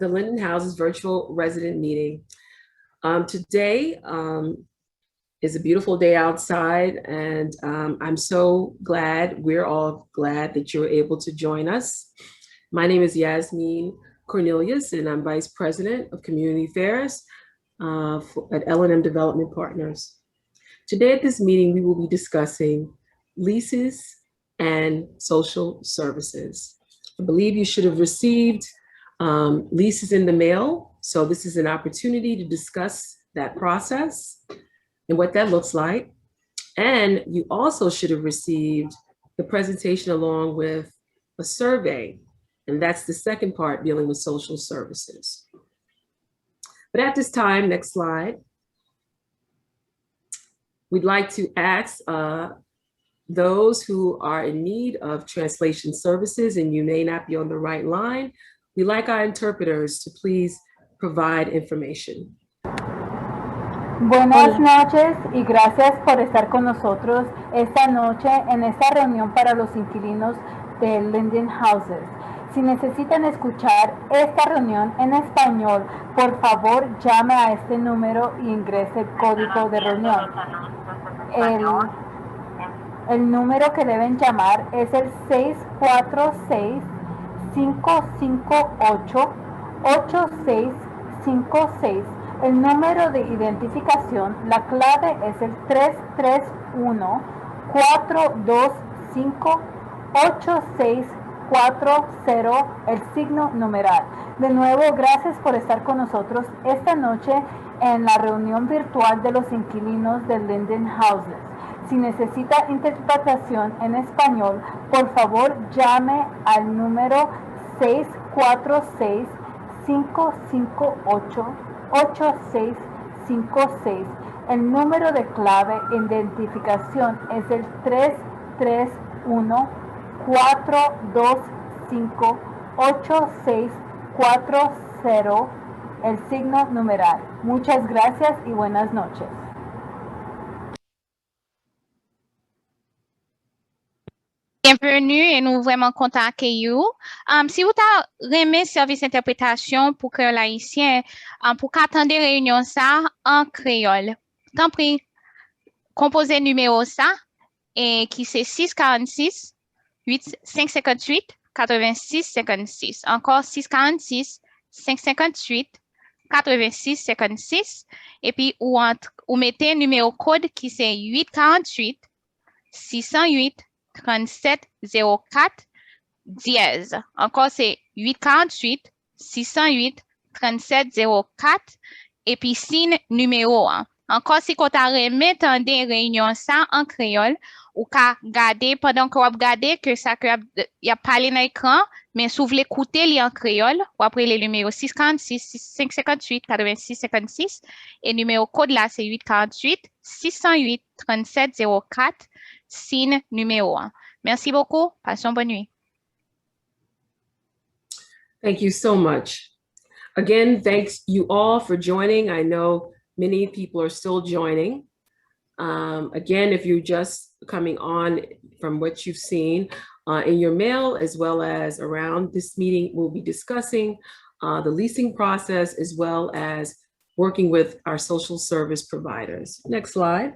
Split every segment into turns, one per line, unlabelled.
the Linden Houses virtual resident meeting. Today is a beautiful day outside, and I'm so glad, we're all glad that you're able to join us. My name is Yasmin Cornelius, and I'm Vice President of Community Affairs at L&M Development Partners. Today at this meeting, we will be discussing leases and social services. I believe you should have received leases in the mail. So this is an opportunity to discuss that process and what that looks like. And you also should have received the presentation along with a survey. And that's the second part, dealing with social services. But at this time, next slide, we'd like to ask those who are in need of translation services and you may not be on the right line, we'd like our interpreters to please provide information.
Buenas noches y gracias por estar con nosotros esta noche en esta reunión para los inquilinos de Linden Houses. Si necesitan escuchar esta reunión en español, por favor llame a este número y ingrese el código de reunión. El número que deben llamar es el 646-558-8656. El número de identificación, la clave es el 331-425-8640, el signo numeral. De nuevo, gracias por estar con nosotros esta noche en la reunión virtual de los inquilinos de Linden Houses. Si necesita interpretación en español, por favor llame al número 646-558-8656. El número de clave de identificación es el 331-425-8640, el signo numeral. Muchas gracias y buenas noches.
Bienvenue et nous vraiment content d'accueillir. Si vous avez aimé service interprétation pour créole haïtien, pour qu'attendre réunion ça en créole. Tant pis, composez numéro ça et qui c'est 646 558 86 56. Encore 646 558 86 56 et puis ou mettez numéro code qui c'est 848 608 37 04 dièse. Encore, c'est 848 608 37 04 et puis signe numéro 1. Encore, si vous avez des réunions ça en créole, ou qu'à garder pendant que vous regardez que ça y a parlé dans l'écran, mais si vous voulez écouter en créole, ou après les numéros 646 558 86 56 et numéro code là, c'est 848 608 37 04. Signe numéro 1. Merci beaucoup. Passons bonne nuit.
Thank you so much. Again, thanks you all for joining. I know many people are still joining. Again, if you're just coming on from what you've seen in your mail, as well as around this meeting, we'll be discussing the leasing process, as well as working with our social service providers. Next slide.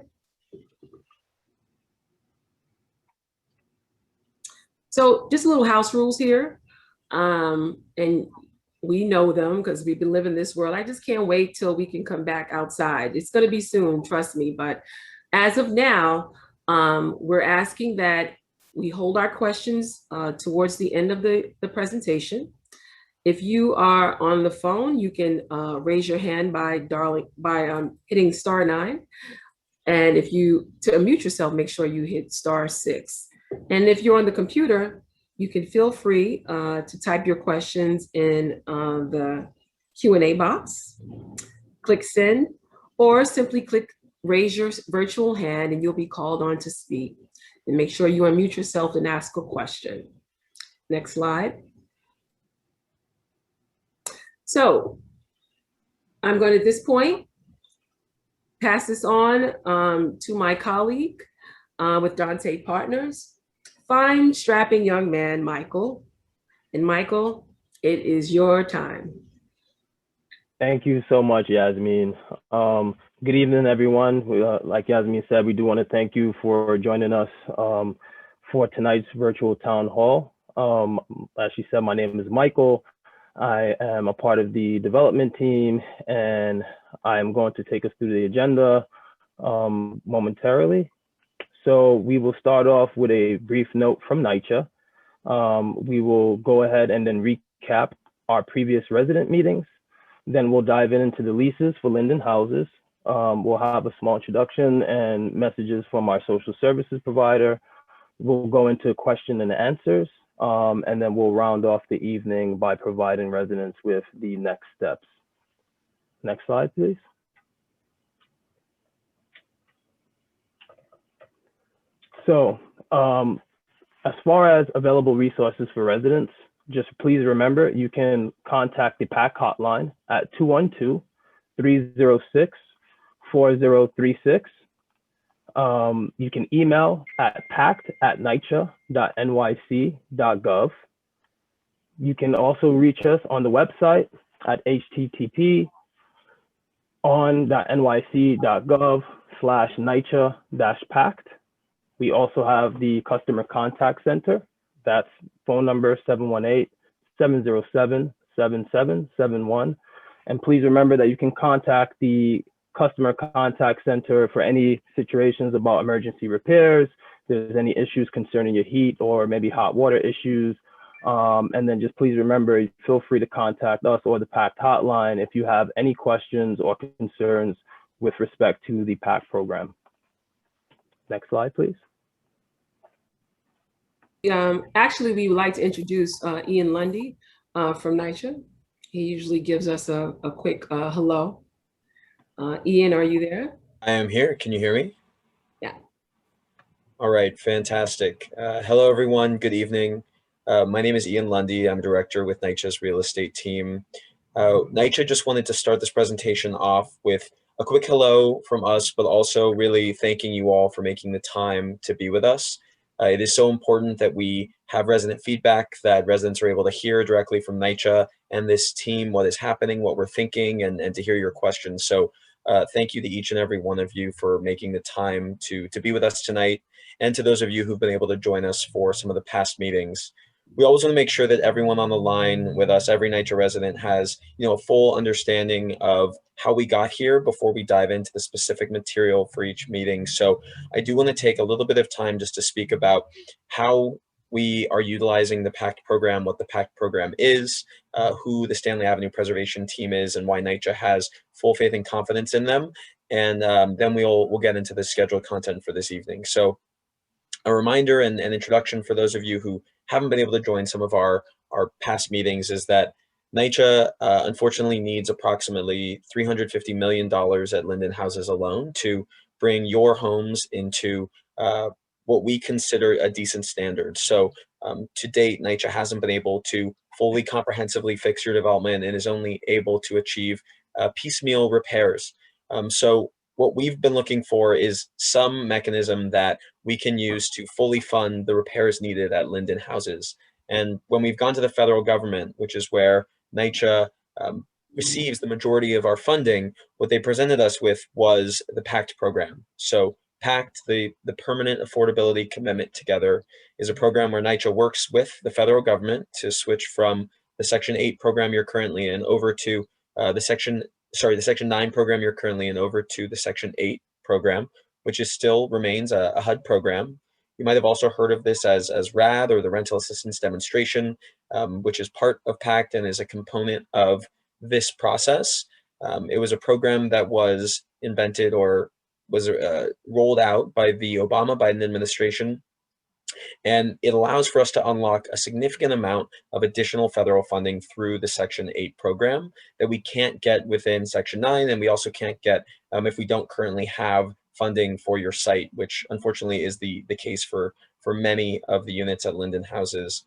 So just little house rules here, and we know them because we've been living this world. I just can't wait till we can come back outside. It's going to be soon, trust me. But as of now, we're asking that we hold our questions towards the end of the presentation. If you are on the phone, you can raise your hand by hitting *9. And if to unmute yourself, make sure you hit *6. And if you're on the computer, you can feel free to type your questions in the Q&A box, click send, or simply click raise your virtual hand and you'll be called on to speak. And make sure you unmute yourself and ask a question. Next slide. So I'm going to, at this point, pass this on to my colleague with Dante Partners. Fine, strapping young man, Michael. And Michael, it is your time.
Thank you so much, Yasmin. Good evening, everyone. Like Yasmin said, we do want to thank you for joining us for tonight's virtual town hall. As she said, my name is Michael. I am a part of the development team, and I am going to take us through the agenda momentarily. So we will start off with a brief note from NYCHA. We will go ahead and then recap our previous resident meetings. Then we'll dive into the leases for Linden houses. We'll have a small introduction and messages from our social services provider. We'll go into question and answers, and then we'll round off the evening by providing residents with the next steps. Next slide, please. So as far as available resources for residents, just please remember you can contact the PAC hotline at 212-306-4036. You can email at pact@nycha.nyc.gov. You can also reach us on the website at http://on.nyc.gov/NYCHA-pact. We also have the customer contact center. That's phone number 718-707-7771. And please remember that you can contact the customer contact center for any situations about emergency repairs, if there's any issues concerning your heat or maybe hot water issues. And then just please remember, feel free to contact us or the PACT hotline if you have any questions or concerns with respect to the PACT program. Next slide, please.
Actually, we would like to introduce Ian Lundy from NYCHA. He usually gives us a quick hello. Ian, are you there?
I am here. Can you hear me?
Yeah.
All right, fantastic. Hello, everyone. Good evening. My name is Ian Lundy. I'm director with NYCHA's real estate team. NYCHA just wanted to start this presentation off with a quick hello from us, but also really thanking you all for making the time to be with us. It is so important that we have resident feedback, that residents are able to hear directly from NYCHA and this team what is happening, what we're thinking, and to hear your questions. So thank you to each and every one of you for making the time to be with us tonight, and to those of you who've been able to join us for some of the past meetings. We always want to make sure that everyone on the line with us, every NYCHA resident, has a full understanding of how we got here before we dive into the specific material for each meeting. So I do want to take a little bit of time just to speak about how we are utilizing the PACT program, what the PACT program is, who the Stanley Avenue Preservation Team is, and why NYCHA has full faith and confidence in them. And then we'll get into the scheduled content for this evening. So a reminder and an introduction for those of you who haven't been able to join some of our past meetings is that NYCHA unfortunately needs approximately $350 million at Linden houses alone to bring your homes into what we consider a decent standard. So to date, NYCHA hasn't been able to fully comprehensively fix your development and is only able to achieve piecemeal repairs. So what we've been looking for is some mechanism that we can use to fully fund the repairs needed at Linden houses. And when we've gone to the federal government, which is where NYCHA receives the majority of our funding, what they presented us with was the PACT program. So PACT, the Permanent Affordability Commitment Together, is a program where NYCHA works with the federal government to switch from the Section 8 program you're currently in over to the Section 9 program you're currently in over to the Section 8 program, which still remains a HUD program. You might have also heard of this as RAD, or the Rental Assistance Demonstration, which is part of PACT and is a component of this process. It was a program that was invented or was rolled out by the Obama-Biden administration, and it allows for us to unlock a significant amount of additional federal funding through the Section 8 program that we can't get within Section 9, and we also can't get if we don't currently have funding for your site, which unfortunately is the case for many of the units at Linden houses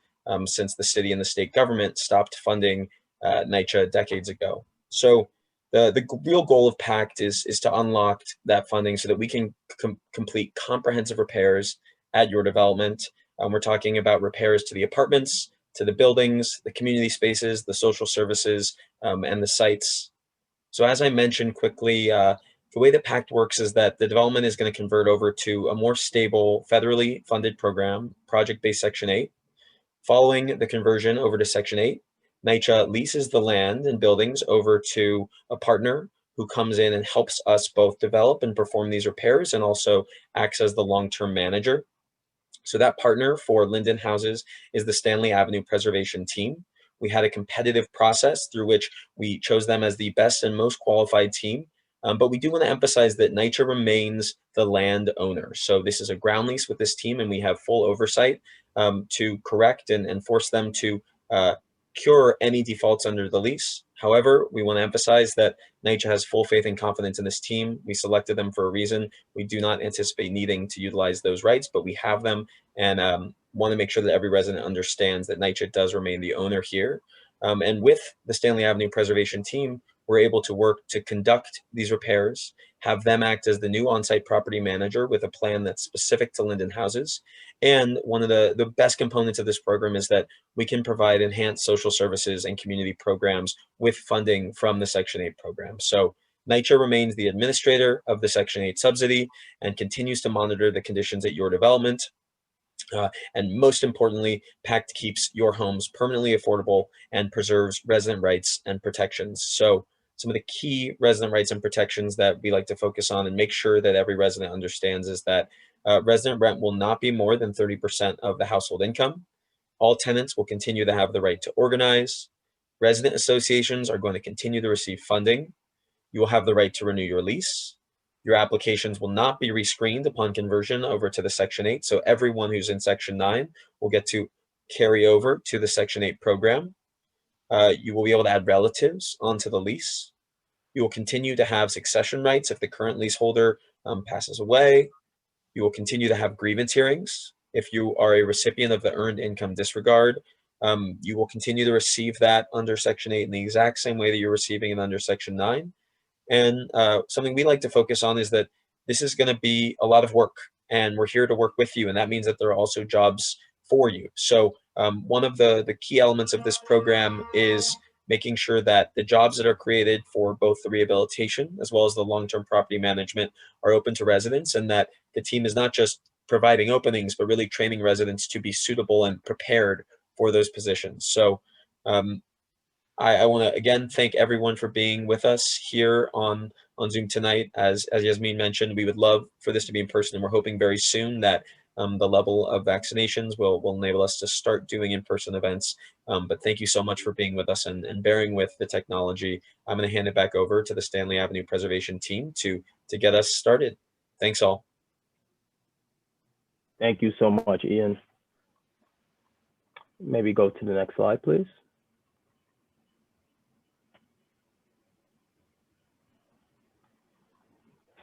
since the city and the state government stopped funding NYCHA decades ago. So the real goal of PACT is to unlock that funding so that we can complete comprehensive repairs at your development. We're talking about repairs to the apartments, to the buildings, the community spaces, the social services, and the sites So as I mentioned quickly, the way that PACT works is that the development is going to convert over to a more stable, federally funded program, project-based Section 8. Following the conversion over to Section 8, NYCHA leases the land and buildings over to a partner who comes in and helps us both develop and perform these repairs and also acts as the long-term manager. So that partner for Linden houses is the Stanley Avenue Preservation Team. We had a competitive process through which we chose them as the best and most qualified team. But we do want to emphasize that NYCHA remains the land owner. So this is a ground lease with this team, and we have full oversight to correct and force them to cure any defaults under the lease. However, we want to emphasize that NYCHA has full faith and confidence in this team. We selected them for a reason. We do not anticipate needing to utilize those rights, but we have them and want to make sure that every resident understands that NYCHA does remain the owner here. And with the Stanley Avenue Preservation Team, we're able to work to conduct these repairs, have them act as the new on-site property manager with a plan that's specific to Linden houses. And one of the best components of this program is that we can provide enhanced social services and community programs with funding from the Section 8 program. So NYCHA remains the administrator of the Section 8 subsidy and continues to monitor the conditions at your development. And most importantly, PACT keeps your homes permanently affordable and preserves resident rights and protections. So some of the key resident rights and protections that we like to focus on and make sure that every resident understands is that resident rent will not be more than 30% of the household income. All tenants will continue to have the right to organize. Resident associations are going to continue to receive funding. You will have the right to renew your lease. Your applications will not be rescreened upon conversion over to the Section 8. So everyone who's in Section 9 will get to carry over to the Section 8 program. You will be able to add relatives onto the lease. You will continue to have succession rights if the current leaseholder passes away. You will continue to have grievance hearings. If you are a recipient of the Earned Income Disregard, you will continue to receive that under Section 8 in the exact same way that you're receiving it under Section 9. And something we like to focus on is that this is going to be a lot of work, and we're here to work with you. And that means that there are also jobs for you. So one of the key elements of this program is making sure that the jobs that are created for both the rehabilitation as well as the long-term property management are open to residents, and that the team is not just providing openings, but really training residents to be suitable and prepared for those positions. So I want to again thank everyone for being with us here on Zoom tonight. As Yasmin mentioned, we would love for this to be in person, and we're hoping very soon that the level of vaccinations will enable us to start doing in-person events. But thank you so much for being with us and bearing with the technology. I'm going to hand it back over to the Stanley Avenue Preservation Team to get us started. Thanks all.
Thank you so much, Ian. Maybe go to the next slide, please.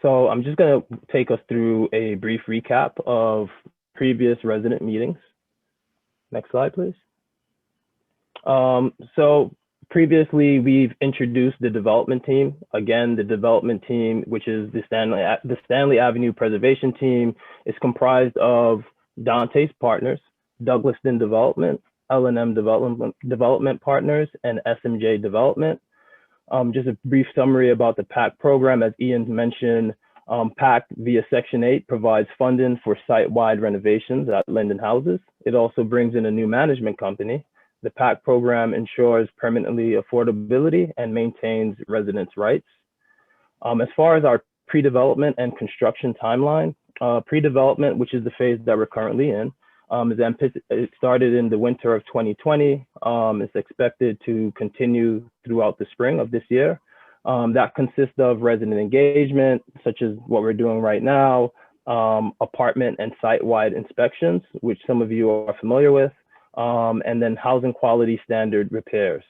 So I'm just going to take us through a brief recap of previous resident meetings. Next slide, please. So previously, we've introduced the development team. Again, the development team, which is the Stanley Avenue Preservation Team, is comprised of Dante's Partners, Douglaston Development, L&M Development Partners, and SMJ Development. Just a brief summary about the PACT program. As Ian mentioned, PACT via Section 8 provides funding for site-wide renovations at Linden houses. It also brings in a new management company. The PACT program ensures permanently affordability and maintains residents' rights. As far as our pre-development and construction timeline, pre-development, which is the phase that we're currently in, it started in the winter of 2020. It's expected to continue throughout the spring of this year. That consists of resident engagement, such as what we're doing right now, apartment and site-wide inspections, which some of you are familiar with, and then housing quality standard repairs.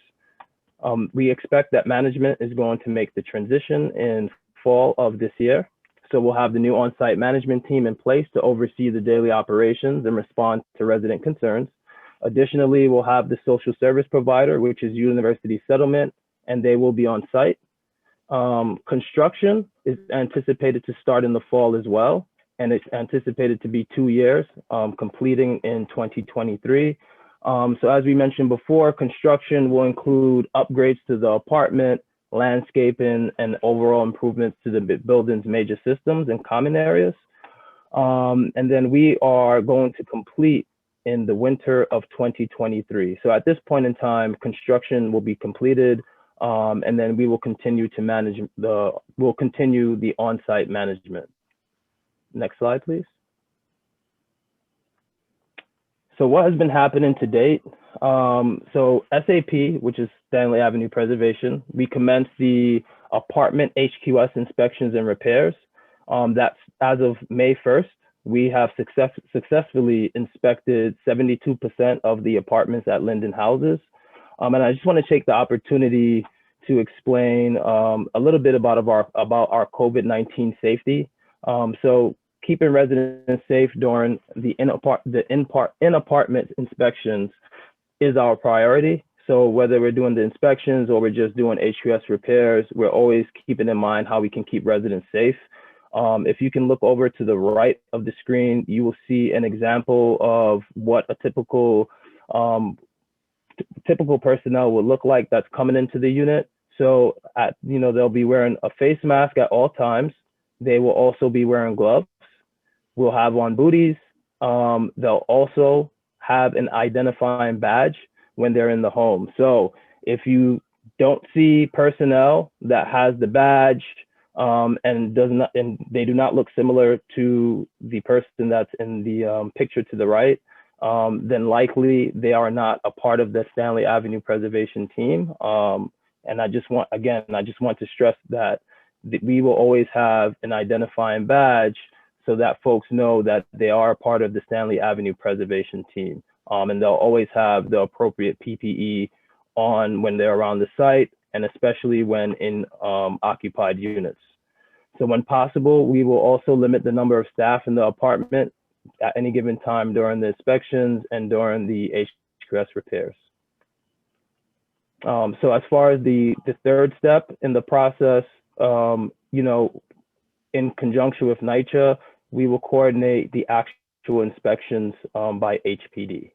We expect that management is going to make the transition in fall of this year. So we'll have the new on-site management team in place to oversee the daily operations and respond to resident concerns. Additionally, we'll have the social service provider, which is University Settlement, and they will be on site. Construction is anticipated to start in the fall as well, and it's anticipated to be 2 years, completing in 2023. So as we mentioned before, construction will include upgrades to the apartment, landscaping, and overall improvements to the building's major systems and common areas. And then we are going to complete in the winter of 2023. So at this point in time, construction will be completed, and then we will continue to manage we'll continue the on-site management. Next slide, please. So what has been happening to date? So SAP, which is Stanley Avenue Preservation, we commenced the apartment HQS inspections and repairs. That's as of May 1st. We have successfully inspected 72% of the apartments at Linden houses. And I just want to take the opportunity to explain a little bit about our COVID-19 safety. So keeping residents safe during the in-apartment inspections is our priority. So whether we're doing the inspections or we're just doing HQS repairs, we're always keeping in mind how we can keep residents safe. If you can look over to the right of the screen, you will see an example of what a typical personnel would look like that's coming into the unit. So they'll be wearing a face mask at all times. They will also be wearing gloves. We'll have on booties. They'll also have an identifying badge when they're in the home. So if you don't see personnel that has the badge and they do not look similar to the person that's in the picture to the right, then likely they are not a part of the Stanley Avenue Preservation team. And I just want to stress that we will always have an identifying badge so that folks know that they are a part of the Stanley Avenue Preservation team. And they'll always have the appropriate PPE on when they're around the site, and especially when in occupied units. So when possible, we will also limit the number of staff in the apartment at any given time during the inspections and during the HQS repairs. So as far as the third step in the process, in conjunction with NYCHA, we will coordinate the actual inspections by HPD.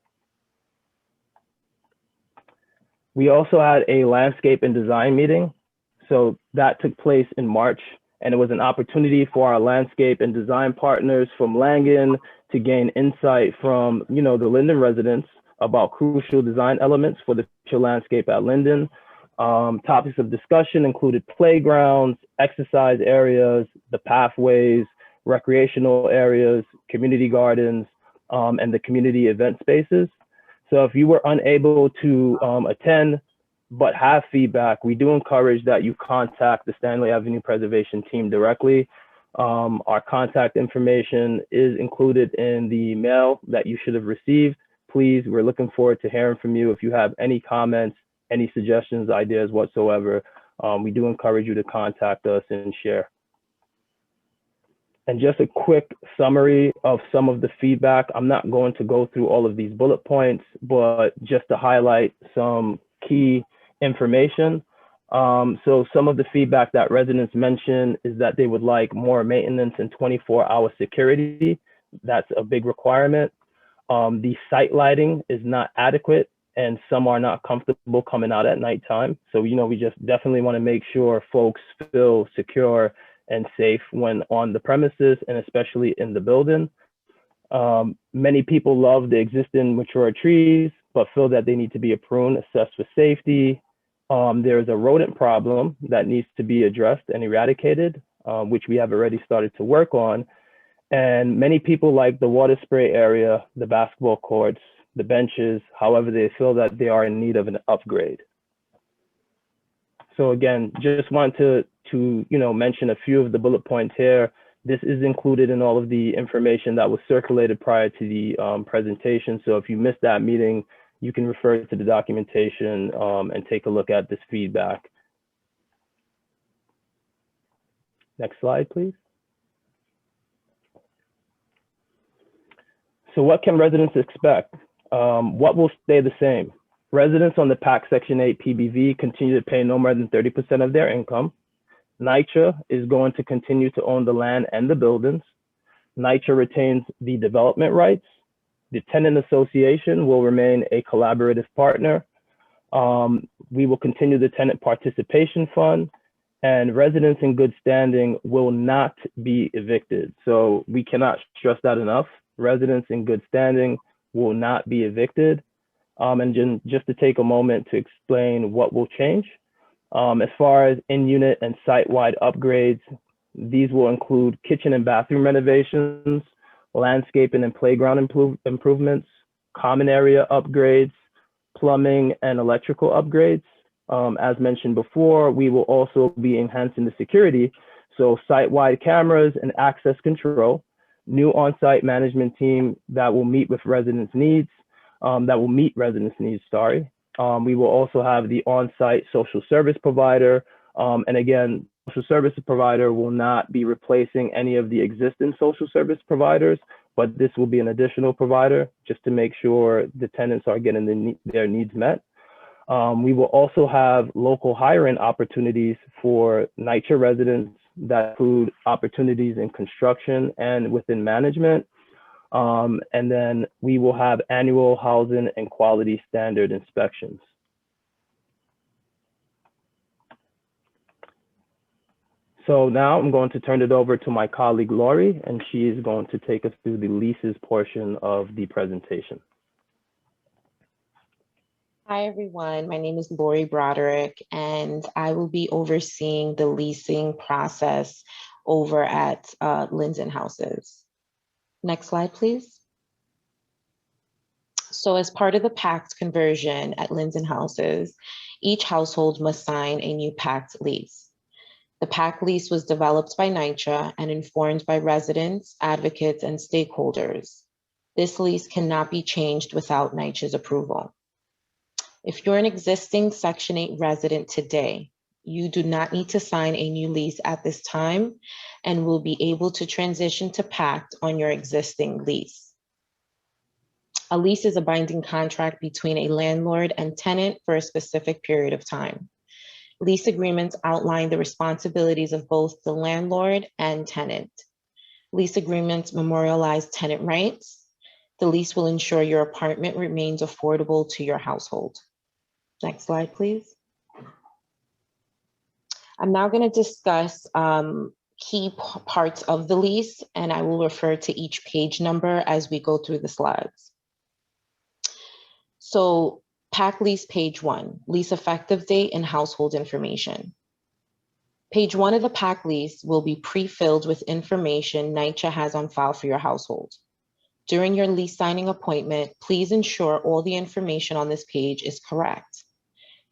We also had a landscape and design meeting. So that took place in March, and it was an opportunity for our landscape and design partners from Linden to gain insight from, the Linden residents about crucial design elements for the future landscape at Linden. Topics of discussion included playgrounds, exercise areas, the pathways, recreational areas, community gardens, and the community event spaces. So if you were unable to attend but have feedback, we do encourage that you contact the Stanley Avenue Preservation team directly. Our contact information is included in the mail that you should have received. Please, we're looking forward to hearing from you. If you have any comments, any suggestions, ideas whatsoever, we do encourage you to contact us and share. And just a quick summary of some of the feedback. I'm not going to go through all of these bullet points, but just to highlight some key information. So some of the feedback that residents mentioned is that they would like more maintenance and 24-hour security. That's a big requirement. The site lighting is not adequate, and some are not comfortable coming out at nighttime. So, we just definitely want to make sure folks feel secure and safe when on the premises, and especially in the building. Many people love the existing mature trees, but feel that they need to be pruned, assessed for safety. There's a rodent problem that needs to be addressed and eradicated, which we have already started to work on. And many people like the water spray area, the basketball courts, the benches. However, they feel that they are in need of an upgrade. So again, just want to mention a few of the bullet points here. This is included in all of the information that was circulated prior to the presentation. So if you missed that meeting, you can refer to the documentation and take a look at this feedback. Next slide, please. So what can residents expect? What will stay the same? Residents on the PAC Section 8 PBV continue to pay no more than 30% of their income. NYCHA is going to continue to own the land and the buildings. NYCHA retains the development rights. The tenant association will remain a collaborative partner. We will continue the tenant participation fund, and residents in good standing will not be evicted. So we cannot stress that enough. Residents in good standing will not be evicted. And just to take a moment to explain what will change. As far as in-unit and site-wide upgrades, these will include kitchen and bathroom renovations, landscaping and playground improvements, common area upgrades, plumbing and electrical upgrades. As mentioned before, we will also be enhancing the security. So site-wide cameras and access control, new on-site management team that will meet residents' needs. We will also have the on-site social service provider. And again, social service provider will not be replacing any of the existing social service providers, but this will be an additional provider just to make sure the tenants are getting their needs met. We will also have local hiring opportunities for NYCHA residents that include opportunities in construction and within management. And then we will have annual housing and quality standard inspections. So now I'm going to turn it over to my colleague, Lori, and she is going to take us through the leases portion of the presentation.
Hi, everyone. My name is Lori Broderick, and I will be overseeing the leasing process over at Linden Houses. Next slide, please. So as part of the PACT conversion at Linden Houses, each household must sign a new PACT lease. The PACT lease was developed by NYCHA and informed by residents, advocates, and stakeholders. This lease cannot be changed without NYCHA's approval. If you're an existing Section 8 resident today, you do not need to sign a new lease at this time and will be able to transition to PACT on your existing lease. A lease is a binding contract between a landlord and tenant for a specific period of time. Lease agreements outline the responsibilities of both the landlord and tenant. Lease agreements memorialize tenant rights. The lease will ensure your apartment remains affordable to your household. Next slide, please. I'm now going to discuss key parts of the lease, and I will refer to each page number as we go through the slides. So, PACT lease page 1, lease effective date and household information. Page 1 of the PACT lease will be pre-filled with information NYCHA has on file for your household. During your lease signing appointment, please ensure all the information on this page is correct.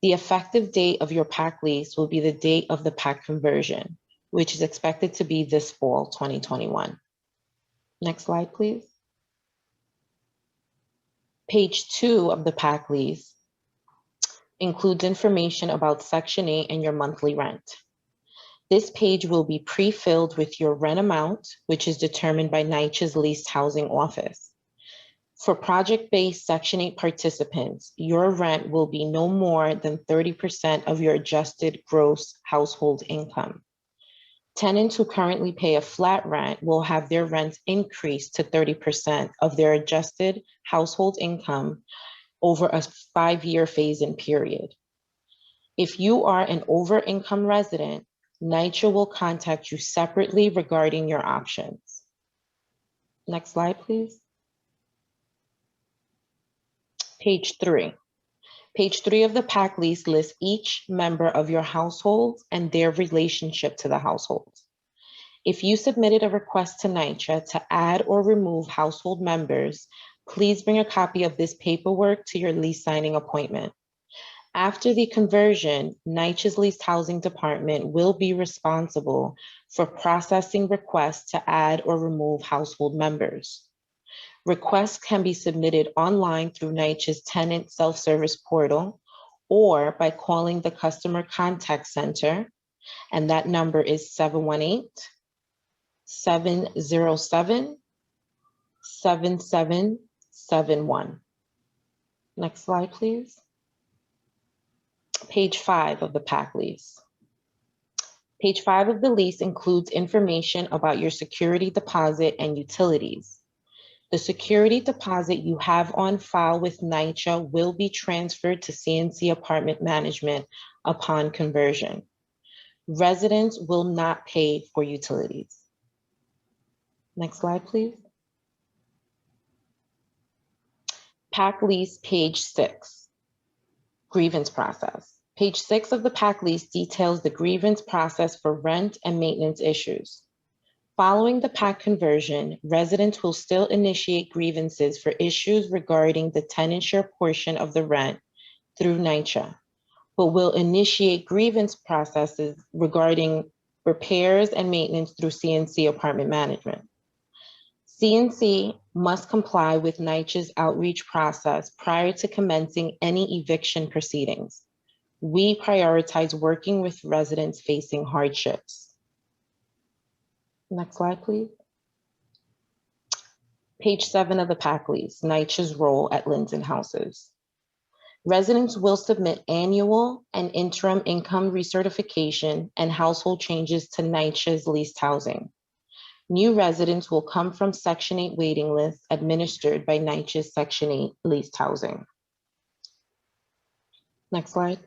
The effective date of your PACT lease will be the date of the PACT conversion, which is expected to be this fall, 2021. Next slide, please. Page 2 of the PACT lease includes information about Section 8 and your monthly rent. This page will be pre-filled with your rent amount, which is determined by NYCHA's leased housing office. For project-based Section 8 participants, your rent will be no more than 30% of your adjusted gross household income. Tenants who currently pay a flat rent will have their rents increased to 30% of their adjusted household income over a 5-year phase-in period. If you are an over-income resident, NYCHA will contact you separately regarding your options. Next slide, please. Page 3. Page 3 of the PACT lease lists each member of your household and their relationship to the household. If you submitted a request to NYCHA to add or remove household members, please bring a copy of this paperwork to your lease signing appointment. After the conversion, NYCHA's leased housing department will be responsible for processing requests to add or remove household members. Requests can be submitted online through NYCHA's tenant self-service portal or by calling the customer contact center, and that number is 718-707-7771. Next slide, please. Page 5 of the PACT lease. Page 5 of the lease includes information about your security deposit and utilities. The security deposit you have on file with NYCHA will be transferred to CNC Apartment Management upon conversion. Residents will not pay for utilities. Next slide, please. PAC lease, page 6, grievance process. Page 6 of the PAC lease details the grievance process for rent and maintenance issues. Following the PAC conversion, residents will still initiate grievances for issues regarding the tenant share portion of the rent through NYCHA, but will initiate grievance processes regarding repairs and maintenance through CNC Apartment Management. CNC must comply with NYCHA's outreach process prior to commencing any eviction proceedings. We prioritize working with residents facing hardships. Next slide, please. Page 7 of the PAC lease, NYCHA's role at Linden houses. Residents will submit annual and interim income recertification and household changes to NYCHA's leased housing. New residents will come from Section 8 waiting lists administered by NYCHA's Section 8 leased housing. Next slide.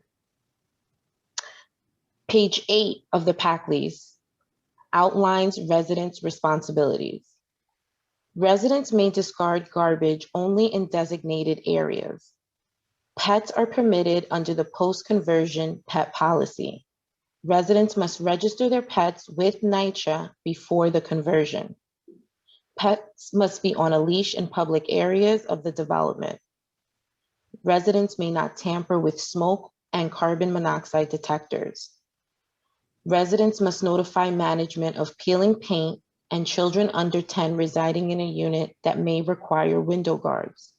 Page 8 of the PAC lease outlines residents' responsibilities. Residents may discard garbage only in designated areas. Pets are permitted under the post-conversion pet policy. Residents must register their pets with NYCHA before the conversion. Pets must be on a leash in public areas of the development. Residents may not tamper with smoke and carbon monoxide detectors. Residents must notify management of peeling paint and children under 10 residing in a unit that may require window guards.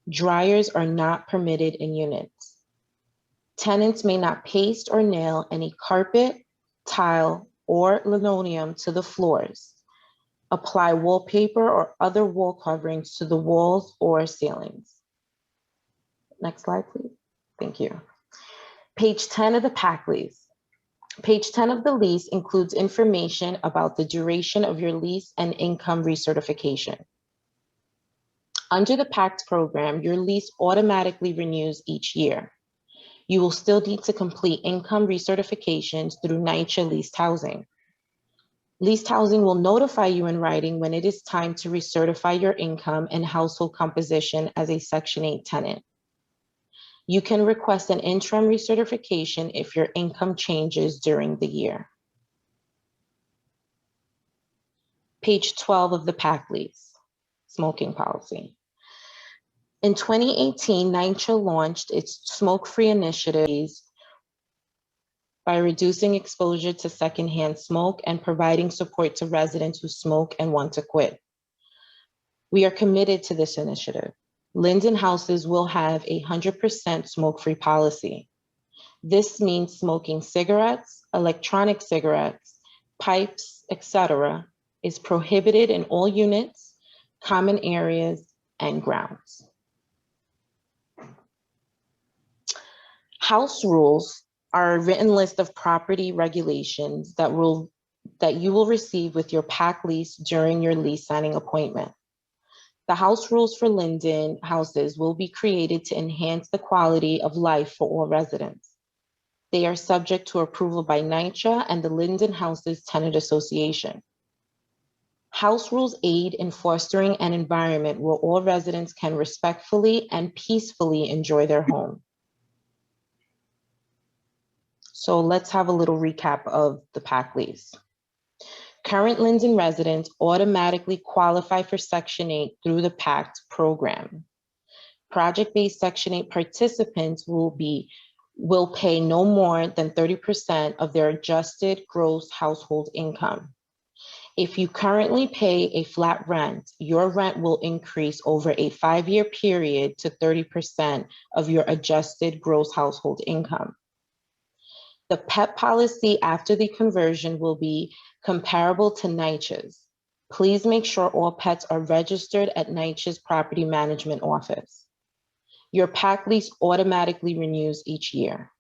Dryers are not permitted in units. Tenants may not paste or nail any carpet, tile, or linoleum to the floors. Apply wallpaper or other wall coverings to the walls or ceilings. Next slide, please. Thank you. Page 10 of the PAC lease. Page 10 of the lease includes information about the duration of your lease and income recertification. Under the PACT program, your lease automatically renews each year. You will still need to complete income recertifications through NYCHA leased housing. Leased housing will notify you in writing when it is time to recertify your income and household composition as a Section 8 tenant. You can request an interim recertification if your income changes during the year. Page 12 of the PAC lease, smoking policy. In 2018, NYCHA launched its smoke-free initiatives by reducing exposure to secondhand smoke and providing support to residents who smoke and want to quit. We are committed to this initiative. Linden houses will have a 100% smoke-free policy. This means smoking cigarettes, electronic cigarettes, pipes, etc. is prohibited in all units, common areas, and grounds. House rules are a written list of property regulations that you will receive with your PAC lease during your lease signing appointment. The house rules for Linden houses will be created to enhance the quality of life for all residents. They are subject to approval by NYCHA and the Linden Houses Tenant Association. House rules aid in fostering an environment where all residents can respectfully and peacefully enjoy their home. So let's have a little recap of the PAC lease. Current Linden residents automatically qualify for Section 8 through the PACT program. Project-based Section 8 participants will pay no more than 30% of their adjusted gross household income. If you currently pay a flat rent, your rent will increase over a 5-year period to 30% of your adjusted gross household income. The pet policy after the conversion will be comparable to NYCHA's. Please make sure all pets are registered at NYCHA's property management office. Your PAC lease automatically renews each year.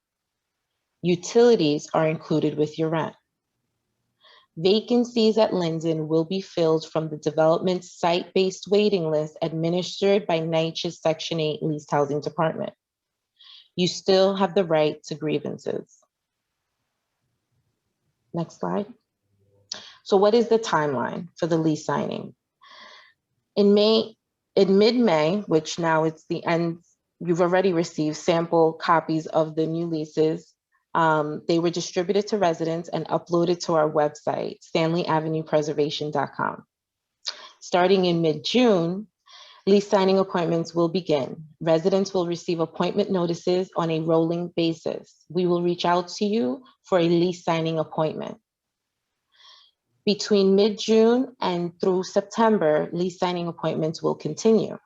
Utilities are included with your rent. Vacancies at Linden will be filled from the development site-based waiting list administered by NYCHA's Section 8 Leased Housing Department. You still have the right to grievances. Next slide. So what is the timeline for the lease signing? In mid-May, which now it's the end, you've already received sample copies of the new leases. They were distributed to residents and uploaded to our website, stanleyavenuepreservation.com. Starting in mid-June, lease signing appointments will begin. Residents will receive appointment notices on a rolling basis. We will reach out to you for a lease signing appointment. Between mid-June and through September, lease signing appointments will continue.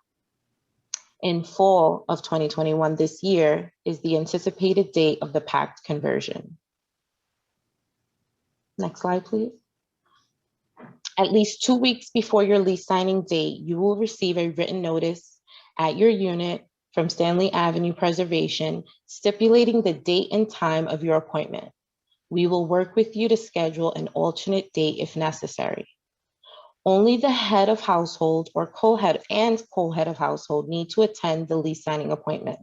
In fall of 2021, this year, is the anticipated date of the pact conversion. Next slide, please. At least 2 weeks before your lease signing date, you will receive a written notice at your unit from Stanley Avenue Preservation stipulating the date and time of your appointment. We will work with you to schedule an alternate date if necessary. Only the head of household or co-head of household need to attend the lease signing appointment.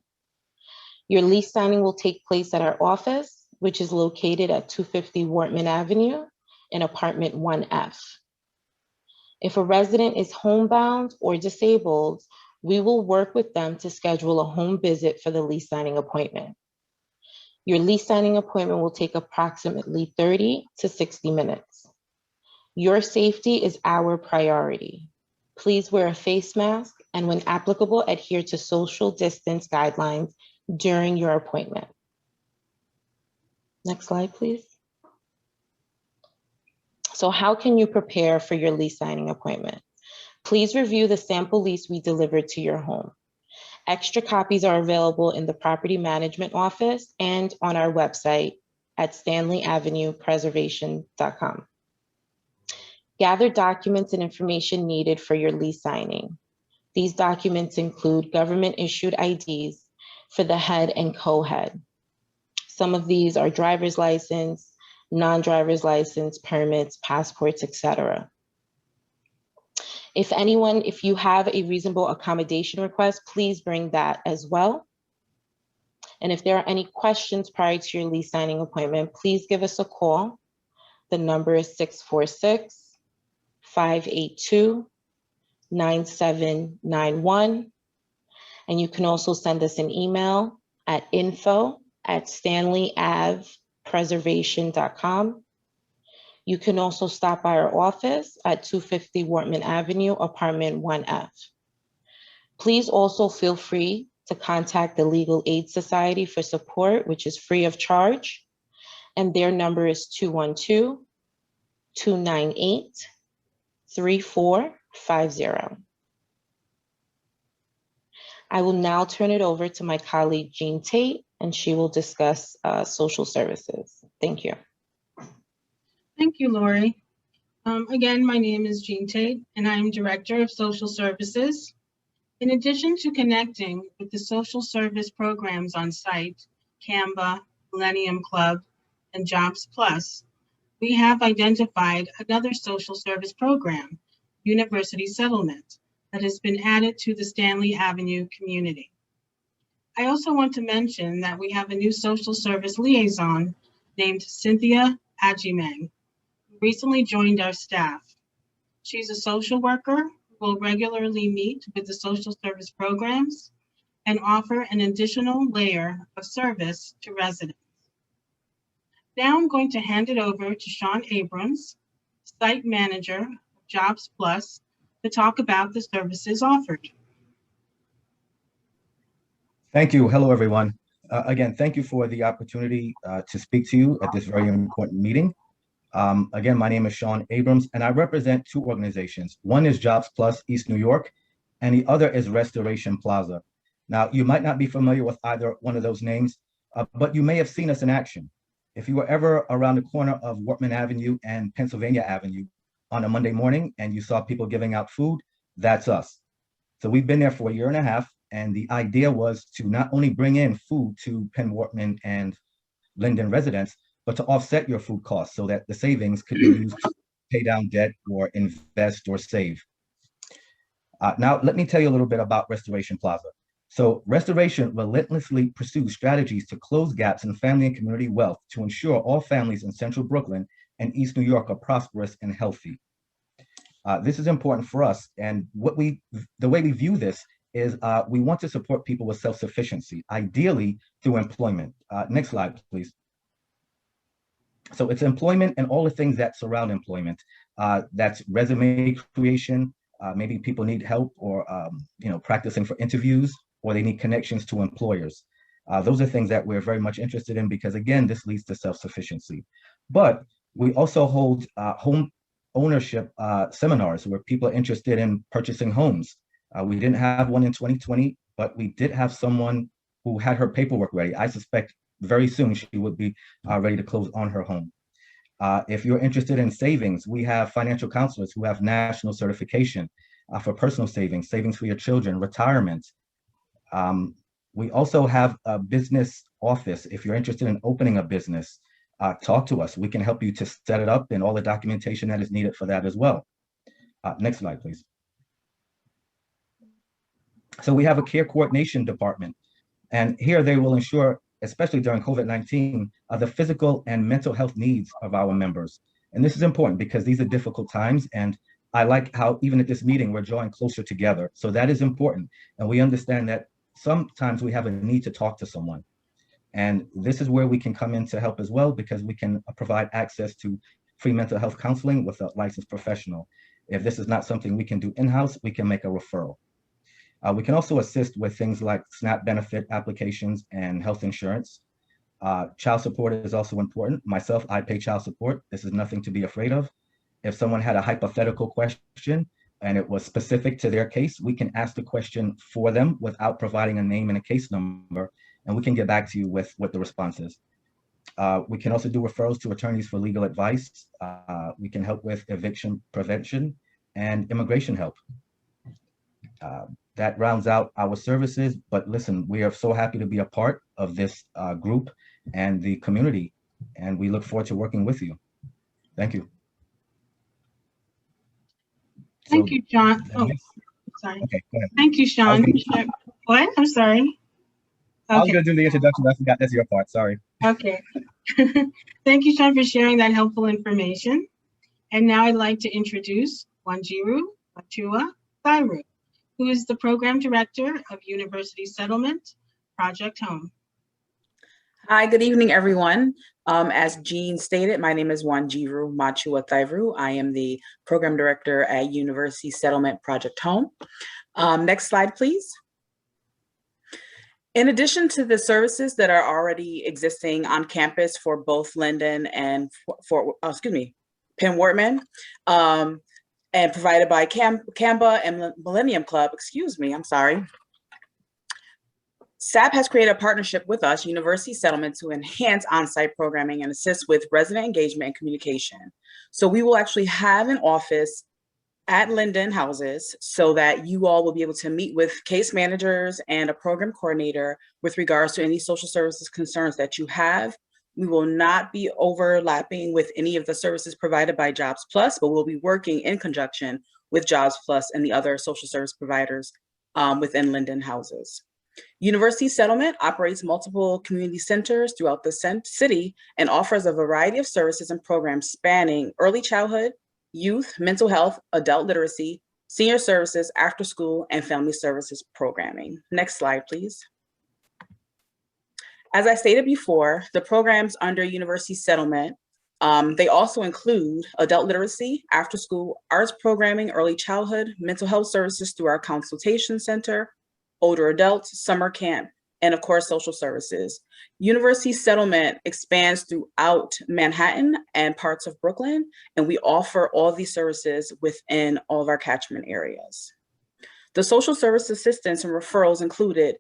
Your lease signing will take place at our office, which is located at 250 Wortman Avenue in apartment 1F. If a resident is homebound or disabled, we will work with them to schedule a home visit for the lease signing appointment. Your lease signing appointment will take approximately 30 to 60 minutes. Your safety is our priority. Please wear a face mask and when applicable, adhere to social distance guidelines during your appointment. Next slide, please. So how can you prepare for your lease signing appointment? Please review the sample lease we delivered to your home. Extra copies are available in the property management office and on our website at stanleyavenuepreservation.com. Gather documents and information needed for your lease signing. These documents include government issued IDs for the head and co-head. Some of these are driver's license, non-driver's license, permits, passports, etc. If you have a reasonable accommodation request, please bring that as well. And if there are any questions prior to your lease signing appointment, please give us a call. The number is 646-582-9791. And you can also send us an email at info@stanleyavepreservation.com. You can also stop by our office at 250 Wortman Avenue, apartment 1F. Please also feel free to contact the Legal Aid Society for support, which is free of charge. And their number is 212-298-3450. I will now turn it over to my colleague, Jean Tate, and she will discuss social services. Thank you.
Thank you, Lori. Again, my name is Jean Tate, and I am Director of Social Services. In addition to connecting with the social service programs on site, CAMBA, Millennium Club, and Jobs Plus, we have identified another social service program, University Settlement, that has been added to the Stanley Avenue community. I also want to mention that we have a new social service liaison named Cynthia Ajimang, who recently joined our staff. She's a social worker who will regularly meet with the social service programs and offer an additional layer of service to residents. Now I'm going to hand it over to Sean Abrams, Site Manager of Jobs Plus, to talk about the services offered.
Thank you. Hello, everyone. Again, thank you for the opportunity to speak to you at this very important meeting. Again, my name is Sean Abrams, and I represent two organizations. One is Jobs Plus East New York, and the other is Restoration Plaza. Now, you might not be familiar with either one of those names, but you may have seen us in action. If you were ever around the corner of Wortman Avenue and Pennsylvania Avenue on a Monday morning and you saw people giving out food, that's us. So we've been there for 1.5 years, and the idea was to not only bring in food to Penn Wortman and Linden residents, but to offset your food costs so that the savings could be used pay down debt, or invest or save. Now, let me tell you a little bit about Restoration Plaza. So Restoration relentlessly pursues strategies to close gaps in family and community wealth to ensure all families in Central Brooklyn and East New York are prosperous and healthy. This is important for us, and the way we view this is we want to support people with self-sufficiency, ideally through employment. Next slide, please. So it's employment and all the things that surround employment. That's resume creation. Maybe people need help or practicing for interviews, or they need connections to employers. Those are things that we're very much interested in because, again, this leads to self-sufficiency. But we also hold home ownership seminars where people are interested in purchasing homes. We didn't have one in 2020, but we did have someone who had her paperwork ready. I suspect very soon she would be ready to close on her home. If you're interested in savings, we have financial counselors who have national certification for personal savings, savings for your children, retirement. We also have a business office. If you're interested in opening a business, talk to us. We can help you to set it up and all the documentation that is needed for that as well. Next slide, please. So we have a care coordination department, and here they will ensure, especially during COVID-19, the physical and mental health needs of our members. And this is important because these are difficult times, and I like how even at this meeting, we're drawing closer together. So that is important. And we understand that sometimes we have a need to talk to someone. And this is where we can come in to help as well, because we can provide access to free mental health counseling with a licensed professional. If this is not something we can do in-house, we can make a referral. We can also assist with things like SNAP benefit applications and health insurance. Child support is also important. Myself, I pay child support. This is nothing to be afraid of. If someone had a hypothetical question and it was specific to their case, we can ask the question for them without providing a name and a case number, and we can get back to you with what the response is. We can also do referrals to attorneys for legal advice. We can help with eviction prevention and immigration help. That rounds out our services, but listen, we are so happy to be a part of this group and the community, and we look forward to working with you. Thank you.
Thank you, Sean. Oh, sorry. Okay, go ahead. Thank you, Sean. What? I'm sorry. Okay.
I was going to do the introduction. I forgot that's your part. Sorry.
Okay. Thank you, Sean, for sharing that helpful information. And now I'd like to introduce Wanjiru Achua Thairu, who is the Program Director of University Settlement, Project Home.
Hi, good evening, everyone. As Jean stated, my name is Wanjiru Machua Thairu. I am the Program Director at University Settlement, Project Home. Next slide, please. In addition to the services that are already existing on campus for both Linden and Penn Wortman, and provided by Canva and Millennium Club, SAP has created a partnership with us, University Settlement, to enhance on-site programming and assist with resident engagement and communication. So we will actually have an office at Linden houses so that you all will be able to meet with case managers and a program coordinator with regards to any social services concerns that you have. We will not be overlapping with any of the services provided by Jobs Plus, but we'll be working in conjunction with Jobs Plus and the other social service providers within Linden houses. University Settlement operates multiple community centers throughout the city and offers a variety of services and programs spanning early childhood, youth, mental health, adult literacy, senior services, after school, and family services programming. Next slide, please. As I stated before, the programs under University Settlement, they also include adult literacy, after school, arts programming, early childhood, mental health services through our consultation center, older adults, summer camp, and of course, social services. University Settlement expands throughout Manhattan and parts of Brooklyn, and we offer all these services within all of our catchment areas. The social service assistance and referrals included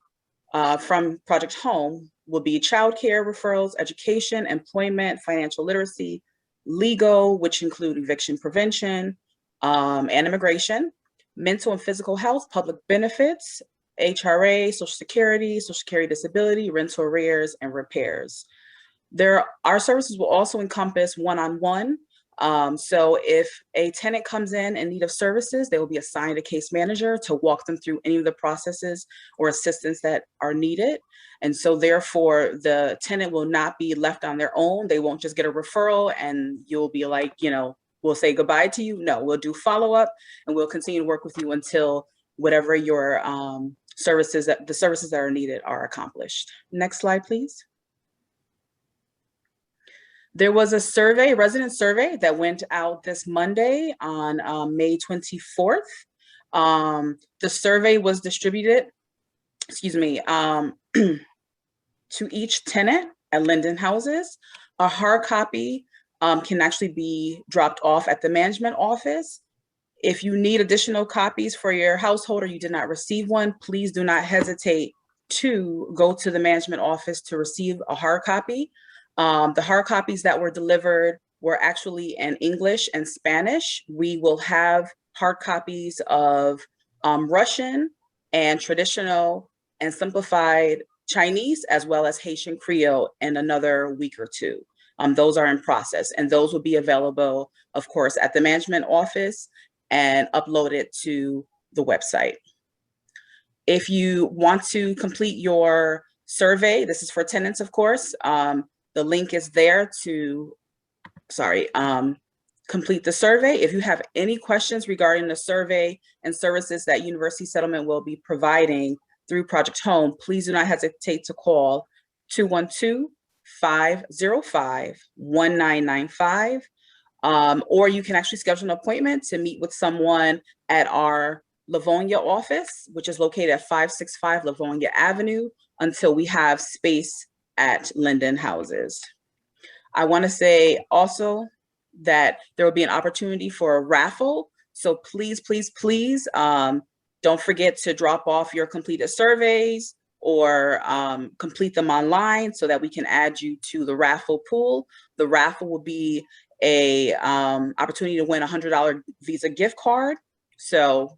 from Project Home will be childcare referrals, education, employment, financial literacy, legal, which include eviction prevention and immigration, mental and physical health, public benefits, HRA, Social Security disability, rental arrears, and repairs. Our services will also encompass one-on-one So if a tenant comes in need of services, they will be assigned a case manager to walk them through any of the processes or assistance that are needed. And so therefore the tenant will not be left on their own. They won't just get a referral and you'll be like, you know, we'll say goodbye to you. No, we'll do follow-up and we'll continue to work with you until whatever your the services that are needed are accomplished. Next slide, please. There was a survey, resident survey that went out this Monday on May 24th. The survey was distributed, to each tenant at Linden Houses. A hard copy can actually be dropped off at the management office. If you need additional copies for your household or you did not receive one, please do not hesitate to go to the management office to receive a hard copy. The hard copies that were delivered were actually in English and Spanish. We will have hard copies of Russian and traditional and simplified Chinese, as well as Haitian Creole in another week or two. Those are in process, and those will be available, of course, at the management office and uploaded to the website. If you want to complete your survey, this is for tenants, of course, the link is there to, complete the survey. If you have any questions regarding the survey and services that University Settlement will be providing through Project Home, please do not hesitate to call 212-505-1995. Or you can actually schedule an appointment to meet with someone at our Livonia office, which is located at 565 Livonia Avenue, until we have space at Linden Houses. I want to say also that there will be an opportunity for a raffle. So please, please, please don't forget to drop off your completed surveys or complete them online so that we can add you to the raffle pool. The raffle will be a opportunity to win a $100 Visa gift card. So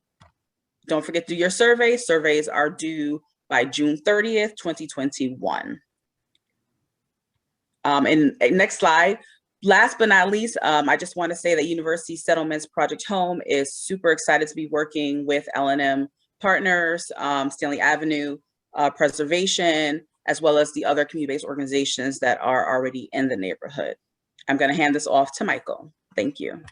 don't forget to do your survey. Surveys are due by June 30th, 2021. And next slide. Last but not least, I just want to say that University Settlements Project Home is super excited to be working with L&M partners, Stanley Avenue Preservation, as well as the other community-based organizations that are already in the neighborhood. I'm going to hand this off to Michael. Thank you.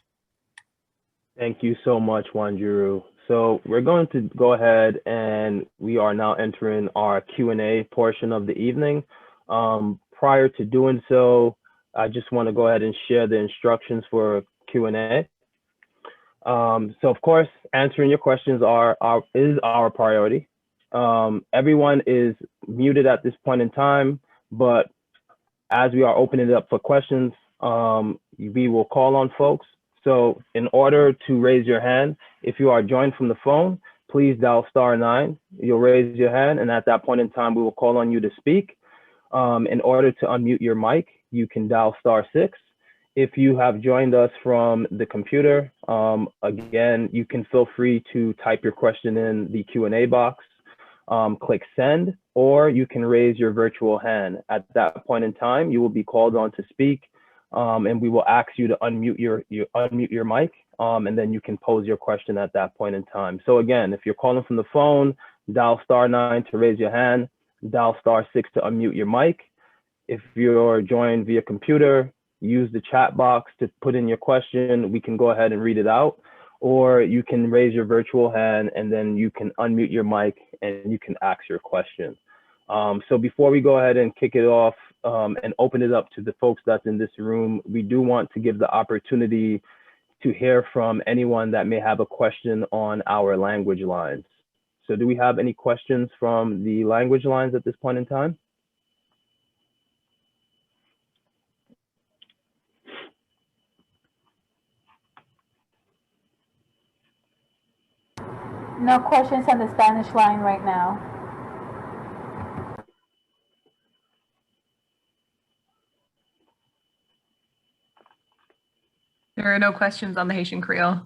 Thank you so much, Wanjuru. So we're going to go ahead and we are now entering our Q&A portion of the evening. Prior to doing so, I just want to go ahead and share the instructions for Q&A. So of course, answering your questions is our priority. Everyone is muted at this point in time, but as we are opening it up for questions, we will call on folks. So in order to raise your hand, if you are joined from the phone, please dial *9. You'll raise your hand, and at that point in time, we will call on you to speak. In order to unmute your mic, you can dial *6. If you have joined us from the computer, again, you can feel free to type your question in the Q&A box, click send, or you can raise your virtual hand. At that point in time, you will be called on to speak, and we will ask you to unmute your mic, and then you can pose your question at that point in time. So again, if you're calling from the phone, dial *9 to raise your hand, dial *6 to unmute your mic. If you're joined via computer, use the chat box to put in your question. We can go ahead and read it out, or you can raise your virtual hand and then you can unmute your mic and you can ask your question. So before we go ahead and kick it off and open it up to the folks that's in this room, we do want to give the opportunity to hear from anyone that may have a question on our language lines. So do we have any questions from the language lines at this point in time?
No questions on the Spanish line right now.
There are no questions on the Haitian Creole.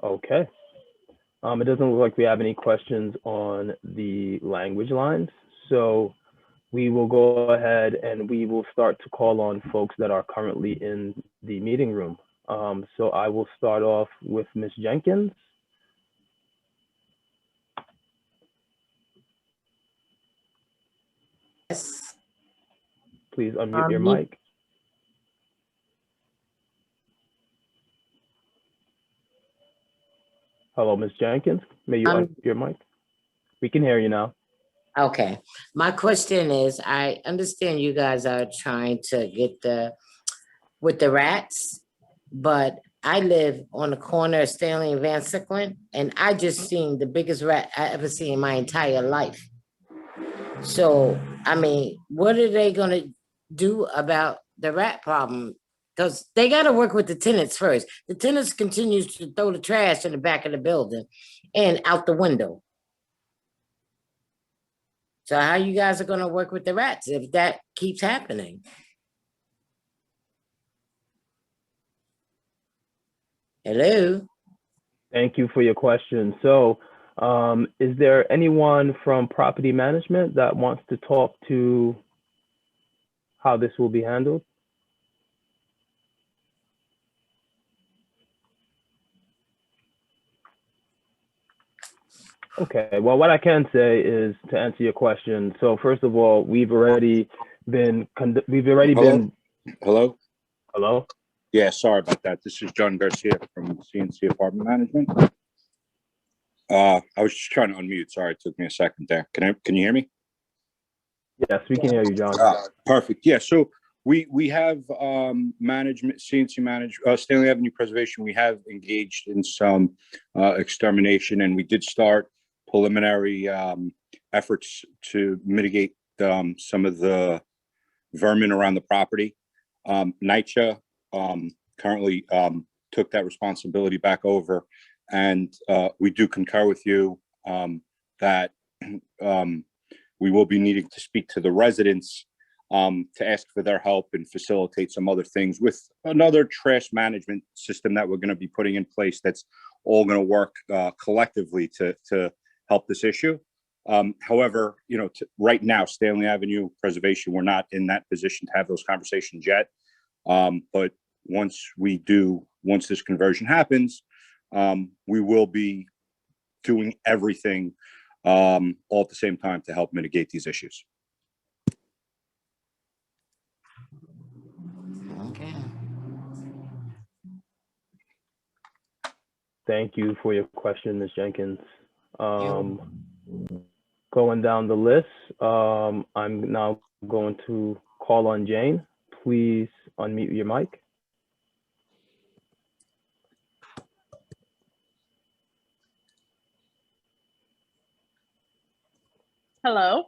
Okay. It doesn't look like we have any questions on the language lines. So we will go ahead and we will start to call on folks that are currently in the meeting room. So I will start off with Ms. Jenkins.
Yes.
Please unmute your mic. Hello, Ms. Jenkins. May you unmute your mic? We can hear you now.
Okay. My question is, I understand you guys are trying to get with the rats, but I live on the corner of Stanley and Van Sicklen, and I just seen the biggest rat I ever seen in my entire life. So, I mean, what are they gonna do about the rat problem? Because they gotta work with the tenants first. The tenants continues to throw the trash in the back of the building and out the window. So how you guys are gonna work with the rats if that keeps happening? Hello?
Thank you for your question. So is there anyone from property management that wants to talk to how this will be handled? Okay, well, what I can say is to answer your question. So first of all, we've already been.
Hello?
Hello?
Yeah, sorry about that. This is John Garcia from CNC Apartment Management. I was just trying to unmute. Sorry, it took me a second there. Can you hear me?
Yes, we can hear you, John.
Perfect. Yeah, so we have management, Stanley Avenue Preservation. We have engaged in some extermination, and we did start preliminary efforts to mitigate some of the vermin around the property. NYCHA currently took that responsibility back over, and we do concur with you that we will be needing to speak to the residents to ask for their help and facilitate some other things with another trash management system that we're going to be putting in place that's all going to work collectively to help this issue. However, right now, Stanley Avenue Preservation, we're not in that position to have those conversations yet. But once this conversion happens, we will be doing everything all at the same time to help mitigate these issues.
Okay.
Thank you for your question, Ms. Jenkins. Going down the list, I'm now going to call on Jane. Please unmute your mic.
Hello?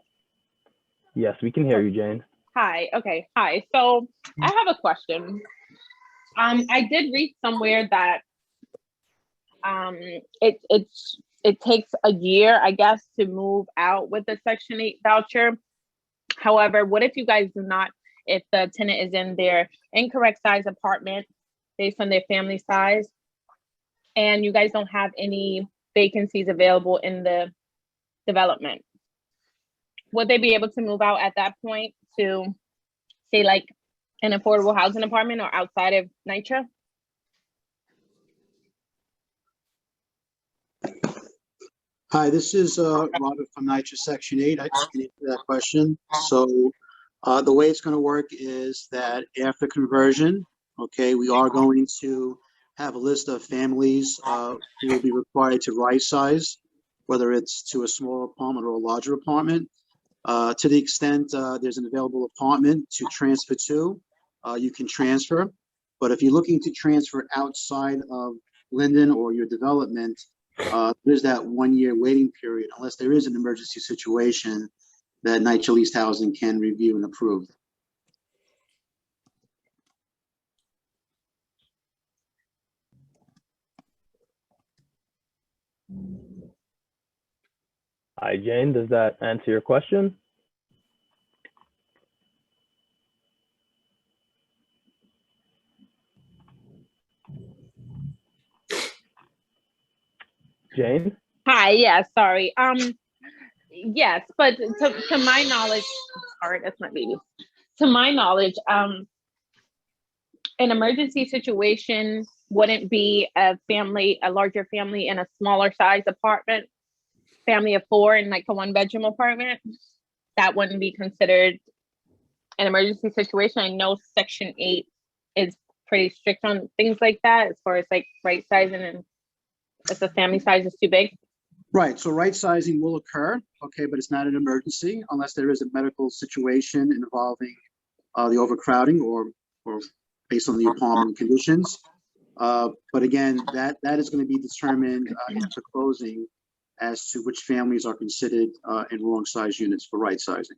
Yes, we can hear you, Jane.
Hi, okay, hi. So I have a question. I did read somewhere that it takes a year, I guess, to move out with the Section 8 voucher. However, what if you guys do not, if the tenant is in their incorrect size apartment based on their family size, and you guys don't have any vacancies available in the development? Would they be able to move out at that point to, say, like an affordable housing apartment or outside of NYCHA?
Hi, this is Robert from NYCHA Section 8. I can answer that question. So the way it's going to work is that after conversion, okay, we are going to have a list of families who will be required to right size, whether it's to a smaller apartment or a larger apartment. To the extent there's an available apartment to transfer to, you can transfer. But if you're looking to transfer outside of Linden or your development, there's that 1 year waiting period, unless there is an emergency situation that NYCHA Leased Housing can review and approve.
Hi, Jane. Does that answer your question? Jane?
Hi, yeah, sorry. Yes, but to my knowledge, sorry, that's my baby. To my knowledge, an emergency situation wouldn't be a larger family in a smaller size apartment, family of 4 in like a 1-bedroom apartment. That wouldn't be considered an emergency situation. I know Section 8 is pretty strict on things like that as far as like right sizing and if the family size is too big.
Right, so right sizing will occur, okay, but it's not an emergency unless there is a medical situation involving the overcrowding or based on the apartment conditions. But again, that is going to be determined after closing as to which families are considered in wrong size units for right sizing.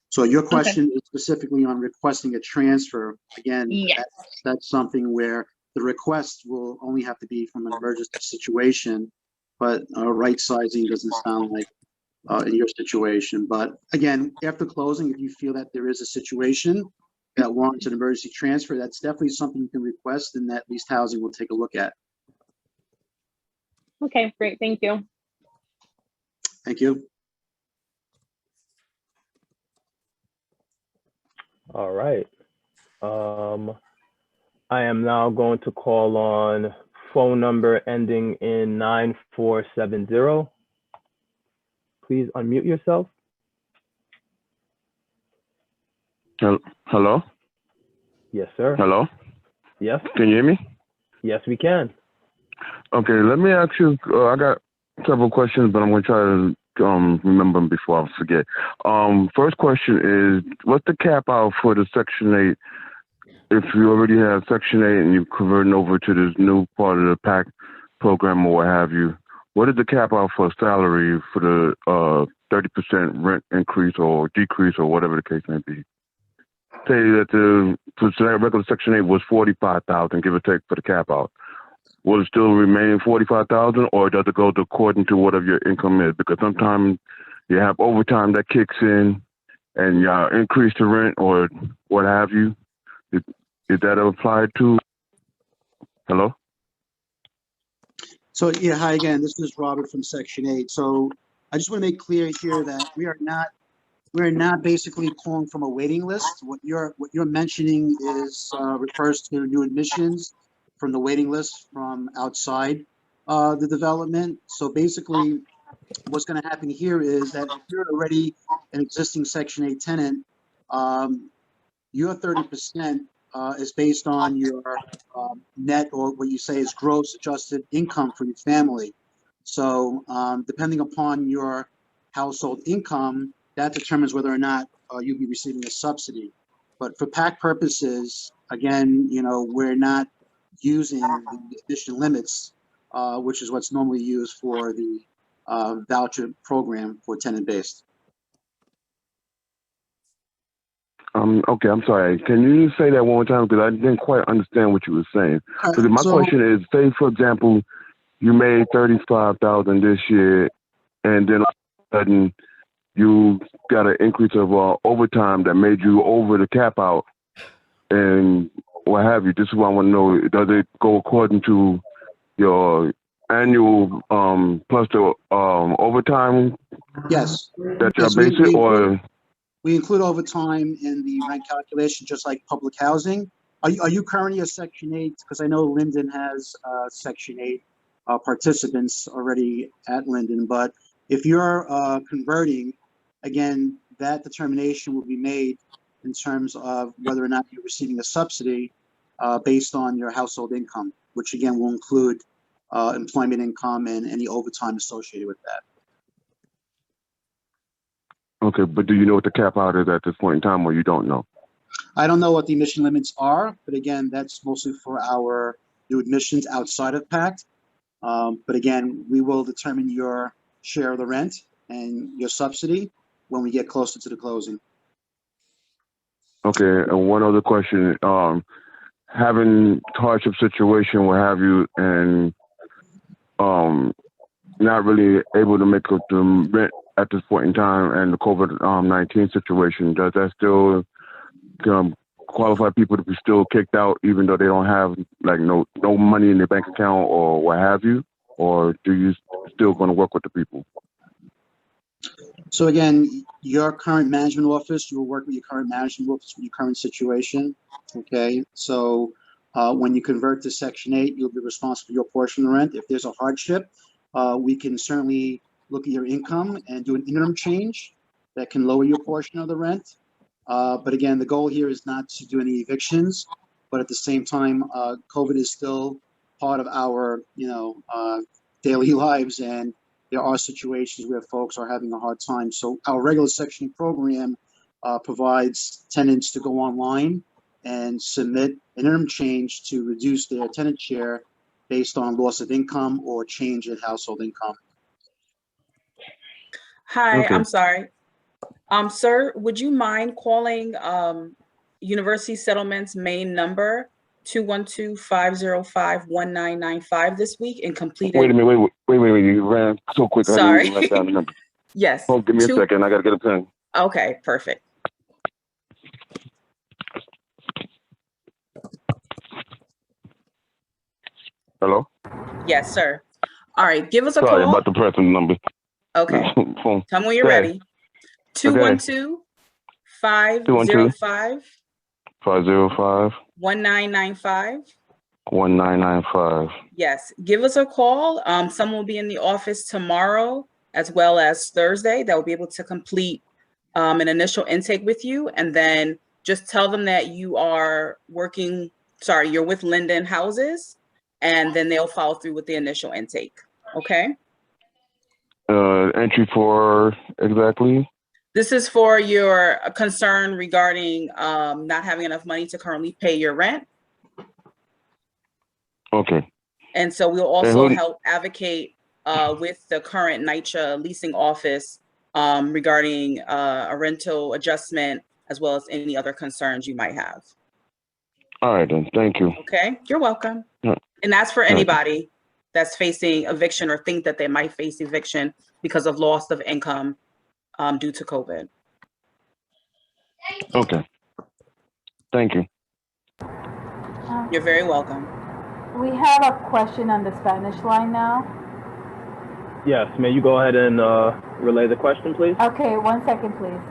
So your question is specifically on requesting a transfer. Again,
yes.
That's something where the request will only have to be from an emergency situation, but right sizing doesn't sound like in your situation. But again, after closing, if you feel that there is a situation that warrants an emergency transfer, that's definitely something you can request, and that Leased Housing will take a look at.
Okay, great. Thank you.
Thank you.
All right. I am now going to call on phone number ending in 9470. Please unmute yourself.
Hello?
Yes, sir.
Hello?
Yes.
Can you hear me?
Yes, we can.
Okay, let me ask you, I got several questions, but I'm going to try to remember them before I forget. First question is, what's the cap out for the Section 8? If you already have Section 8 and you're converting over to this new part of the PAC program or what have you, what is the cap out for salary for the 30% rent increase or decrease or whatever the case may be? Say that the regular Section 8 was $45,000, give or take, for the cap out. Will it still remain $45,000, or does it go according to whatever your income is? Because sometimes you have overtime that kicks in and you increase the rent or what have you. Is that applied to? Hello?
So yeah, hi again. This is Robert from Section 8. So I just want to make clear here that we're not basically calling from a waiting list. What you're mentioning is refers to new admissions from the waiting list from outside the development. So basically, what's going to happen here is that if you're already an existing Section 8 tenant, your 30% is based on your net, or what you say is gross adjusted income for your family. So depending upon your household income, that determines whether or not you'll be receiving a subsidy. But for PAC purposes, again, we're not using the additional limits, which is what's normally used for the voucher program for tenant-based.
Okay, I'm sorry. Can you say that one more time? Because I didn't quite understand what you were saying. Because my question is, say, for example, you made $35,000 this year, and then all of a sudden you got an increase of overtime that made you over the cap out and what have you. This is what I want to know. Does it go according to your annual plus the overtime?
Yes.
That you're basing, or?
We include overtime in the rent calculation, just like public housing. Are you currently a Section 8? Because I know Linden has Section 8 participants already at Linden. But if you're converting, again, that determination will be made in terms of whether or not you're receiving a subsidy based on your household income, which again will include employment income and any overtime associated with that.
Okay, but do you know what the cap out is at this point in time, or you don't know?
I don't know what the admission limits are, but again, that's mostly for our new admissions outside of PACT. But again, we will determine your share of the rent and your subsidy when we get closer to the closing.
Okay, and one other question. Having hardship situation, what have you, and not really able to make up the rent at this point in time, and the COVID-19 situation, does that still qualified people to be still kicked out even though they don't have like no money in their bank account or what have you? Or do you still going to work with the people?
So again, your current management office, you will work with your current management office with your current situation. Okay, so when you convert to Section 8, you'll be responsible for your portion of the rent. If there's a hardship, we can certainly look at your income and do an interim change that can lower your portion of the rent. But again, the goal here is not to do any evictions, but at the same time, COVID is still part of our, daily lives, and there are situations where folks are having a hard time. So our regular Section 8 program provides tenants to go online and submit an interim change to reduce their tenant share based on loss of income or change in household income.
Hi,
Okay.
I'm sorry. Sir, would you mind calling University Settlement's main number, 212-505-1995 this week and complete it?
Wait a minute, wait. You ran so quick. I
Sorry.
didn't even write down the number.
Yes.
Oh, give me a second. I got to get a pen.
Okay, perfect.
Hello?
Yes, sir. All right, give us a
Sorry
call.
about the pressing number.
Okay.
Phone.
Tell me when you're
Okay.
ready. 212-505
505
1995.
1995.
Yes, give us a call. Someone will be in the office tomorrow as well as Thursday that will be able to complete an initial intake with you. And then just tell them that you are you're with Linden Houses, and then they'll follow through with the initial intake. Okay.
Entry for exactly?
This is for your concern regarding not having enough money to currently pay your rent.
Okay.
And so we'll also help advocate with the current NYCHA leasing office regarding a rental adjustment, as well as any other concerns you might have.
All right, then. Thank you.
Okay, you're welcome.
Yeah.
And that's for anybody that's facing eviction or think that they might face eviction because of loss of income due to COVID.
Okay. Thank you.
You're very welcome.
We have a question on the Spanish line now.
Yes, may you go ahead and relay the question, please?
Okay, 1 second, please.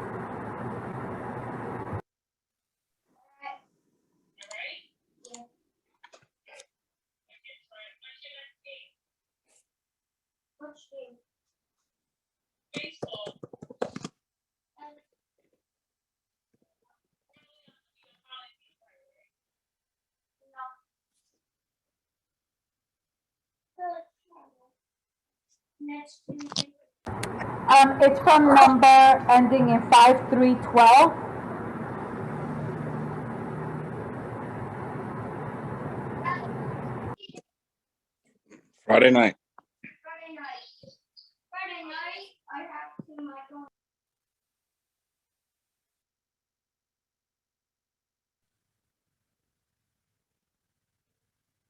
It's from number ending in 5312.
Friday night.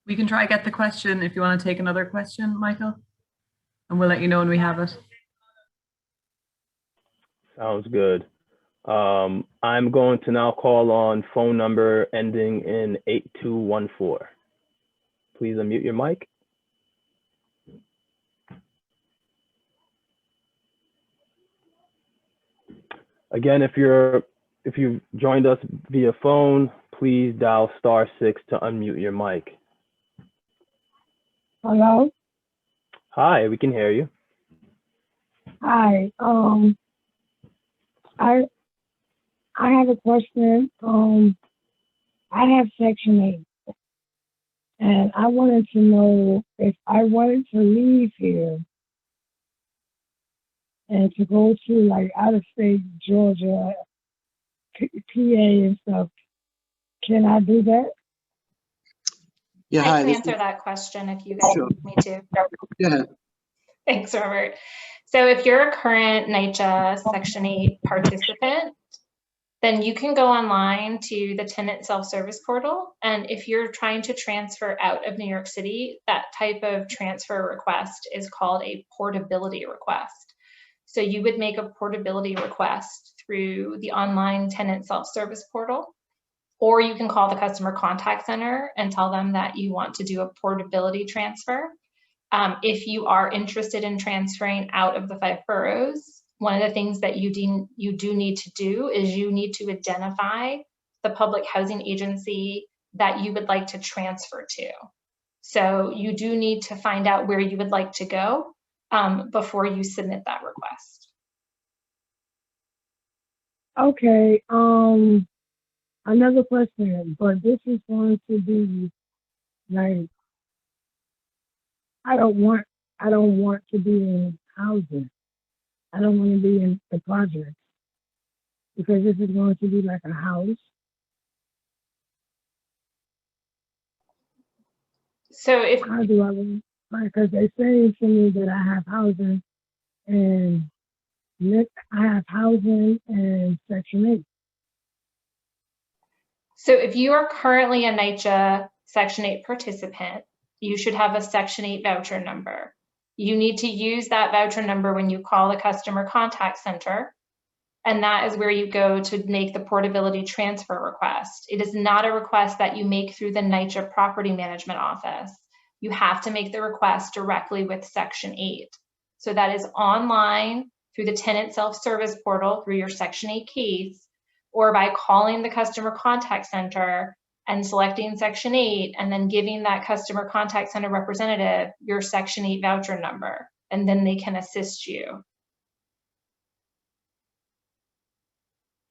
We can try get the question if you want to take another question, Michael, and we'll let you know when we have it.
Sounds good. I'm going to now call on phone number ending in 8214. Please unmute your mic. Again, if you've joined us via phone, please dial *6 to unmute your mic.
Hello?
Hi, we can hear you.
Hi. I have a question. I have Section 8, and I wanted to know if I wanted to leave here and to go to like out of state, Georgia, PA and stuff. Can I do that?
Yeah,
I
hi.
can answer that question if you guys need me to.
Yeah.
Thanks, Robert. So if you're a current NYCHA Section 8 participant, then you can go online to the tenant self-service portal. And if you're trying to transfer out of New York City, that type of transfer request is called a portability request. So you would make a portability request through the online tenant self-service portal. or you can call the customer contact center and tell them that you want to do a portability transfer. If you are interested in transferring out of the 5 boroughs, one of the things that you do need to do is you need to identify the public housing agency that you would like to transfer to. So you do need to find out where you would like to go before you submit that request.
Okay, another question, but this is going to be like, I don't want to be in housing. I don't want to be in the project because this is going to be like a house.
So if
how do I, because they say to me that I have housing and Section 8.
So if you are currently a NYCHA Section 8 participant, you should have a Section 8 voucher number. You need to use that voucher number when you call the customer contact center, and that is where you go to make the portability transfer request. It is not a request that you make through the NYCHA property management office. You have to make the request directly with Section 8. So that is online through the tenant self-service portal through your Section 8 case, or by calling the customer contact center and selecting Section 8 and then giving that customer contact center representative your Section 8 voucher number, and then they can assist you.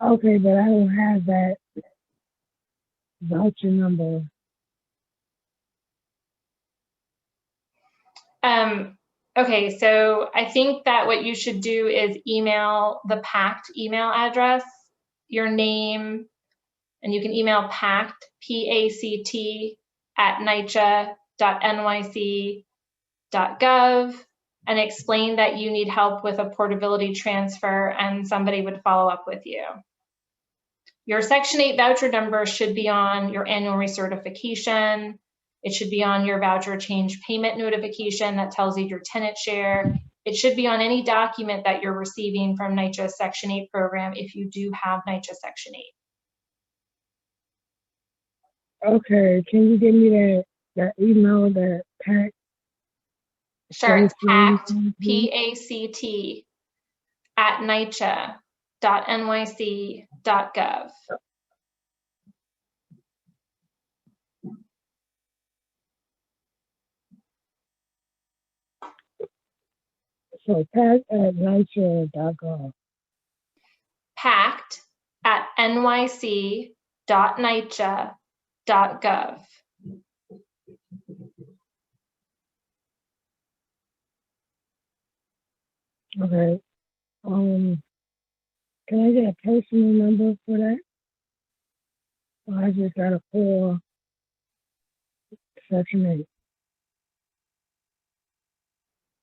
Okay, but I don't have that voucher number.
Okay, so I think that what you should do is email the PACT email address, your name, and you can email PACT, P-A-C-T, @nycha.nyc.gov and explain that you need help with a portability transfer, and somebody would follow up with you. Your Section 8 voucher number should be on your annual recertification. It should be on your voucher change payment notification that tells you your tenant share. It should be on any document that you're receiving from NYCHA Section 8 program if you do have NYCHA Section 8.
Okay, can you give me that email that PACT?
Sure, it's PACT, P-A-C-T, @nycha.nyc.gov.
So PACT@nycha.gov.
PACT @nyc.nycha.gov.
Okay. Can I get a personal number for that? Or I just got a call Section 8.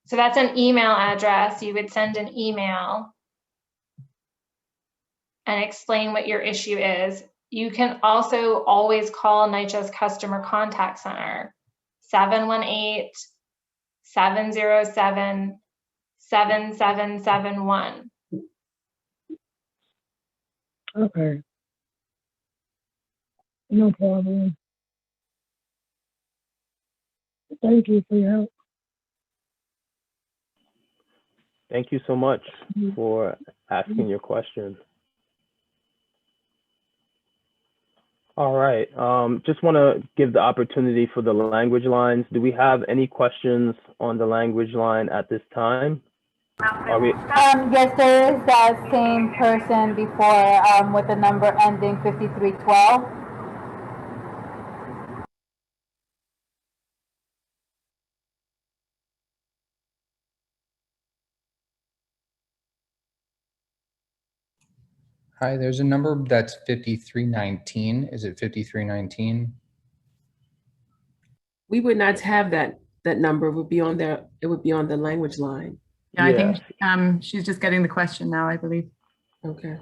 So that's an email address. You would send an email and explain what your issue is. You can also always call NYCHA's customer contact center, 718-707-7771.
Okay. No problem. Thank you for your help.
Thank you so much for asking your question. All right, just want to give the opportunity for the language lines. Do we have any questions on the language line at this time? Are we?
Yes, there is that same person before with the number ending 5312.
Hi, there's a number that's 5319. Is it 5319?
We would not have that number. It would be on there. It would be on the language line.
Yeah, I think she's just getting the question now, I believe.
Okay.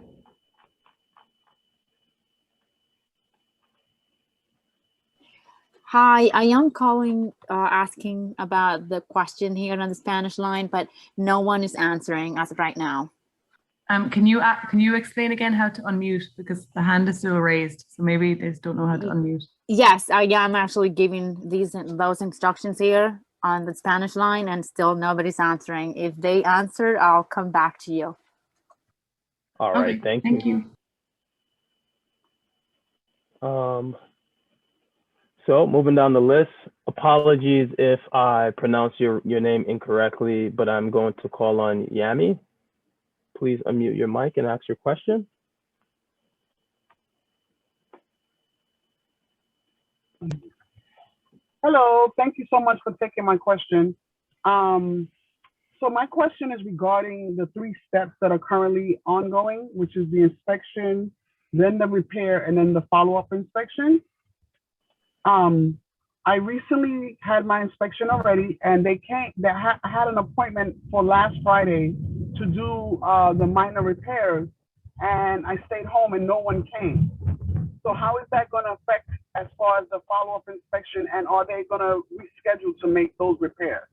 Hi, I am calling asking about the question here on the Spanish line, but no one is answering as of right now.
Can you explain again how to unmute, because the hand is still raised, so maybe they just don't know how to unmute.
Yes, I'm actually giving those instructions here on the Spanish line, and still nobody's answering. If they answer, I'll come back to you.
All right,
Okay,
thank you. So moving down the list, apologies if I pronounce your name incorrectly, but I'm going to call on Yami. Please unmute your mic and ask your question.
Hello, thank you so much for taking my question. So my question is regarding the 3 steps that are currently ongoing, which is the inspection, then the repair, and then the follow-up inspection. I recently had my inspection already, and I had an appointment for last Friday to do the minor repairs, and I stayed home and no one came. So how is that going to affect as far as the follow-up inspection, and are they going to reschedule to make those repairs?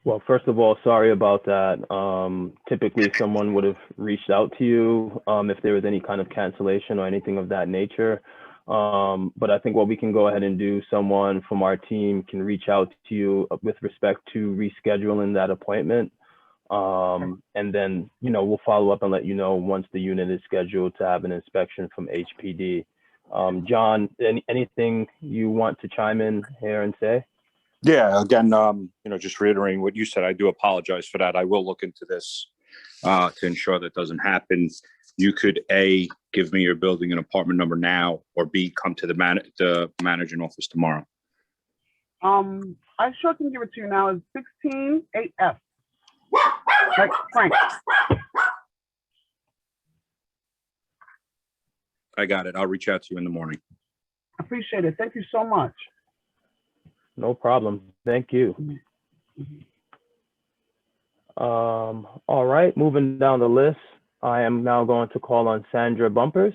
Well, first of all, sorry about that. Typically, someone would have reached out to you if there was any kind of cancellation or anything of that nature. But I think what we can go ahead and do, someone from our team can reach out to you with respect to rescheduling that appointment. And then, we'll follow up and let you know once the unit is scheduled to have an inspection from HPD. John, anything you want to chime in here and say?
Yeah, again, just reiterating what you said, I do apologize for that. I will look into this to ensure that doesn't happen. You could A, give me your building and apartment number now, or B, come to the managing office tomorrow.
I sure can give it to you now. It's 16 8F. Like Frank.
I got it. I'll reach out to you in the morning.
Appreciate it. Thank you so much.
No problem. Thank you. All right, moving down the list, I am now going to call on Sandra Bumpers.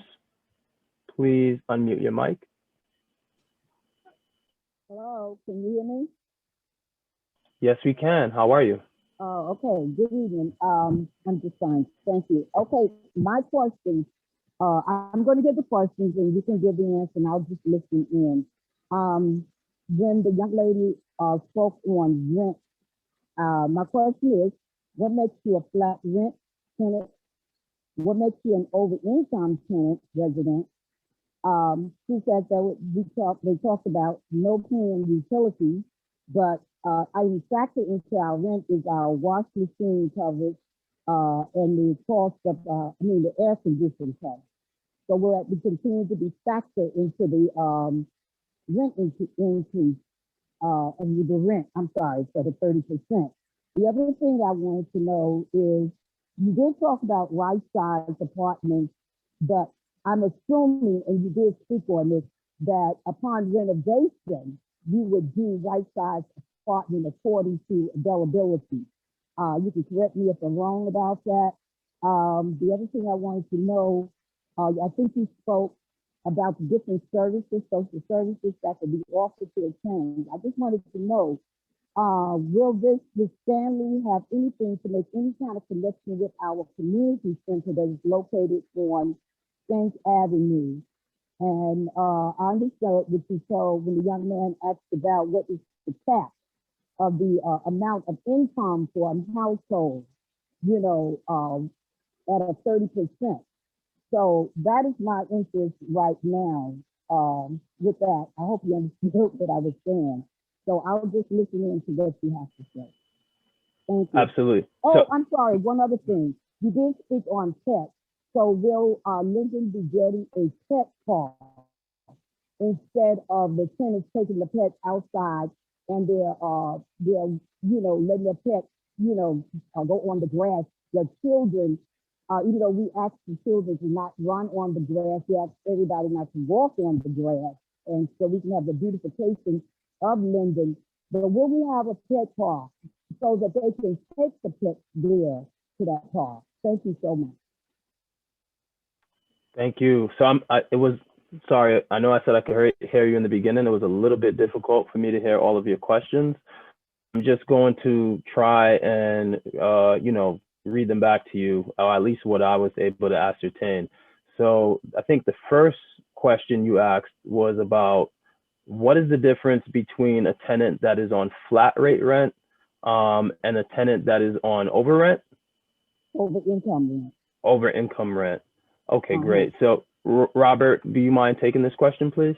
Please unmute your mic.
Hello, can you hear me?
Yes, we can. How are you?
Oh, okay. Good evening. I'm just fine. Thank you. Okay, my question, I'm going to give the questions and you can give the answer and I'll just listen in. When the young lady spoke on rent, my question is, what makes you a flat rent tenant? What makes you an over-income tenant resident? She said that they talked about no paying utilities, but I factor into our rent is our wash machine coverage and the cost of, the air conditioning cost. So we continue to be factored into the rent increase of the rent, for the 30%. The other thing I wanted to know is, you did talk about right-sized apartments, but I'm assuming, and you did speak on this, that upon renovation, you would do right-sized apartment according to availability. You can correct me if I'm wrong about that. The other thing I wanted to know, I think you spoke about the different services, social services that could be offered to a tenant. I just wanted to know, will Stanley have anything to make any kind of connection with our community center that is located on St. Avenue? And I understood what you told when the young man asked about what is the cap of the amount of income for a household, at a 30%. So that is my interest right now with that. I hope you understood what I was saying. So I'll just listen in to what you have to say. Thank you.
Absolutely.
Oh, I'm sorry. One other thing. You did speak on pets. So will Linden be getting a pet car instead of the tenants taking the pets outside and they're letting their pets, go on the grass? The children, even though we ask the children to not run on the grass, we ask everybody not to walk on the grass, and so we can have the beautification of Linden. But will we have a pet park so that they can take the pets there to that park? Thank you so much.
Thank you. So sorry, I know I said I could hear you in the beginning. It was a little bit difficult for me to hear all of your questions. just going to try and, read them back to you, or at least what I was able to ascertain. So I think the first question you asked was about what is the difference between a tenant that is on flat rate rent and a tenant that is on over rent?
Over income rent.
Over income rent. Okay, great. So Robert, do you mind taking this question, please?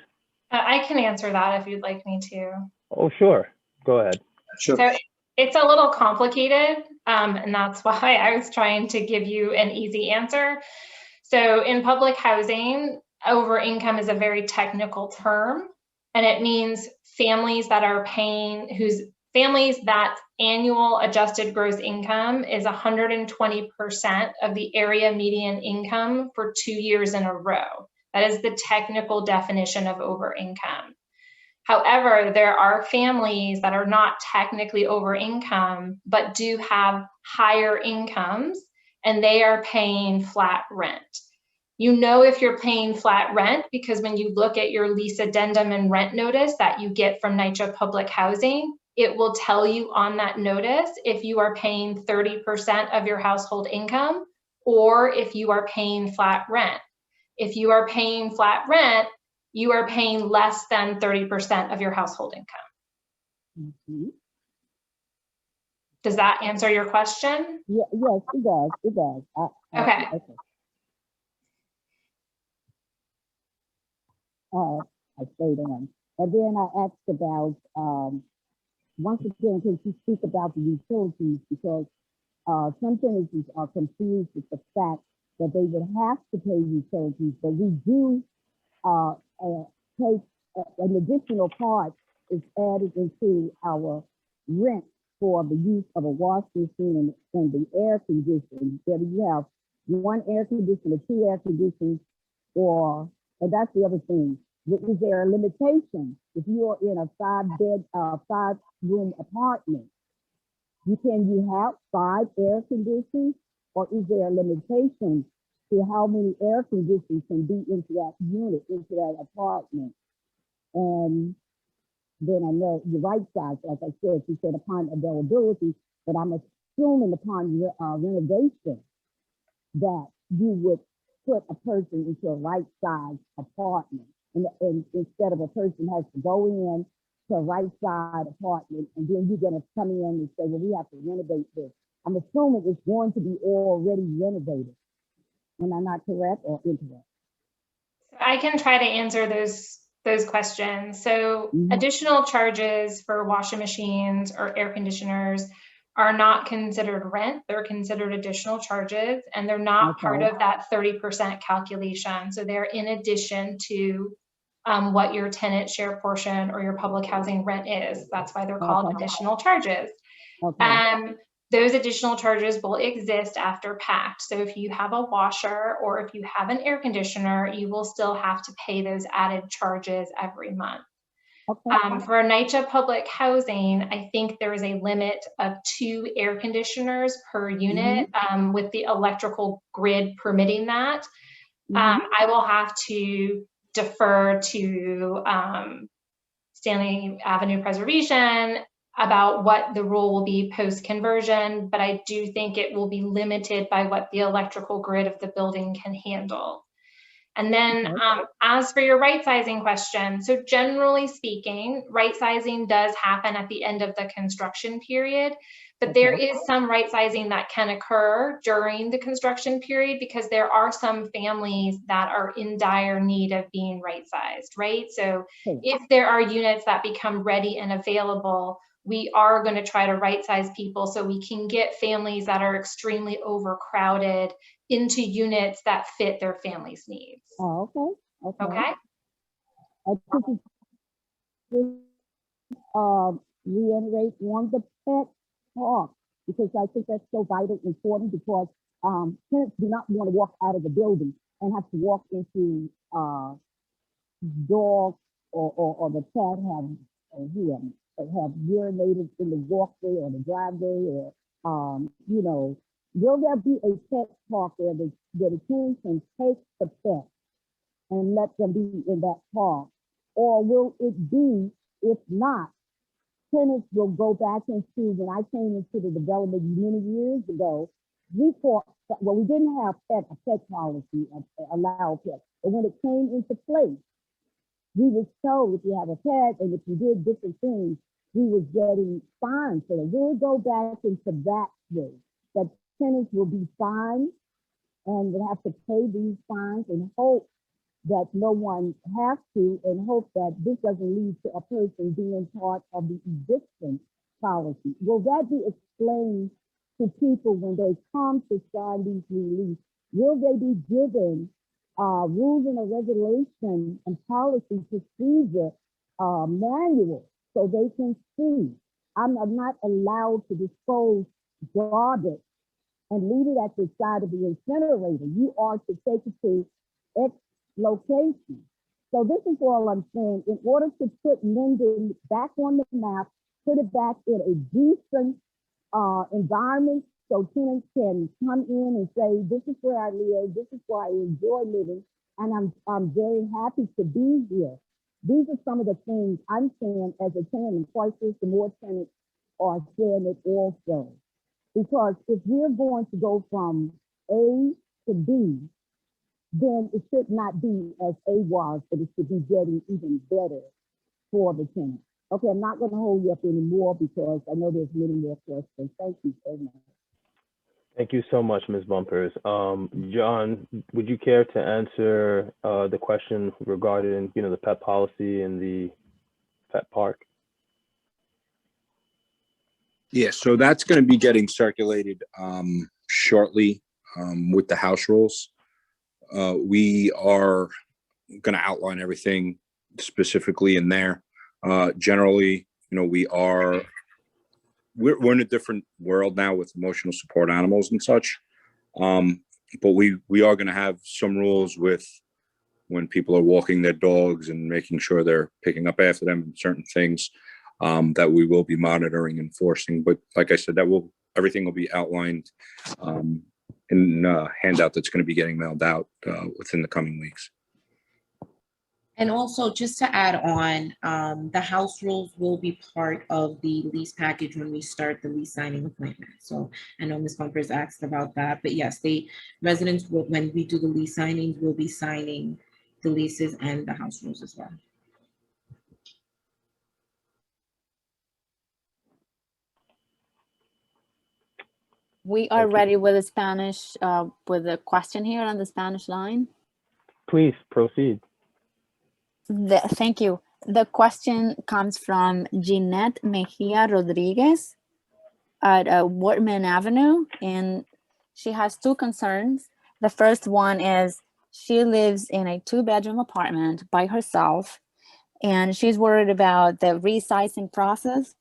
I can answer that if you'd like me to.
Oh, sure. Go ahead.
Sure.
So it's a little complicated, and that's why I was trying to give you an easy answer. So in public housing, over income is a very technical term, and it means families that are paying, families that annual adjusted gross income is 120% of the area median income for 2 years in a row. That is the technical definition of over income. However, there are families that are not technically over income, but do have higher incomes, and they are paying flat rent. You know if you're paying flat rent because when you look at your lease addendum and rent notice that you get from NYCHA Public Housing, it will tell you on that notice if you are paying 30% of your household income or if you are paying flat rent. If you are paying flat rent, you are paying less than 30% of your household income.
Mm-hmm.
Does that answer your question?
Yeah, yes, it does. It does.
Okay.
I stayed on. And then I asked about, once again, can you speak about the utilities? Because some tenants are confused with the fact that they would have to pay utilities, but we do take an additional part is added into our rent for the use of a washing machine and the air conditioning. Whether you have one air conditioner, two air conditioners, and that's the other thing. Is there a limitation? If you are in a 5-room apartment, can you have 5 air conditioners, or is there a limitation to how many air conditioners can be into that unit, into that apartment? And then I know the right side, like I said, you said upon availability, but I'm assuming upon renovation that you would put a person into a right size apartment. And instead of a person has to go in to a right side apartment and then you're gonna come in and say, well, we have to renovate this. I'm assuming it's going to be already renovated. Am I not correct or incorrect?
I can try to answer those questions. So additional charges for washing machines or air conditioners are not considered rent. They're considered additional charges, and they're not part of that 30% calculation. So they're in addition to what your tenant share portion or your public housing rent is. That's why they're called additional charges. Those additional charges will exist after pact. So if you have a washer or if you have an air conditioner, you will still have to pay those added charges every month. For NYCHA Public Housing, I think there is a limit of 2 air conditioners per unit with the electrical grid permitting that. I will have to defer to Stanley Avenue Preservation about what the rule will be post-conversion, but I do think it will be limited by what the electrical grid of the building can handle. And then as for your right sizing question, so generally speaking, right sizing does happen at the end of the construction period, but there is some right sizing that can occur during the construction period because there are some families that are in dire need of being right sized, right? So if there are units that become ready and available, we are going to try to right size people so we can get families that are extremely overcrowded into units that fit their family's needs.
Oh, okay.
Okay.
Reiterate on the pet talk because I think that's so vital and important because tenants do not want to walk out of the building and have to walk into dog or the cat have urinated in the walkway or the driveway or will there be a pet park where the tenants can take the pet and let them be in that park, or will it be, if not, tenants will go back into, when I came into the development many years ago, we thought, well, we didn't have a pet policy, allow pets. But when it came into place, we was told if you have a pet and if you did different things, we was getting fined for it. We'll go back into that way, that tenants will be fined and will have to pay these fines and hope that no one has to, and hope that this doesn't lead to a person being part of the eviction policy. Will that be explained to people when they come to sign these releases? Will they be given rules and a regulation and policy procedure manual so they can see? I'm not allowed to dispose garbage and leave it at the side of the incinerator. You are to take it to X location. So this is all I'm saying. In order to put Linden back on the map, put it back in a decent environment so tenants can come in and say, this is where I live, this is where I enjoy living, and I'm very happy to be here. These are some of the things I'm saying as a tenant, and quite the more tenants are saying it also. Because if we're going to go from A to B, then it should not be as A was, but it should be getting even better for the tenant. Okay, I'm not going to hold you up anymore because I know there's many more questions. Thank you so much.
Thank you so much, Ms. Bumpers. John, would you care to answer the question regarding, the pet policy and the pet park?
Yeah, so that's going to be getting circulated shortly with the house rules. We are going to outline everything specifically in there. Generally, we're in a different world now with emotional support animals and such. But we are going to have some rules with when people are walking their dogs and making sure they're picking up after them and certain things that we will be monitoring and enforcing. But like I said, everything will be outlined in a handout that's going to be getting mailed out within the coming weeks.
And also, just to add on, the house rules will be part of the lease package when we start the lease signing appointment. So I know Ms. Bumpers asked about that, but yes, residents, when we do the lease signings, will be signing the leases and the house rules as well.
We are ready with the Spanish, with a question here on the Spanish line.
Please proceed.
Thank you. The question comes from Jeanette Mejia Rodriguez at Wortman Avenue, and she has two concerns. The first one is she lives in a 2-bedroom apartment by herself, and she's worried about the resizing process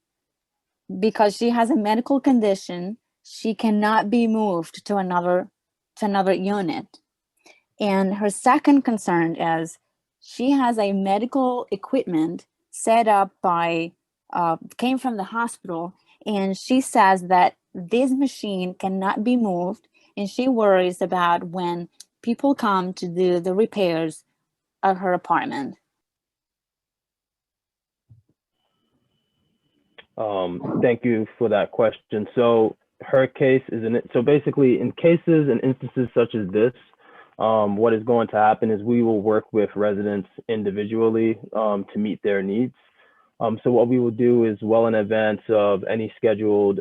because she has a medical condition. She cannot be moved to another unit. And her second concern is she has a medical equipment set up came from the hospital, and she says that this machine cannot be moved, and she worries about when people come to do the repairs at her apartment.
Thank you for that question. So her case so basically in cases and instances such as this, what is going to happen is we will work with residents individually to meet their needs. So what we will do is well in advance of any scheduled,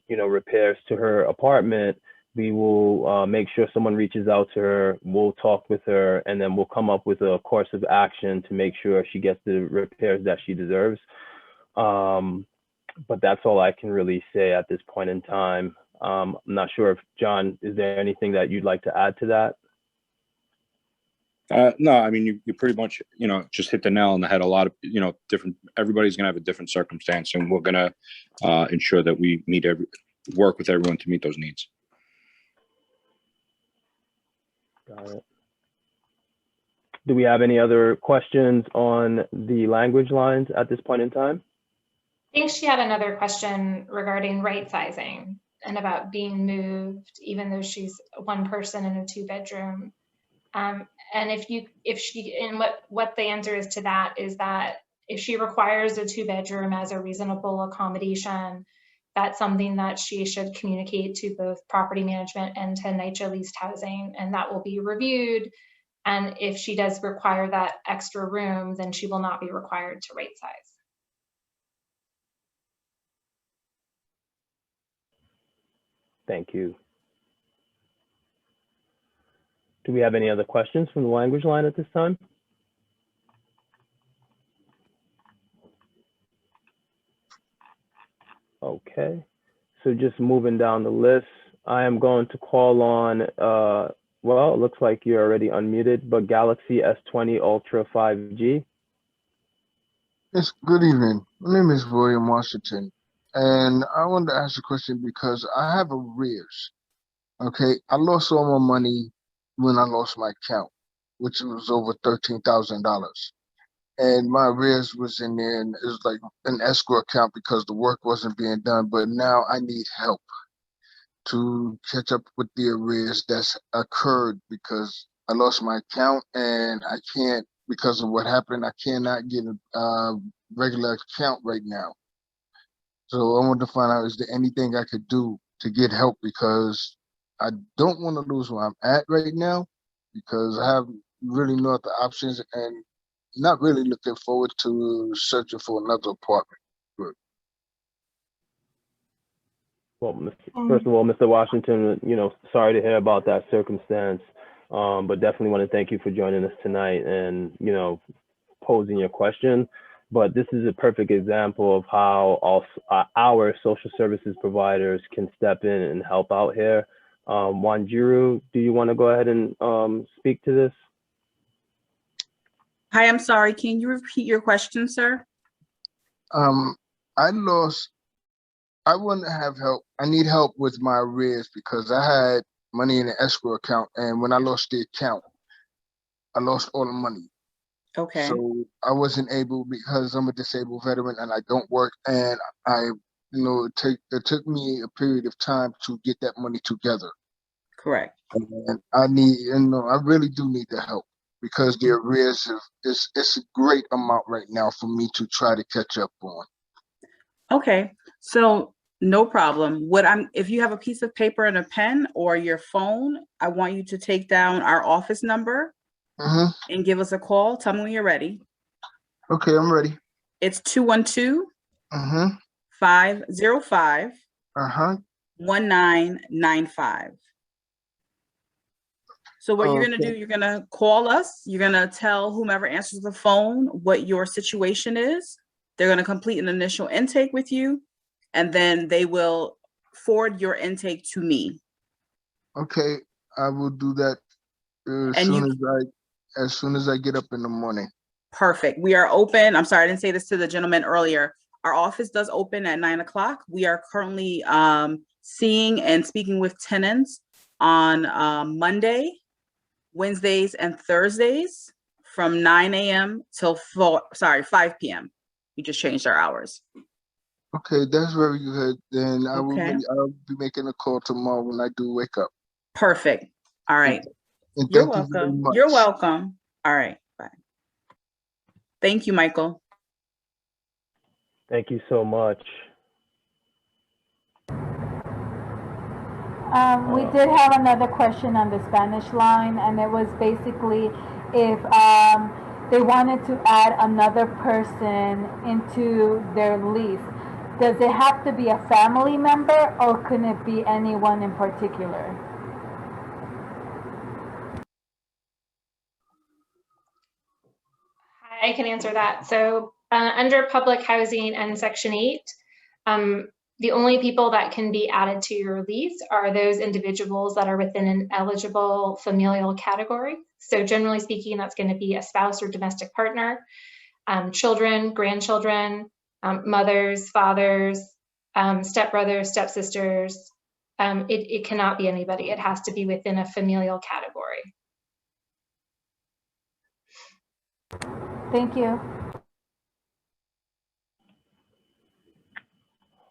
repairs to her apartment, we will make sure someone reaches out to her, we'll talk with her, and then we'll come up with a course of action to make sure she gets the repairs that she deserves. But that's all I can really say at this point in time. I'm not sure if, John, is there anything that you'd like to add to that?
No, I mean, you pretty much, just hit the nail on the head. A lot of, everybody's going to have a different circumstance, and we're going to ensure that we work with everyone to meet those needs.
Got it. Do we have any other questions on the language lines at this point in time?
I think she had another question regarding right sizing and about being moved, even though she's one person in a 2-bedroom. And what the answer is to that is that if she requires a 2-bedroom as a reasonable accommodation, that's something that she should communicate to both property management and to NYCHA leased housing, and that will be reviewed. And if she does require that extra room, then she will not be required to right size.
Thank you. Do we have any other questions from the language line at this time? Okay, so just moving down the list, I am going to call on, well, it looks like you're already unmuted, but Galaxy S20 Ultra 5G.
Yes, good evening. My name is William Washington, and I wanted to ask a question because I have arrears. Okay, I lost all my money when I lost my account, which was over $13,000. And my arrears was in there, and it was like an escrow account because the work wasn't being done. But now I need help to catch up with the arrears that's occurred because I lost my account, and I can't, because of what happened, I cannot get a regular account right now. So I want to find out, is there anything I could do to get help, because I don't want to lose where I'm at right now, because I have really no other options and not really looking forward to searching for another apartment. But
Well, first of all, Mr. Washington, sorry to hear about that circumstance, but definitely want to thank you for joining us tonight and, posing your question. But this is a perfect example of how our social services providers can step in and help out here. Wanjiru, do you want to go ahead and speak to this?
Hi, I'm sorry. Can you repeat your question, sir?
I want to have help. I need help with my arrears because I had money in an escrow account, and when I lost the account, I lost all the money.
Okay.
So I wasn't able, because I'm a disabled veteran and I don't work, and it took me a period of time to get that money together.
Correct.
And I really do need the help, because the arrears it's a great amount right now for me to try to catch up on.
Okay, so no problem. If you have a piece of paper and a pen or your phone, I want you to take down our office number and give us a call. Tell me when you're ready.
Okay, I'm ready.
It's 212-505 1995. So what you're gonna do, you're gonna call us, you're gonna tell whomever answers the phone what your situation is. They're gonna complete an initial intake with you, and then they will forward your intake to me.
Okay, I will do that as soon as I get up in the morning.
Perfect. We are open. I'm sorry, I didn't say this to the gentleman earlier. Our office does open at 9 o'clock. We are currently seeing and speaking with tenants on Monday, Wednesdays, and Thursdays from 9 a.m. till 5 p.m. We just changed our hours.
Okay, that's very good. Then I'll be making a call tomorrow when I do wake up.
Perfect. All right.
And
You're
thank you very
welcome.
much.
You're welcome. All right. Bye. Thank you, Michael.
Thank you so much.
We did have another question on the Spanish line, and it was basically if they wanted to add another person into their lease. Does it have to be a family member, or can it be anyone in particular?
I can answer that. So under public housing and Section 8, the only people that can be added to your lease are those individuals that are within an eligible familial category. So generally speaking, that's going to be a spouse or domestic partner, children, grandchildren, mothers, fathers, stepbrothers, stepsisters. It cannot be anybody. It has to be within a familial category.
Thank you.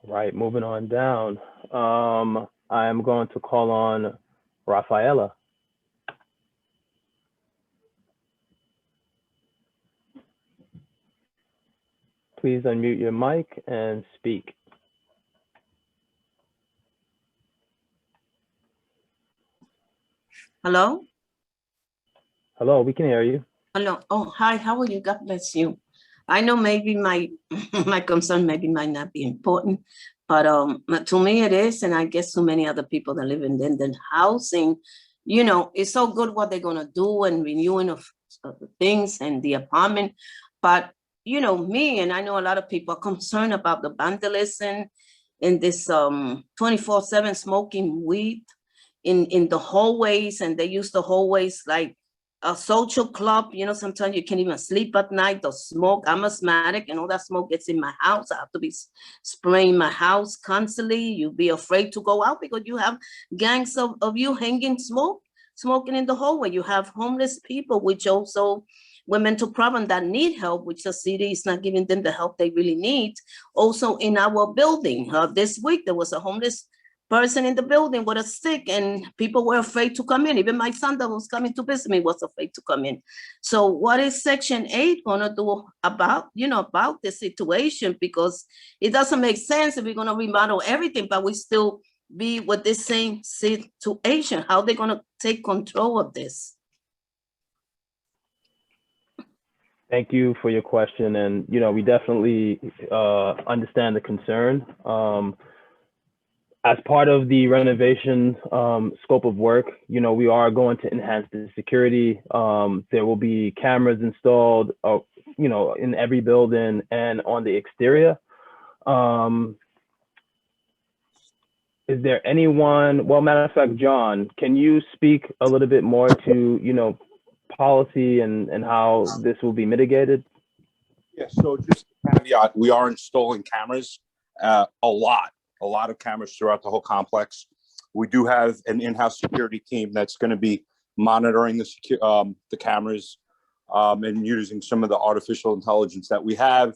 Right, moving on down. I am going to call on Rafaela. please unmute your mic and speak.
Hello?
Hello, we can hear you.
Hello. Oh, hi. How are you? God bless you. I know maybe my my concern maybe might not be important, but to me it is, and I guess to many other people that live in Linden housing, you know, it's so good what they're gonna do and renewing of the things and the apartment, but you know, me and I know a lot of people are concerned about the vandalism in this 24/7 smoking weed in the hallways, and they use the hallways like a social club. You know, sometimes you can't even sleep at night. The smoke, I'm asthmatic, and all that smoke gets in my house. I have to be spraying my house constantly. You'll be afraid to go out because you have gangs of you hanging smoking in the hallway. You have homeless people, which also women to problem that need help, which the city is not giving them the help they really need. Also in our building, this week there was a homeless person in the building with a stick, and people were afraid to come in. Even my son that was coming to visit me was afraid to come in. So what is Section 8 gonna do about, you know, about this situation? Because it doesn't make sense if we're gonna remodel everything, but we still be with this same situation. How they gonna take control of this?
Thank you for your question. And, you know, we definitely understand the concern. As part of the renovation scope of work, you know, we are going to enhance the security. There will be cameras installed, you know, in every building and on the exterior. Is there anyone, well, matter of fact, John, can you speak a little bit more to, you know, policy and how this will be mitigated?
Yeah, so just a caveat, we are installing cameras, a lot of cameras throughout the whole complex. We do have an in-house security team that's going to be monitoring the cameras and using some of the artificial intelligence that we have.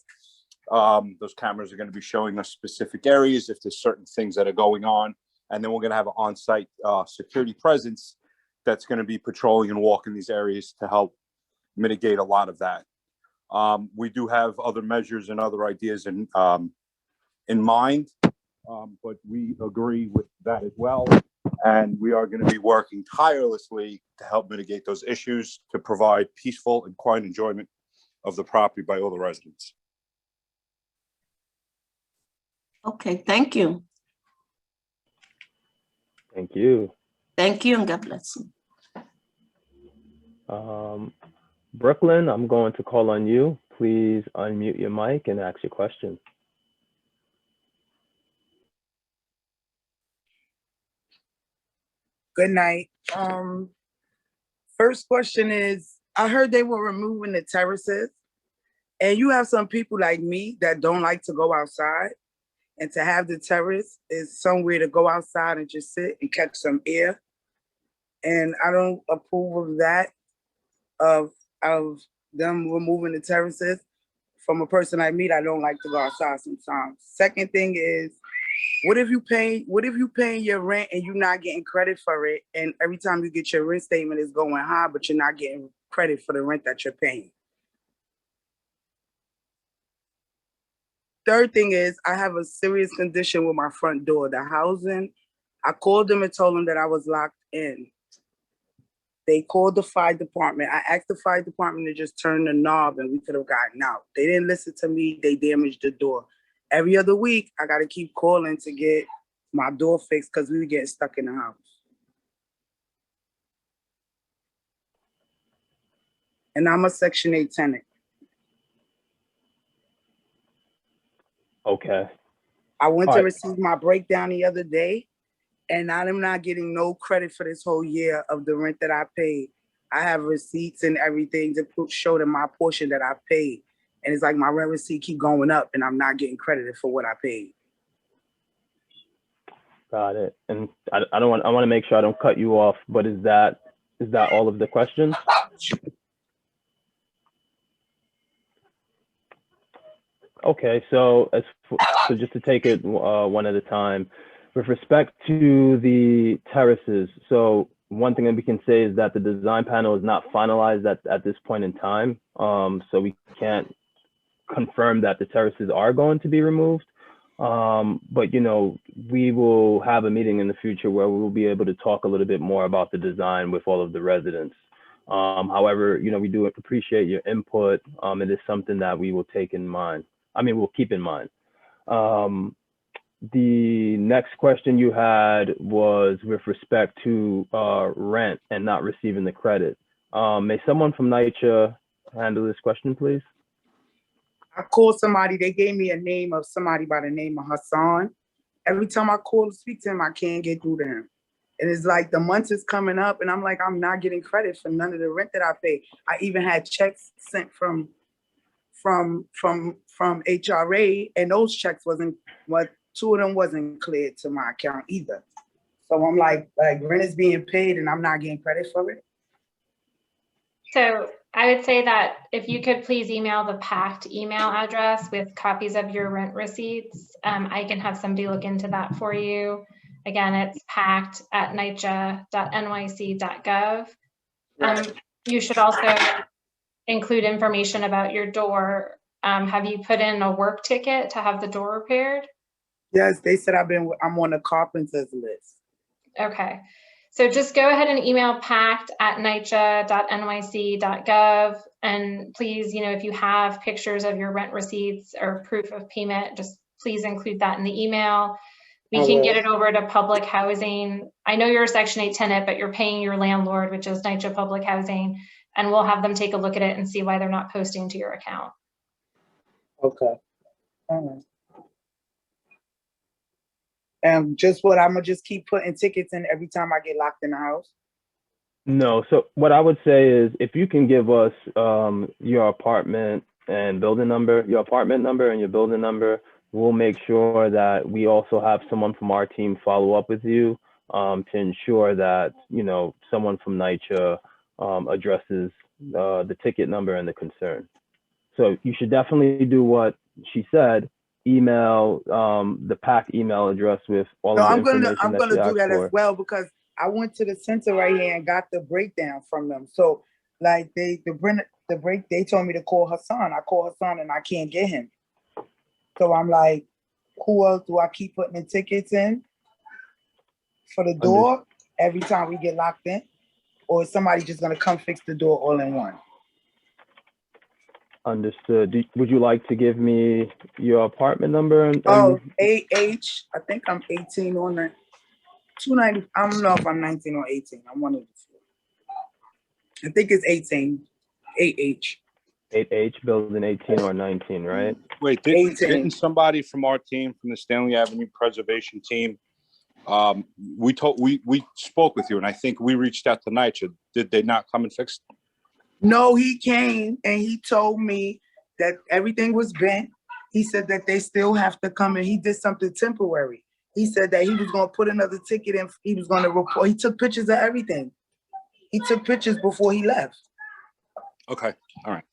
Those cameras are going to be showing us specific areas if there's certain things that are going on. And then we're going to have an on-site security presence that's going to be patrolling and walking these areas to help mitigate a lot of that. We do have other measures and other ideas in mind, but we agree with that as well. And we are going to be working tirelessly to help mitigate those issues, to provide peaceful and quiet enjoyment of the property by all the residents.
Okay, thank you.
Thank you.
Thank you, and God bless you.
Brooklyn, I'm going to call on you. Please unmute your mic and ask your question.
Good night. First question is, I heard they were removing the terraces, and you have some people like me that don't like to go outside, and to have the terrace is somewhere to go outside and just sit and catch some air. And I don't approve of that, of them removing the terraces. From a person like me, I don't like to go outside sometimes. Second thing is, what if you paying your rent and you're not getting credit for it, and every time you get your rent statement is going high, but you're not getting credit for the rent that you're paying? Third thing is, I have a serious condition with my front door. The housing, I called them and told them that I was locked in. They called the fire department. I asked the fire department to just turn the knob and we could have gotten out. They didn't listen to me. They damaged the door. Every other week, I got to keep calling to get my door fixed because we were getting stuck in the house. And I'm a Section 8 tenant.
Okay.
I went
All
to
right.
receive my breakdown the other day, and I'm not getting no credit for this whole year of the rent that I paid. I have receipts and everything to show them my portion that I paid. And it's like my rent receipt keep going up and I'm not getting credited for what I paid.
Got it. And I want to make sure I don't cut you off, but is that all of the questions? Okay, so just to take it one at a time, with respect to the terraces, so one thing that we can say is that the design panel is not finalized at this point in time. So we can't confirm that the terraces are going to be removed. But we will have a meeting in the future where we will be able to talk a little bit more about the design with all of the residents. However, we do appreciate your input. It is something that we will take in mind. We'll keep in mind. The next question you had was with respect to rent and not receiving the credit. May someone from NYCHA handle this question, please?
I called somebody, they gave me a name of somebody by the name of Hassan. Every time I call to speak to him, I can't get through to him. And it's like the month is coming up and I'm like, I'm not getting credit for none of the rent that I pay. I even had checks sent from HRA, and those checks wasn't, what, 2 of them wasn't cleared to my account either. So I'm like rent is being paid and I'm not getting credit for it.
So I would say that if you could please email the PACT email address with copies of your rent receipts, I can have somebody look into that for you. Again, it's pact@nycha.nyc.gov. You should also include information about your door. Have you put in a work ticket to have the door repaired?
Yes, they said I'm on the carpenter's list.
Okay. So just go ahead and email pact@nycha.nyc.gov. And please, if you have pictures of your rent receipts or proof of payment, just please include that in the email. We can get it over to public housing. I know you're a Section 8 tenant, but you're paying your landlord, which is NYCHA Public Housing, and we'll have them take a look at it and see why they're not posting to your account.
Okay. All right. And just what I'm gonna just keep putting tickets in every time I get locked in the house?
No. So what I would say is if you can give us your apartment and building number, your apartment number and your building number, we'll make sure that we also have someone from our team follow up with you to ensure that, someone from NYCHA addresses the ticket number and the concern. So you should definitely do what she said, email the PAC email address with all of the information
I'm gonna do that
for.
as well, because I went to the center right here and got the breakdown from them. So like they told me to call Hassan. I call Hassan and I can't get him. So I'm like, who else do I keep putting the tickets in for the door every time we get locked in? Or is somebody just gonna come fix the door all in one?
Understood. Would you like to give me your apartment number?
AH, I think I'm 18 on that. 290, I don't know if I'm 19 or 18. I'm one of the two. I think it's 18, 8H.
8H, building 18 or 19, right?
Wait, didn't somebody from our team, from the Stanley Avenue Preservation Team, we spoke with you, and I think we reached out to NYCHA. Did they not come and fix it?
No, he came and he told me that everything was bent. He said that they still have to come and he did something temporary. He said that he was going to put another ticket in. He was going to report. He took pictures of everything. He took pictures before he left.
Okay, all right.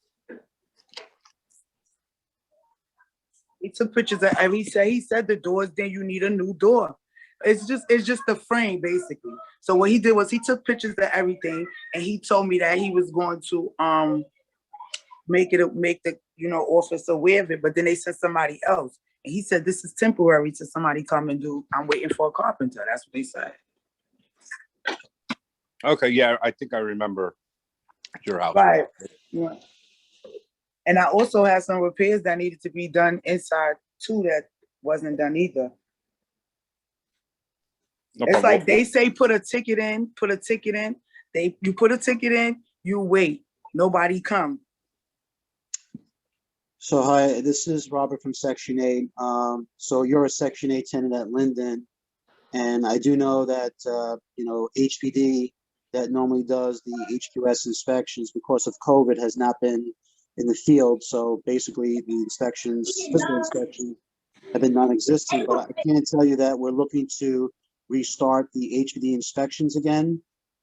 He took pictures of every. He said the doors. Then you need a new door. It's just the frame basically. So what he did was he took pictures of everything and he told me that he was going to make the office aware of it. But then they sent somebody else. And he said, this is temporary to somebody come and do. I'm waiting for a carpenter. That's what they said.
Okay, yeah, I think I remember your house.
Right. Yeah. And I also had some repairs that needed to be done inside too that wasn't done either.
No
it's
problem.
Like they say, put a ticket in. You put a ticket in, you wait. Nobody come.
So hi, this is Robert from Section 8. So you're a Section 8 tenant at Linden, and I do know that HPD that normally does the HQS inspections because of COVID has not been in the field. So basically, the physical inspections, have been non-existent. But I can tell you that we're looking to restart the HPD inspections again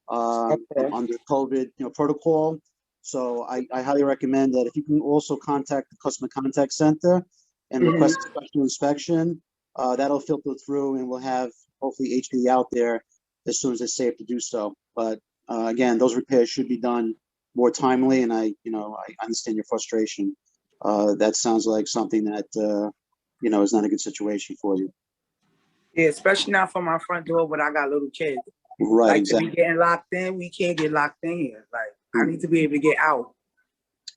under COVID protocol. So I highly recommend that if you can also contact the Customer Contact Center and request a special inspection, that'll filter through and we'll have hopefully HPD out there as soon as it's safe to do so. But again, those repairs should be done more timely, and I understand your frustration. that sounds like something that, you know, is not a good situation for you.
Yeah, especially not from my front door when I got little kids.
Right,
Like
exactly.
to be getting locked in, we can't get locked in here. Like I need to be able to get out.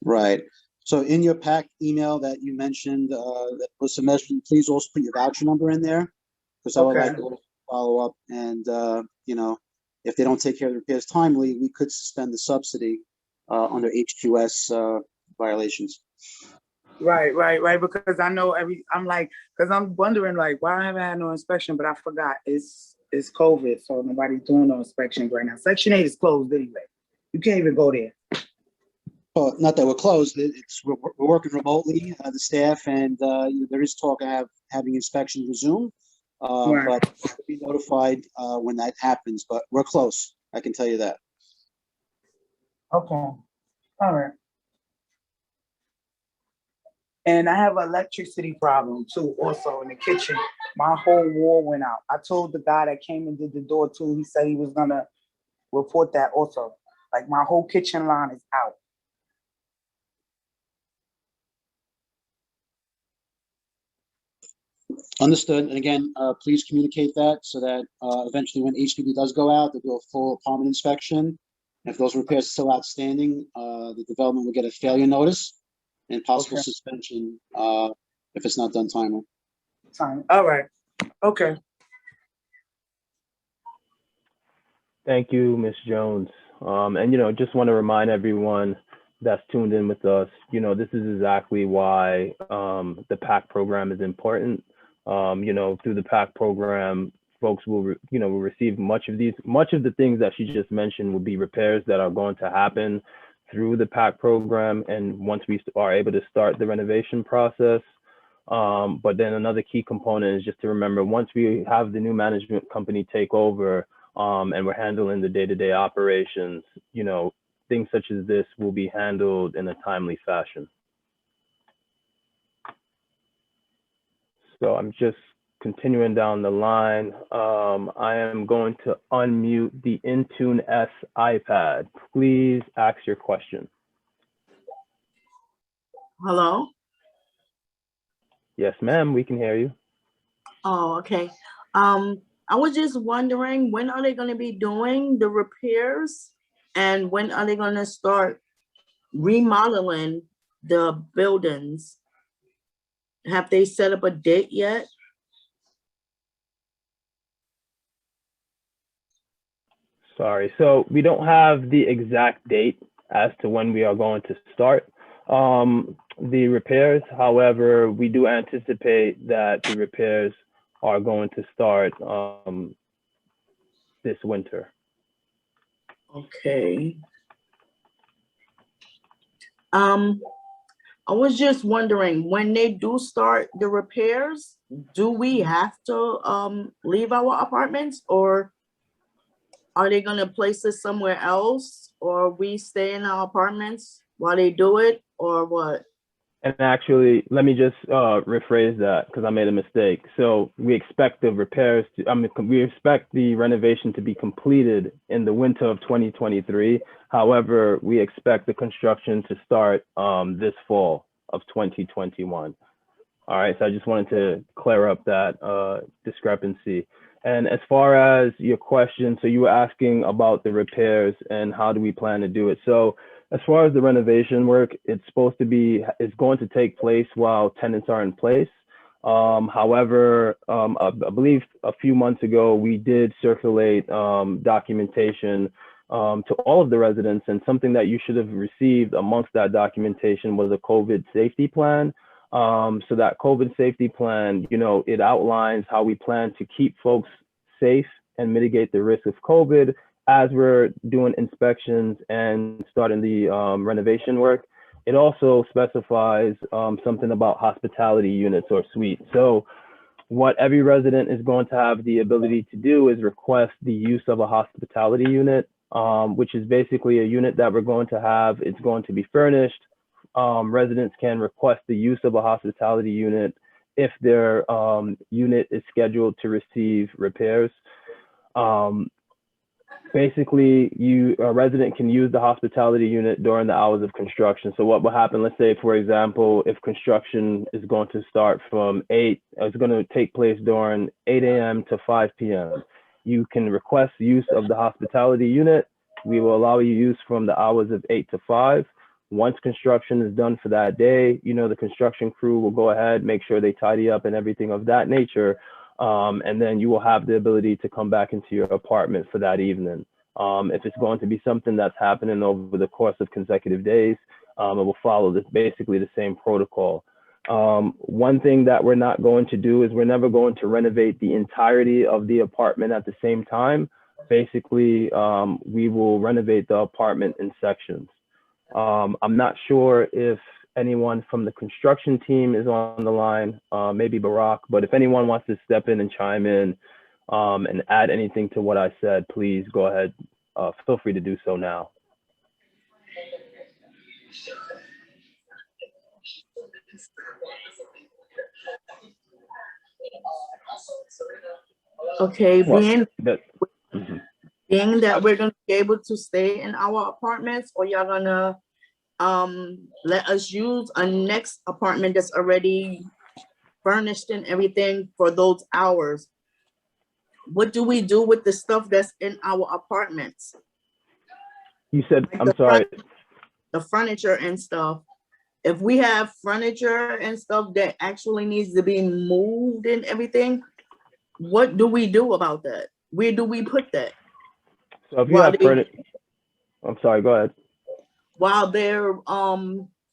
Right. So in your PAC email that you mentioned, that was mentioned, please also put your voucher number in there, because I would like to follow up. And, you know, if they don't take care of the repairs timely, we could suspend the subsidy under HQS violations.
Right. Because I know I'm like, because I'm wondering like, why I haven't had no inspection, but I forgot it's COVID, so nobody's doing no inspection right now. Section 8 is closed anyway. You can't even go there.
Well, not that we're closed. We're working remotely, the staff, and there is talk of having inspections resume.
Right.
But we'll be notified when that happens. But we're close. I can tell you that.
Okay. All right. And I have an electricity problem too, also in the kitchen. My whole wall went out. I told the guy that came and did the door too, he said he was gonna report that also. Like my whole kitchen line is out.
Understood. And again, please communicate that so that eventually when HPD does go out, they'll do a full apartment inspection. And if those repairs are still outstanding, the development will get a failure notice and possible suspension if it's not done timely.
All right. Okay.
Thank you, Ms. Jones. And, you know, just want to remind everyone that's tuned in with us, you know, this is exactly why the PAC program is important. You know, through the PAC program, folks will, will receive much of the things that she just mentioned will be repairs that are going to happen through the PAC program. And once we are able to start the renovation process, but then another key component is just to remember, once we have the new management company take over and we're handling the day-to-day operations, you know, things such as this will be handled in a timely fashion. So I'm just continuing down the line. I am going to unmute the Intune S iPad. Please ask your question.
Hello?
Yes, ma'am, we can hear you.
Oh, okay. I was just wondering, when are they going to be doing the repairs? And when are they going to start remodeling the buildings? Have they set up a date yet?
Sorry, so we don't have the exact date as to when we are going to start the repairs. However, we do anticipate that the repairs are going to start this winter.
Okay. I was just wondering, when they do start the repairs, do we have to leave our apartments, or are they going to place us somewhere else, or we stay in our apartments while they do it, or what?
And actually, let me just rephrase that because I made a mistake. So we expect the repairs to, we expect the renovation to be completed in the winter of 2023. However, we expect the construction to start this fall of 2021. All right, so I just wanted to clear up that discrepancy. And as far as your question, so you were asking about the repairs and how do we plan to do it? So as far as the renovation work, it's going to take place while tenants are in place. However, I believe a few months ago, we did circulate documentation to all of the residents, and something that you should have received amongst that documentation was a COVID safety plan. So that COVID safety plan, it outlines how we plan to keep folks safe and mitigate the risk of COVID as we're doing inspections and starting the renovation work. It also specifies something about hospitality units or suites. So what every resident is going to have the ability to do is request the use of a hospitality unit, which is basically a unit that we're going to have. It's going to be furnished. Residents can request the use of a hospitality unit if their unit is scheduled to receive repairs. Basically, a resident can use the hospitality unit during the hours of construction. So what will happen, let's say, for example, if construction is going to start from it's going to take place during 8 a.m. to 5 p.m. You can request use of the hospitality unit. We will allow you use from the hours of 8 to 5. Once construction is done for that day, the construction crew will go ahead, make sure they tidy up and everything of that nature. And then you will have the ability to come back into your apartment for that evening. If it's going to be something that's happening over the course of consecutive days, it will follow basically the same protocol. One thing that we're not going to do is we're never going to renovate the entirety of the apartment at the same time. Basically, we will renovate the apartment in sections. I'm not sure if anyone from the construction team is on the line, maybe Barack, but if anyone wants to step in and chime in and add anything to what I said, please go ahead. Feel free to do so now.
Okay, being that we're gonna be able to stay in our apartments, or y'all gonna let us use a next apartment that's already furnished and everything for those hours? What do we do with the stuff that's in our apartments?
You said,
Like
I'm sorry.
The furniture and stuff. If we have furniture and stuff that actually needs to be moved and everything, what do we do about that? Where do we put that?
So if you have furniture, I'm sorry, go ahead.
While they're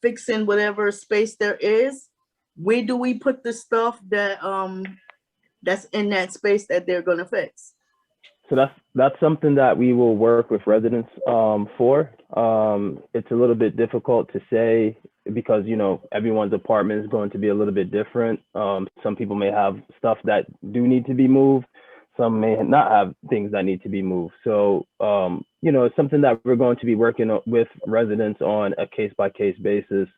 fixing whatever space there is, where do we put the stuff that that's in that space that they're gonna fix?
So that's something that we will work with residents for. It's a little bit difficult to say because everyone's apartment is going to be a little bit different. Some people may have stuff that do need to be moved. Some may not have things that need to be moved. So it's something that we're going to be working with residents on a case-by-case basis.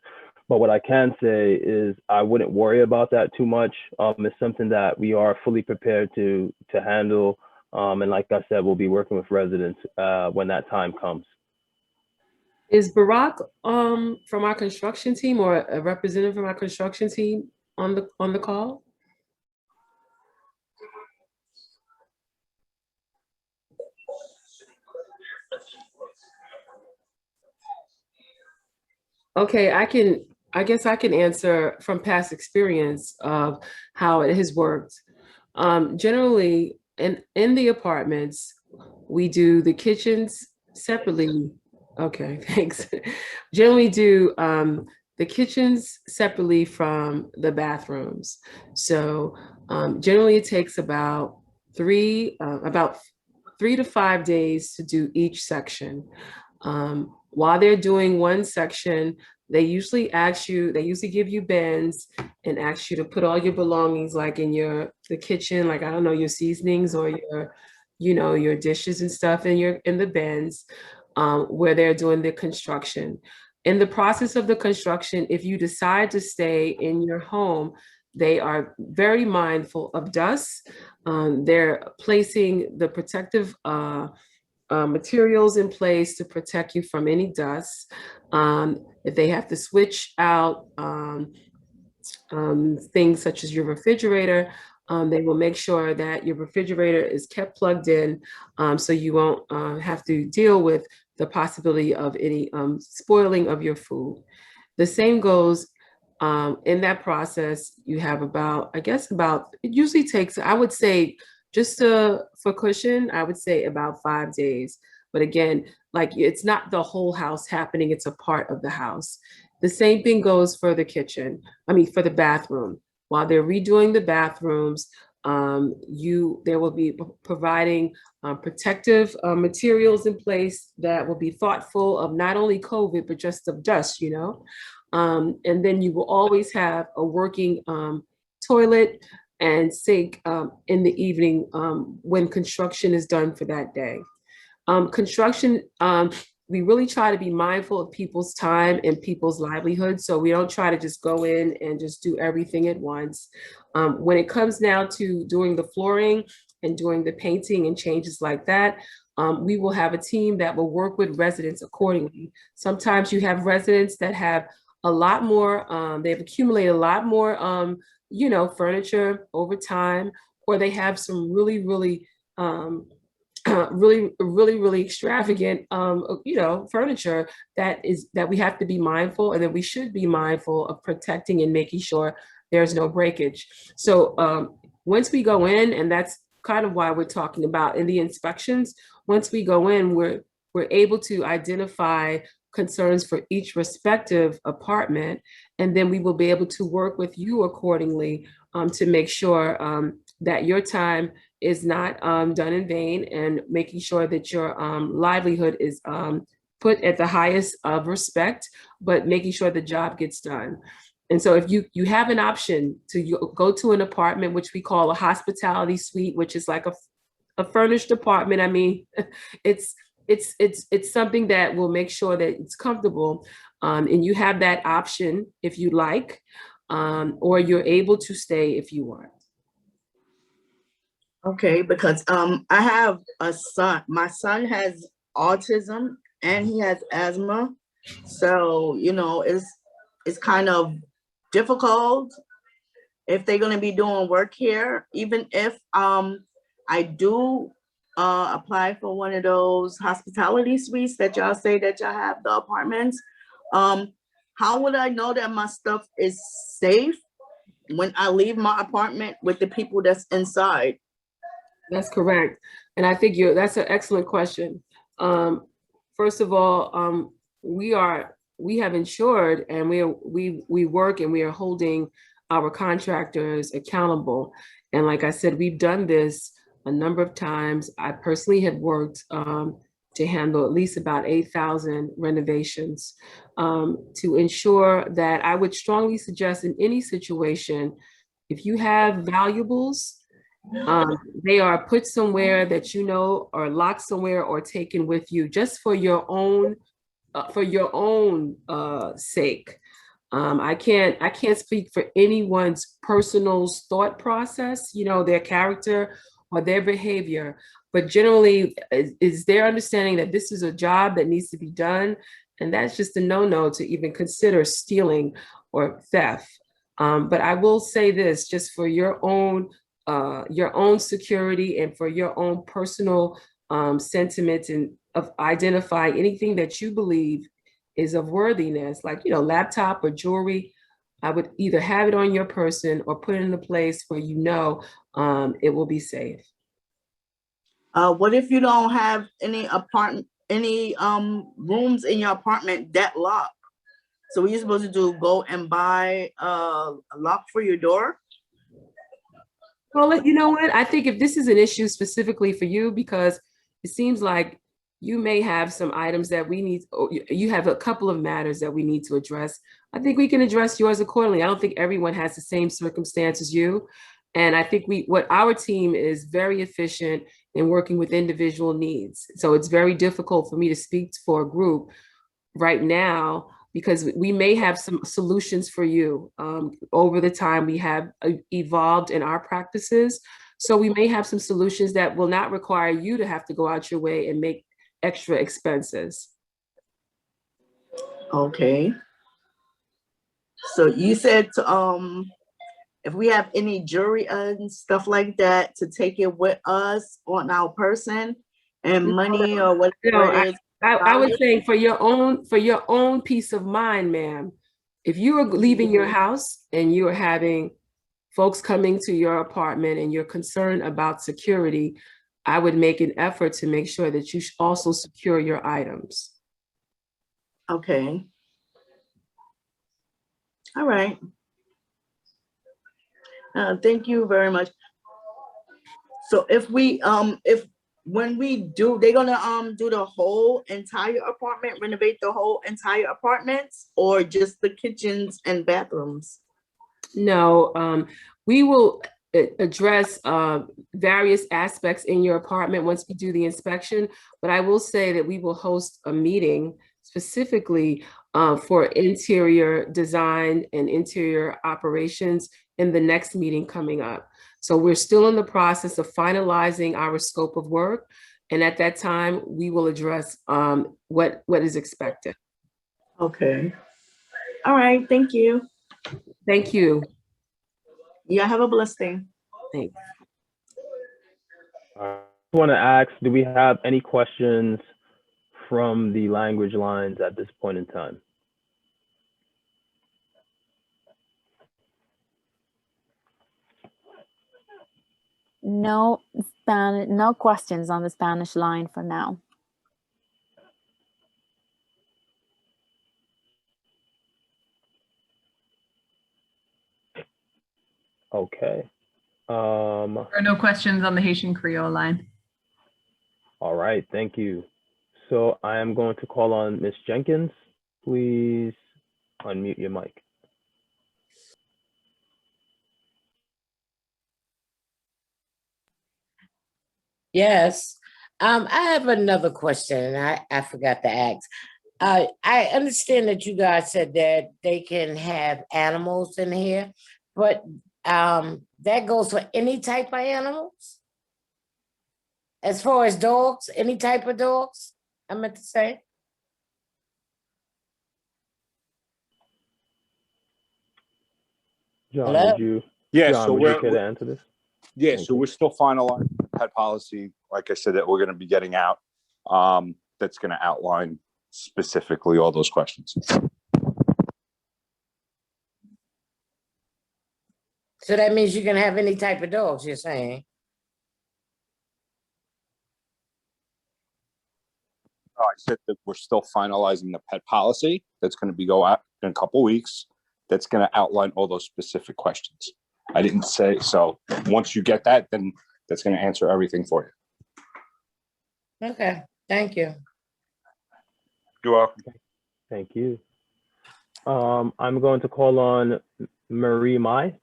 But what I can say is I wouldn't worry about that too much. It's something that we are fully prepared to handle. And like I said, we'll be working with residents when that time comes.
Is Barack from our construction team or a representative from our construction team on the call? Okay, I guess I can answer from past experience of how it has worked. Generally, in the apartments, we do the kitchens separately. Okay, thanks. Generally do the kitchens separately from the bathrooms. So generally it takes about 3 to 5 days to do each section. While they're doing one section, they usually give you bins and ask you to put all your belongings like in the kitchen, like, I don't know, your seasonings or your dishes and stuff in the bins where they're doing the construction. In the process of the construction, if you decide to stay in your home, they are very mindful of dust. They're placing the protective materials in place to protect you from any dust. If they have to switch out things such as your refrigerator, they will make sure that your refrigerator is kept plugged in so you won't have to deal with the possibility of any spoiling of your food. The same goes in that process. You have it usually takes, I would say, for cushion, I would say about 5 days. But again, like, it's not the whole house happening, it's a part of the house. The same thing goes for the for the bathroom. While they're redoing the bathrooms, they will be providing protective materials in place that will be thoughtful of not only COVID, but just of dust, and then you will always have a working toilet and sink in the evening when construction is done for that day. Construction, we really try to be mindful of people's time and people's livelihood. So we don't try to just go in and just do everything at once. When it comes now to doing the flooring and doing the painting and changes like that, we will have a team that will work with residents accordingly. Sometimes you have residents that have a lot more, they've accumulated a lot more, furniture over time, or they have some really really extravagant, furniture that we have to be mindful, and that we should be mindful of protecting and making sure there's no breakage. So once we go in, and that's kind of why we're talking about in the inspections, once we go in, we're able to identify concerns for each respective apartment, and then we will be able to work with you accordingly to make sure that your time is not done in vain, and making sure that your livelihood is put at the highest of respect, but making sure the job gets done. And so if you have an option to go to an apartment, which we call a hospitality suite, which is like a furnished apartment. I mean, it's something that will make sure that it's comfortable, and you have that option if you like, or you're able to stay if you want.
Okay, because I have a son. My son has autism and he has asthma. So, it's kind of difficult if they're going to be doing work here. Even if I do apply for one of those hospitality suites that y'all say that y'all have, the apartments, how would I know that my stuff is safe when I leave my apartment with the people that's inside?
That's correct. And I think that's an excellent question. First of all, we have insured, and we work, and we are holding our contractors accountable. And like I said, we've done this a number of times. I personally have worked to handle at least about 8,000 renovations to ensure that I would strongly suggest in any situation, if you have valuables, they are put somewhere that or locked somewhere or taken with you just for your own sake. I can't speak for anyone's personal thought process, their character or their behavior, but generally is their understanding that this is a job that needs to be done, and that's just a no-no to even consider stealing or theft. But I will say this, just for your own security and for your own personal sentiments, and of identifying anything that you believe is of worthiness, like, laptop or jewelry, I would either have it on your person or put it in a place where it will be safe.
What if you don't have any rooms in your apartment that lock? So what are you supposed to do? Go and buy a lock for your door?
Well, you know what? I think if this is an issue specifically for you, because it seems like you may have some items that you have a couple of matters that we need to address. I think we can address yours accordingly. I don't think everyone has the same circumstance as you. And I think what our team is very efficient in working with individual needs. So it's very difficult for me to speak for a group right now, because we may have some solutions for you. Over the time, we have evolved in our practices. So we may have some solutions that will not require you to have to go out your way and make extra expenses.
Okay. So you said if we have any jewelry and stuff like that, to take it with us on our person, and money or whatever it is.
I was saying for your own peace of mind, ma'am, if you are leaving your house and you are having folks coming to your apartment and you're concerned about security, I would make an effort to make sure that you also secure your items.
Okay. All right. Thank you very much. So when we do, they're gonna do the whole entire apartment, renovate the whole entire apartments, or just the kitchens and bathrooms?
No, we will address various aspects in your apartment once we do the inspection, but I will say that we will host a meeting specifically for interior design and interior operations in the next meeting coming up. So we're still in the process of finalizing our scope of work, And at that time, we will address what is expected.
Okay. All right. Thank you.
Thank you.
Yeah, have a blessed day.
Thanks.
I want to ask, do we have any questions from the language lines at this point in time?
No no questions on the Spanish line for now.
Okay.
There are no questions on the Haitian Creole line.
All right, thank you. So I am going to call on Ms. Jenkins. Please unmute your mic.
Yes. I have another question, and I forgot to ask. I understand that you guys said that they can have animals in here, but that goes for any type of animals? As far as dogs, any type of dogs, I meant to say?
John,
Hello?
would you?
Yeah,
John,
so
would you care to answer this?
Yeah,
Thank
so
you.
we're still finalizing pet policy, like I said, that we're gonna be getting out. That's gonna outline specifically all those questions.
So that means you can have any type of dogs, you're saying?
I said that we're still finalizing the pet policy. That's gonna be go out in a couple weeks. That's gonna outline all those specific questions. I didn't say, so once you get that, then that's gonna answer everything for you.
Okay, thank you.
You're welcome.
Thank you. I'm going to call on Marie Mai.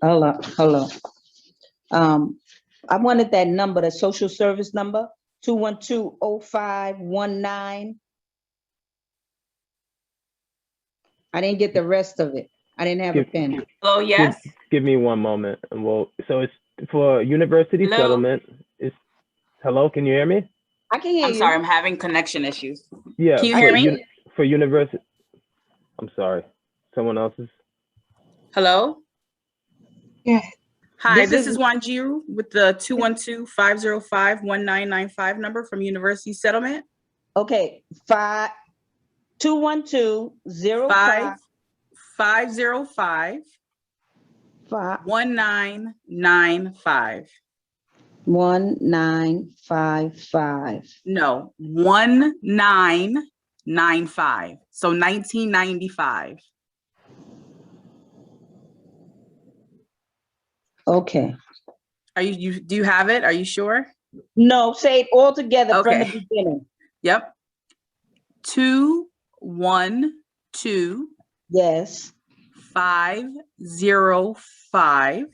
Hello. I wanted that number, the social service number, 212-0519. I didn't get the rest of it. I didn't have a pen.
Oh, yes.
Give me one moment, and so it's for university
Hello?
settlement. Hello, can you hear me?
I can hear
I'm
you.
sorry, I'm having connection issues.
Yeah,
Can you hear me?
For university. I'm sorry. Someone else's.
Hello?
Yeah.
Hi, this is Wanjiru with the 212-505-1995 number from University Settlement.
Okay, 212-05
505 1995.
1955.
No, 1995. So 1995.
Okay.
Are you do you have it? Are you sure?
No, say it all together from the
Okay.
beginning.
Yep. 212.
Yes.
505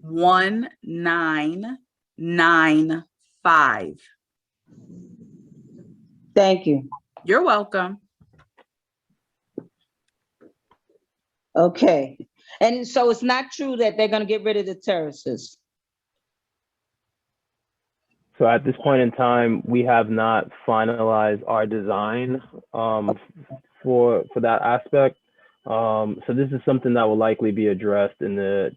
1995.
Thank you.
You're welcome.
Okay. And so it's not true that they're going to get rid of the terraces.
So at this point in time, we have not finalized our design for that aspect. So this is something that will likely be addressed in the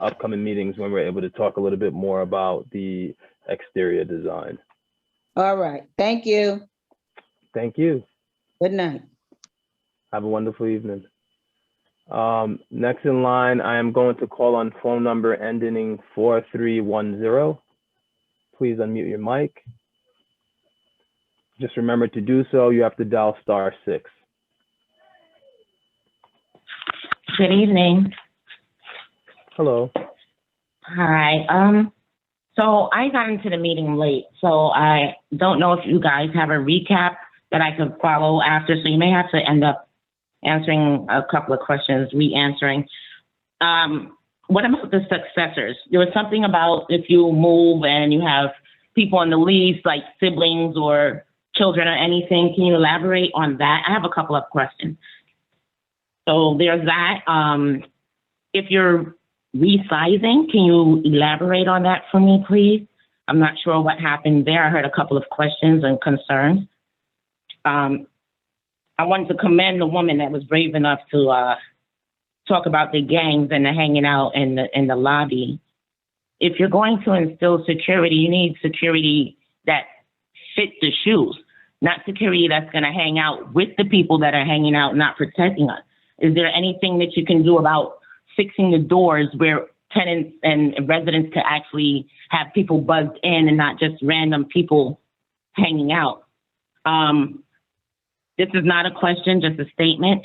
upcoming meetings when we're able to talk a little bit more about the exterior design.
All right. Thank you.
Thank you.
Good night.
Have a wonderful evening. Next in line, I am going to call on phone number ending in 4310. Please unmute your mic. Just remember to do so, you have to dial *6.
Good evening.
Hello.
Hi. So I got into the meeting late, so I don't know if you guys have a recap that I could follow after. So you may have to end up answering a couple of questions, re-answering. What about the successors? There was something about if you move and you have people on the lease, like siblings or children or anything. Can you elaborate on that? I have a couple of questions. So there's that. if you're resizing, can you elaborate on that for me, please? I'm not sure what happened there. I heard a couple of questions and concerns. I wanted to commend the woman that was brave enough to talk about the gangs and the hanging out in the lobby. If you're going to instill security, you need security that fit the shoes, not security that's going to hang out with the people that are hanging out, not protecting us. Is there anything that you can do about fixing the doors where tenants and residents can actually have people buzzed in and not just random people hanging out? This is not a question, just a statement.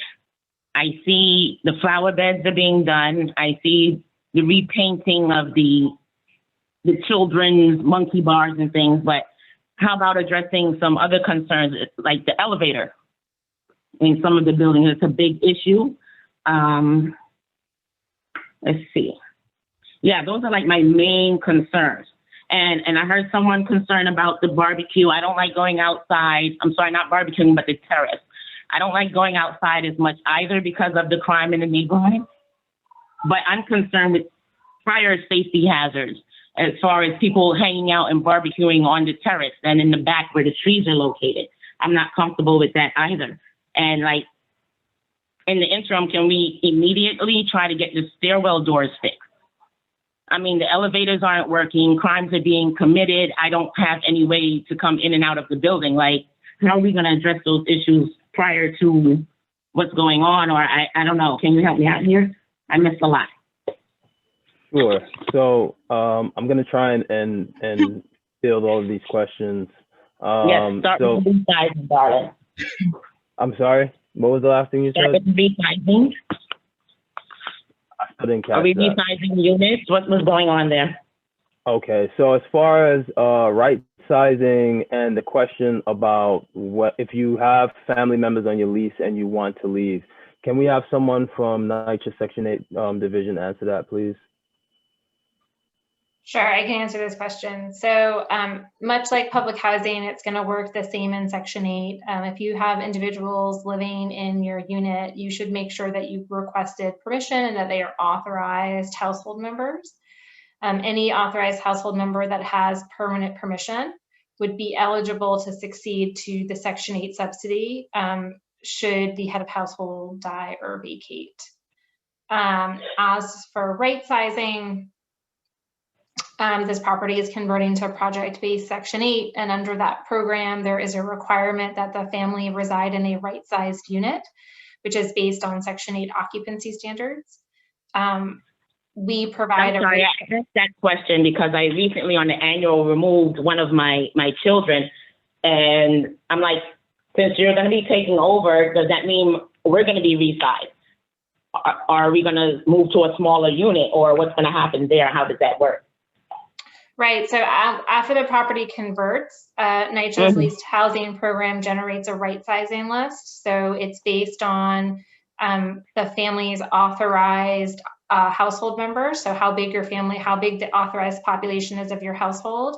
I see the flower beds are being done. I see the repainting of the children's monkey bars and things, but how about addressing some other concerns like the elevator in some of the buildings? It's a big issue. Let's see. Yeah, those are like my main concerns. And I heard someone concerned about the barbecue. I don't like going outside. I'm sorry, not barbecuing, but the terrace. I don't like going outside as much either because of the crime in the neighborhood. But I'm concerned with prior safety hazards as far as people hanging out and barbecuing on the terrace and in the back where the trees are located. I'm not comfortable with that either. And like in the interim, can we immediately try to get the stairwell doors fixed? I mean, the elevators aren't working, crimes are being committed. I don't have any way to come in and out of the building. Like, how are we going to address those issues prior to what's going on? Or I don't know. Can you help me out here? I missed a lot.
Sure. So I'm going to try and field all of these questions.
Yes, start with the resizing, darling.
I'm sorry. What was the last thing you said?
Start with the resizing.
I didn't catch
Are we
that.
resizing units? What was going on there?
Okay, so as far as right sizing and the question about what if you have family members on your lease and you want to leave, can we have someone from NYCHA Section 8 division answer that, please?
Sure, I can answer this question. So much like public housing, it's going to work the same in Section 8. If you have individuals living in your unit, you should make sure that you've requested permission and that they are authorized household members. Any authorized household member that has permanent permission would be eligible to succeed to the Section 8 subsidy should the head of household die or vacate. As for right sizing, this property is converting to a project-based Section 8, and under that program, there is a requirement that the family reside in a right-sized unit, which is based on Section 8 occupancy standards. We provide
I'm sorry, I asked that question because I recently on the annual removed one of my children, and I'm like, since you're going to be taking over, does that mean we're going to be resized? Are we going to move to a smaller unit, or what's going to happen there? How does that work?
Right, so after the property converts, NYCHA's leased housing program generates a right sizing list. So it's based on the family's authorized household members. So how big your family, how big the authorized population is of your household,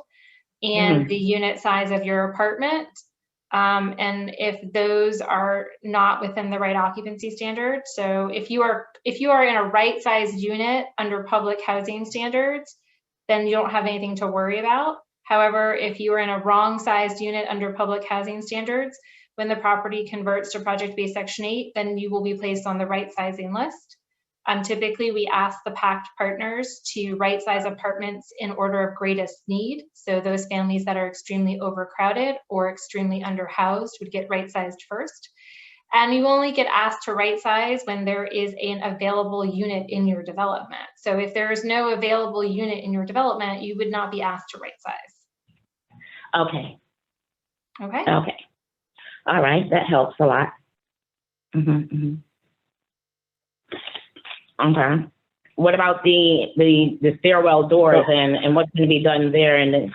and the unit size of your apartment. And if those are not within the right occupancy standard, so if you are in a right sized unit under public housing standards, then you don't have anything to worry about. However, if you are in a wrong sized unit under public housing standards, when the property converts to project-based Section 8, then you will be placed on the right sizing list. Typically, we ask the pact partners to right size apartments in order of greatest need. So those families that are extremely overcrowded or extremely underhoused would get right sized first. And you only get asked to right size when there is an available unit in your development. So if there is no available unit in your development, you would not be asked to right size.
Okay.
Okay.
Okay. All right, that helps a lot. Okay. What about the stairwell doors and what's going to be done there and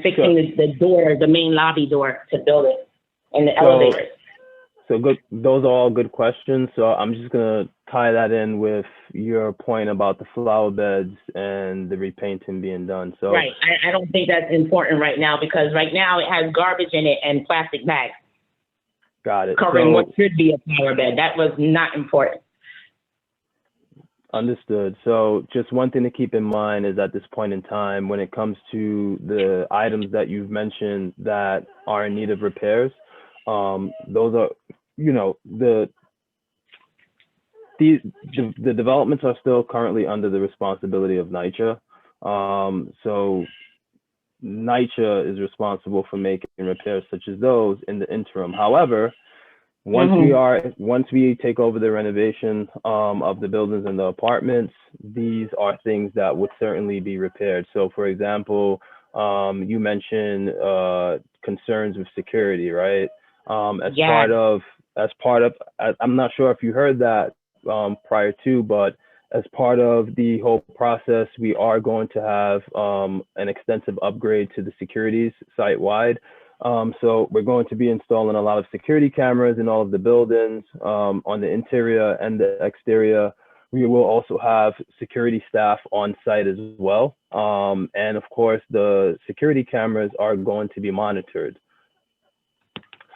fixing the door, the main lobby door to build it, and the elevators?
So good. Those are all good questions. So I'm just gonna tie that in with your point about the flower beds and the repainting being done. So
right, I don't think that's important right now because right now it has garbage in it and plastic bags.
Got it.
Covering what should be a flower bed. That was not important.
Understood. So just one thing to keep in mind is at this point in time, when it comes to the items that you've mentioned that are in need of repairs, those are, you know, the developments are still currently under the responsibility of NYCHA. So NYCHA is responsible for making repairs such as those in the interim. However, once we take over the renovation of the buildings and the apartments, these are things that would certainly be repaired. So for example, you mentioned concerns with security, right? As part of, I'm not sure if you heard that prior to, but as part of the whole process, we are going to have an extensive upgrade to the securities site-wide. So we're going to be installing a lot of security cameras in all of the buildings on the interior and the exterior. We will also have security staff on site as well. And of course, the security cameras are going to be monitored.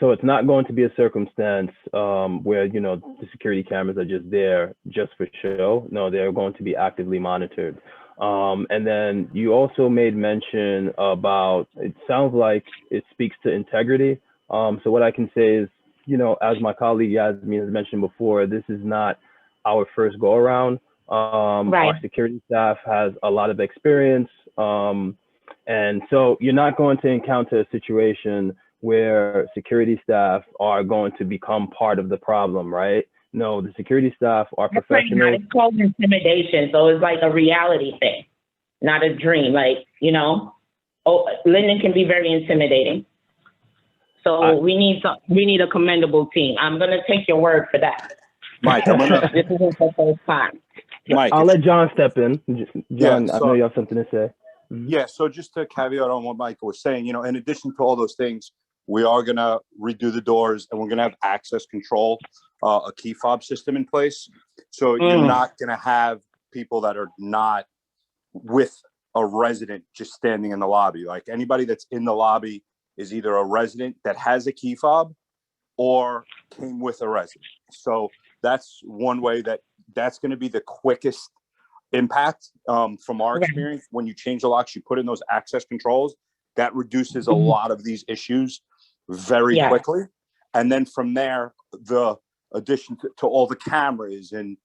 So it's not going to be a circumstance where, you know, the security cameras are just there just for show. No, they're going to be actively monitored. And then you also made mention about, it sounds like it speaks to integrity. So what I can say is, you know, as my colleague Yasmin has mentioned before, this is not our first go around. Our security staff has a lot of experience. And so you're not going to encounter a situation where security staff are going to become part of the problem, right? No, the security staff are professionals.
It's called intimidation, so it's like a reality thing, not a dream. Like, you know, Linden can be very intimidating. So we need a commendable team. I'm gonna take your word for that.
Mike, I'm gonna.
This isn't the first time.
Mike,
I'll let John step in. John,
Yeah,
I know you have something to say.
Yeah, so just to caveat on what Michael was saying, you know, in addition to all those things, we are going to redo the doors and we're going to have access control, a key fob system in place. So you're not going to have people that are not with a resident just standing in the lobby. Like anybody that's in the lobby is either a resident that has a key fob or came with a resident. So that's one way that's going to be the quickest impact from our experience. When you change the locks, you put in those access controls, that reduces a lot of these issues very quickly. And then from there, the addition to all the cameras and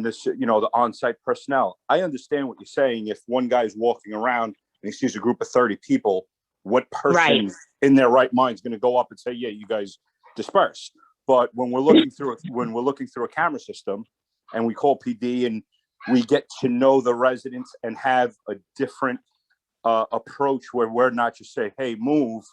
this, you know, the on-site personnel. I understand what you're saying. If one guy's walking around and he sees a group of 30 people, what person in their right mind is going to go up and say, yeah, you guys disperse? But when we're looking through a camera system and we call PD and we get to know the residents and have a different approach where we're not just saying, hey, move.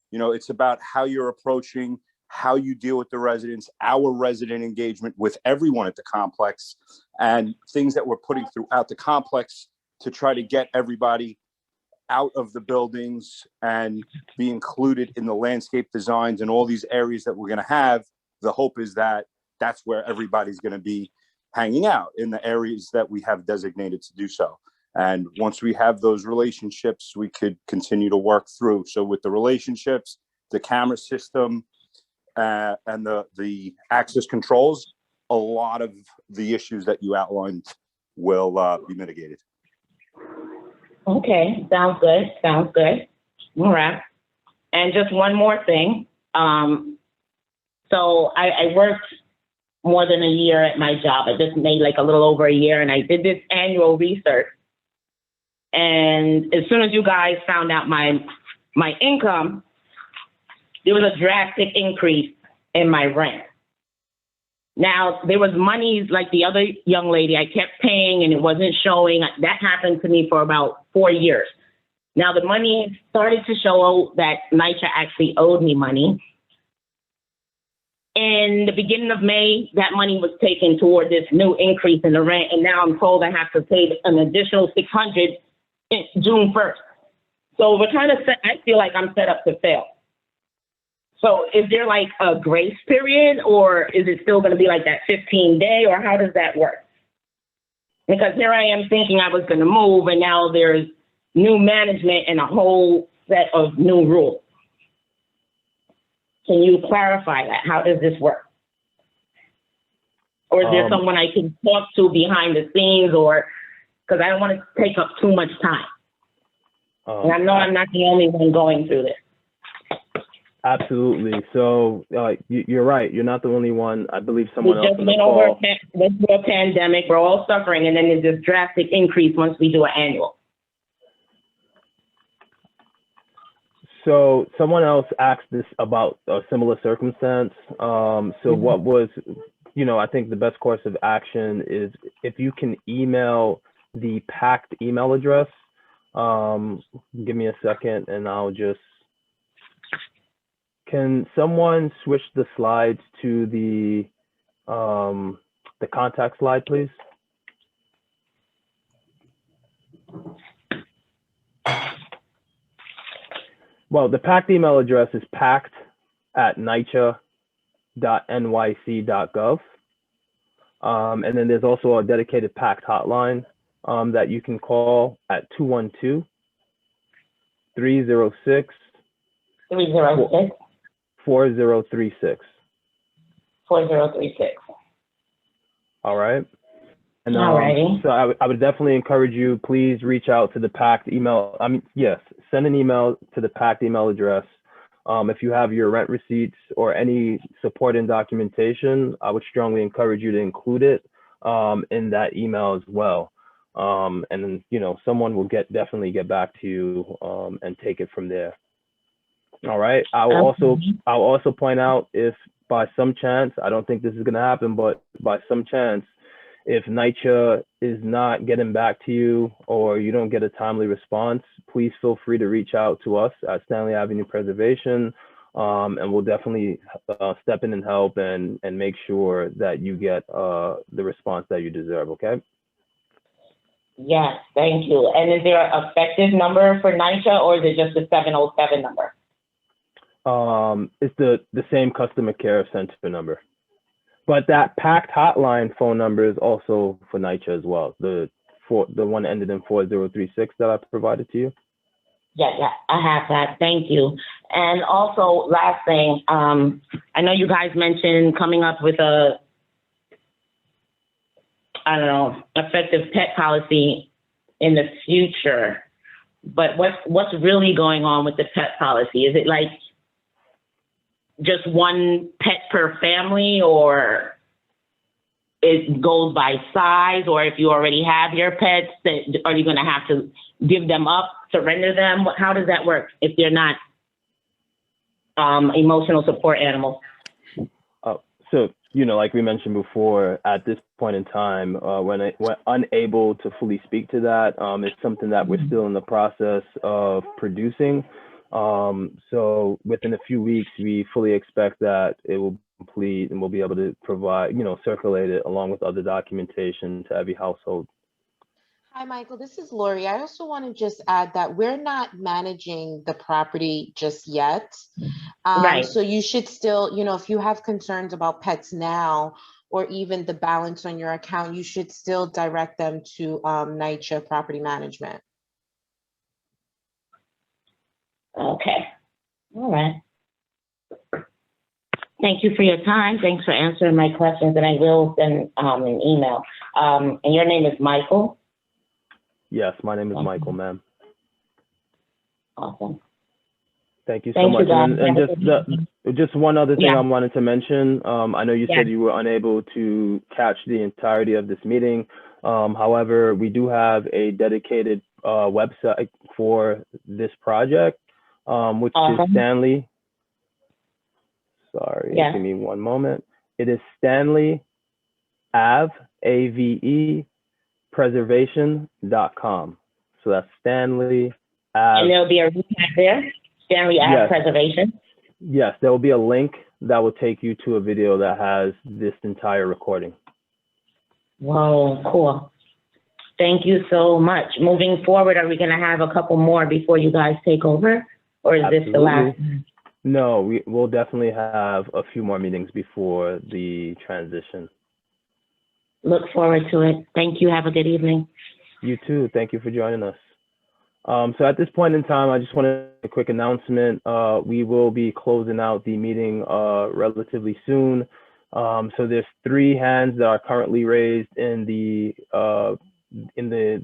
You know, it's about how you're approaching, how you deal with the residents, our resident engagement with everyone at the complex, and things that we're putting throughout the complex to try to get everybody out of the buildings and be included in the landscape designs and all these areas that we're going to have. The hope is that that's where everybody's going to be hanging out, in the areas that we have designated to do so. And once we have those relationships, we could continue to work through. So with the relationships, the camera system, and the access controls, a lot of the issues that you outlined will be mitigated.
Okay, sounds good. Sounds good. All right. And just one more thing. So I worked more than a year at my job. I just made like a little over a year, and I did this annual research. And as soon as you guys found out my income, there was a drastic increase in my rent. Now, there was money like the other young lady I kept paying and it wasn't showing. That happened to me for about 4 years. Now, the money started to show that NYCHA actually owed me money. In the beginning of May, that money was taken toward this new increase in the rent. And now I'm told I have to pay an additional $600 in June 1st. So we're kind of set, I feel like I'm set up to fail. So is there like a grace period, or is it still going to be like that 15-day, or how does that work? Because here I am thinking I was going to move, and now there's new management and a whole set of new rules. Can you clarify that? How does this work? Or is there someone I can talk to behind the scenes, or, because I don't want to take up too much time. And I know I'm not the only one going through this.
Absolutely. So you're right. You're not the only one. I believe someone
We
else
just
on the
went over
call.
a pandemic. We're all suffering, and then there's this drastic increase once we do an annual.
So someone else asked this about a similar circumstance. So what was, I think the best course of action is if you can email the packed email address. Give me a second and I'll just, can someone switch the slides to the contact slide, please? Well, the packed email address is packed@NYCHA.nyc.gov. And then there's also a dedicated packed hotline that you can call at 212-306 4036.
4036.
All right. And
Alrighty.
so I would definitely encourage you, please reach out to the packed email. Yes, send an email to the packed email address. If you have your rent receipts or any supporting documentation, I would strongly encourage you to include it in that email as well. And then, someone will definitely get back to you and take it from there. All right. I'll also point out, if by some chance, I don't think this is going to happen, but by some chance, if NYCHA is not getting back to you or you don't get a timely response, please feel free to reach out to us at Stanley Avenue Preservation, and we'll definitely step in and help and make sure that you get the response that you deserve, okay?
Yes, thank you. And is there an effective number for NYCHA, or is it just a 707 number?
It's the same customer care center number. But that packed hotline phone number is also for NYCHA as well. The one ended in 4036 that I provided to you.
Yeah, I have that. Thank you. And also, last thing, I know you guys mentioned coming up with effective pet policy in the future. But what's really going on with the pet policy? Is it like just one pet per family, or it goes by size? Or if you already have your pets, are you going to have to give them up, surrender them? How does that work if they're not emotional support animals?
So, like we mentioned before, at this point in time, when we're unable to fully speak to that, it's something that we're still in the process of producing. So within a few weeks, we fully expect that it will complete and we'll be able to provide, circulate it along with other documentation to every household.
Hi, Michael. This is Lori. I also want to just add that we're not managing the property just yet.
Right.
So you should still, if you have concerns about pets now, or even the balance on your account, you should still direct them to NYCHA Property Management.
Okay. All right. Thank you for your time. Thanks for answering my questions, and I will send an email. And your name is Michael?
Yes, my name is Michael, ma'am.
Awesome.
Thank you so much. And just one other thing
Yeah.
I wanted to mention. I know you said you were unable to catch the entirety of this meeting. However, we do have a dedicated website for this project, which is Stanley. Sorry, give me one moment. It is Stanley Ave, AVE, preservation.com. So that's Stanley Ave.
And there'll be a recap there, Stanley Ave Preservation.
Yes, there will be a link that will take you to a video that has this entire recording.
Whoa, cool. Thank you so much. Moving forward, are we going to have a couple more before you guys take over? Or is this the last?
No, we'll definitely have a few more meetings before the transition.
Look forward to it. Thank you. Have a good evening.
You too. Thank you for joining us. So at this point in time, I just wanted a quick announcement. We will be closing out the meeting relatively soon. So there's 3 hands that are currently raised in the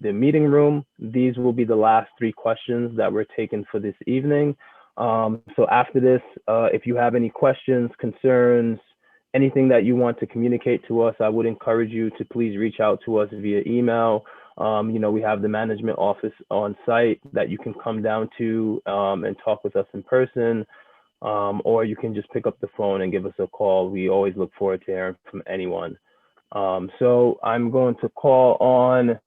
meeting room. These will be the last 3 questions that were taken for this evening. So after this, if you have any questions, concerns, anything that you want to communicate to us, I would encourage you to please reach out to us via email. You know, we have the management office on site that you can come down to and talk with us in person, or you can just pick up the phone and give us a call. We always look forward to hearing from anyone. So I'm going to call on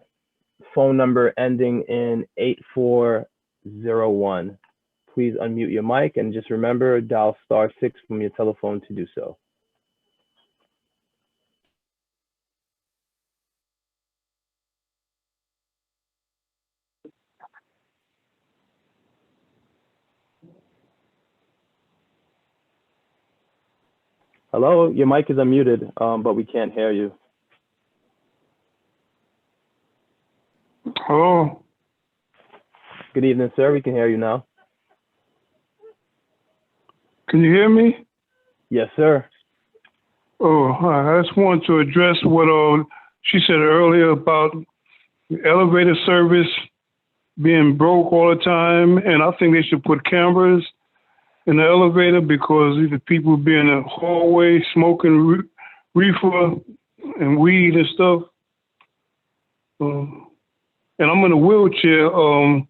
phone number ending in 8401. Please unmute your mic and just remember, dial *6 from your telephone to do so. Hello, your mic is unmuted, but we can't hear you.
Hello.
Good evening, sir. We can hear you now.
Can you hear me?
Yes, sir.
Oh, hi. I just want to address what she said earlier about the elevator service being broke all the time, and I think they should put cameras in the elevator because these are people be in the hallway smoking reefer and weed and stuff. And I'm in a wheelchair. I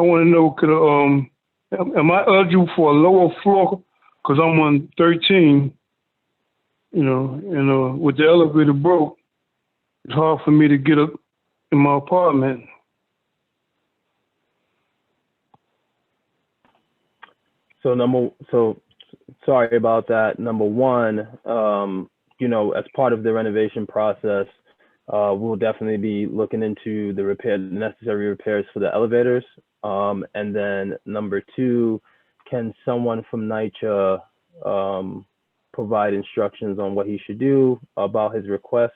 want to know, am I eligible for a lower floor? Because I'm on 13, you know, and with the elevator broke, it's hard for me to get up in my apartment.
So sorry about that. Number one, you know, as part of the renovation process, we'll definitely be looking into the necessary repairs for the elevators. And then number 2, can someone from NYCHA provide instructions on what he should do about his request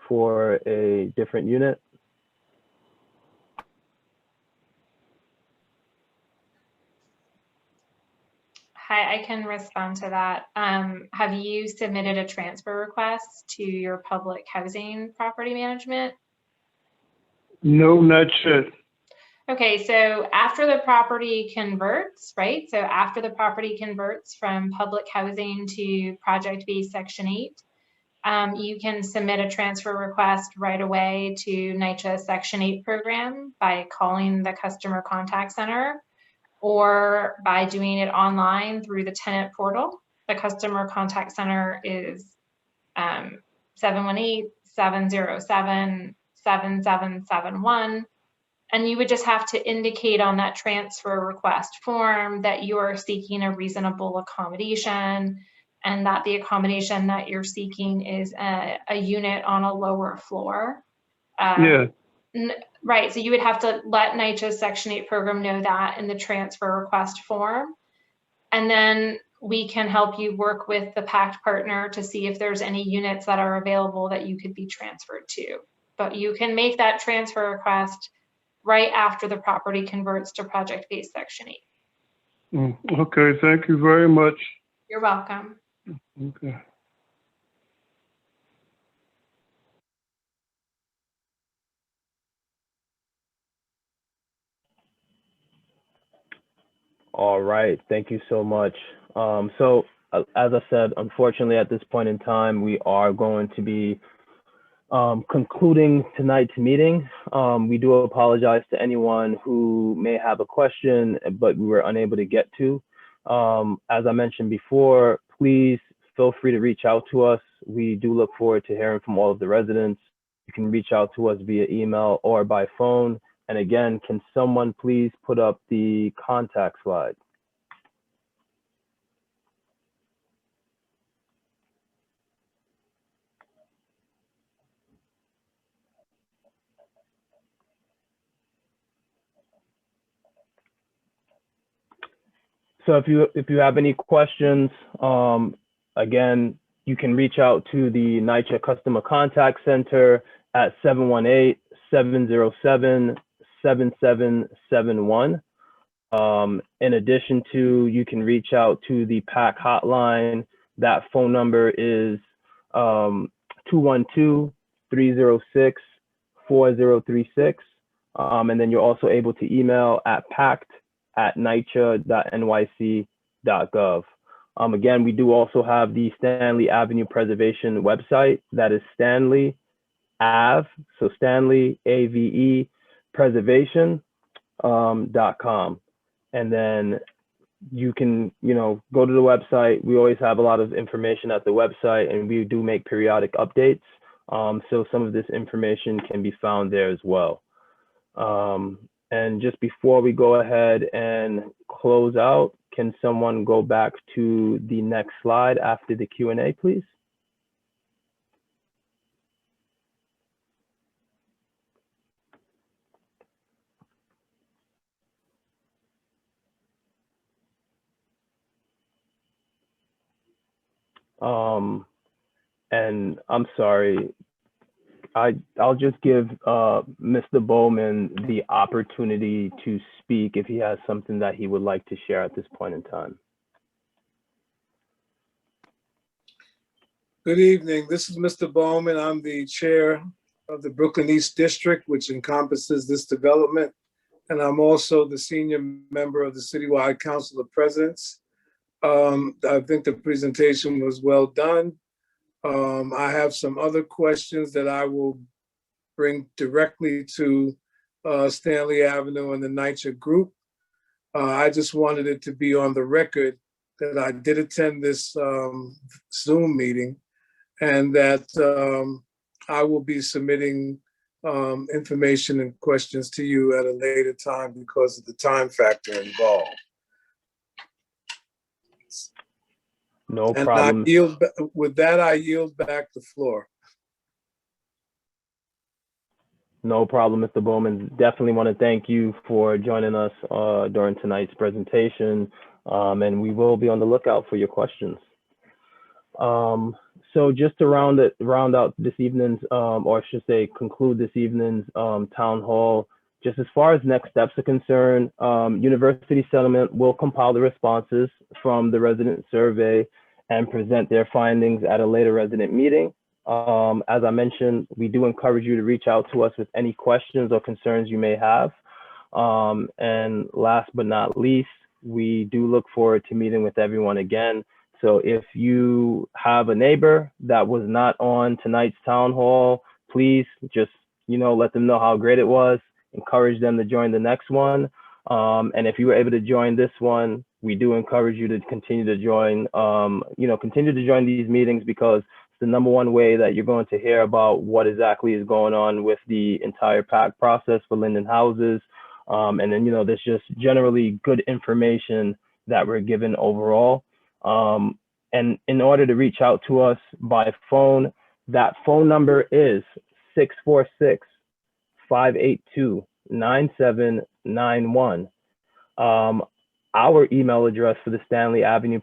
for a different unit?
Hi, I can respond to that. Have you submitted a transfer request to your public housing property management?
No, not yet.
Okay, so after the property converts, right? So after the property converts from public housing to project-based Section 8, you can submit a transfer request right away to NYCHA Section 8 program by calling the customer contact center or by doing it online through the tenant portal. The customer contact center is 718-707-7771. And you would just have to indicate on that transfer request form that you are seeking a reasonable accommodation and that the accommodation that you're seeking is a unit on a lower floor.
Yeah.
Right, so you would have to let NYCHA's Section 8 program know that in the transfer request form. And then we can help you work with the PACT partner to see if there's any units that are available that you could be transferred to. But you can make that transfer request right after the property converts to project-based Section 8.
Okay, thank you very much.
You're welcome.
Okay.
All right, thank you so much. So as I said, unfortunately at this point in time, we are going to be concluding tonight's meeting. We do apologize to anyone who may have a question, but we were unable to get to. As I mentioned before, please feel free to reach out to us. We do look forward to hearing from all of the residents. You can reach out to us via email or by phone. And again, can someone please put up the contact slide? So if you have any questions, again, you can reach out to the NYCHA Customer Contact Center at 718-707-7771. In addition to, you can reach out to the PAC hotline That phone number is 212-306-4036. And then you're also able to email at pact@nicha.nyc.gov. Again, we do also have the Stanley Avenue Preservation website. That is Stanley Ave, so Stanley AVE preservation.com. And then you can, go to the website. We always have a lot of information at the website, and we do make periodic updates. So some of this information can be found there as well. And just before we go ahead and close out, can someone go back to the next slide after the Q&A, please? And I'm sorry, I'll just give Mr. Bowman the opportunity to speak if he has something that he would like to share at this point in time.
Good evening. This is Mr. Bowman. I'm the chair of the Brooklyn East District, which encompasses this development. And I'm also the senior member of the Citywide Council of Presidents. I think the presentation was well done. I have some other questions that I will bring directly to Stanley Avenue and the NYCHA group. I just wanted it to be on the record that I did attend this Zoom meeting, and that I will be submitting information and questions to you at a later time because of the time factor involved.
No
And
problem.
With that, I yield back the floor.
No problem, Mr. Bowman. Definitely want to thank you for joining us during tonight's presentation, and we will be on the lookout for your questions. So just to round out this evening's, or I should say conclude this evening's town hall, just as far as next steps are concerned, University Settlement will compile the responses from the resident survey and present their findings at a later resident meeting. As I mentioned, we do encourage you to reach out to us with any questions or concerns you may have. And last but not least, we do look forward to meeting with everyone again. So if you have a neighbor that was not on tonight's town hall, please just, let them know how great it was. Encourage them to join the next one. And if you were able to join this one, we do encourage you to continue to join, continue to join these meetings, because it's the #1 way that you're going to hear about what exactly is going on with the entire PAC process for Linden houses. And then, there's just generally good information that we're given overall. And in order to reach out to us by phone, that phone number is 646-582-9791. Our email address for the Stanley Avenue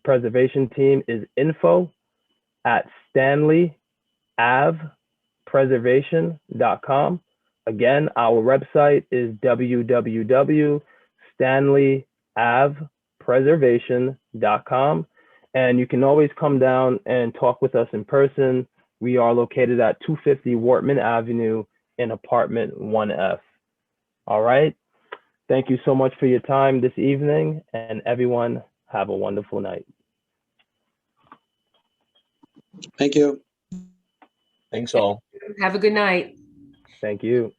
Preservation Team is info@stanleyavepreservation.com. Again, our website is www.stanleyavepreservation.com. And you can always come down and talk with us in person. We are located at 250 Wortman Avenue in apartment 1F. All right. Thank you so much for your time this evening, and everyone have a wonderful night.
Thank you.
Thanks all.
Have a good night.
Thank you.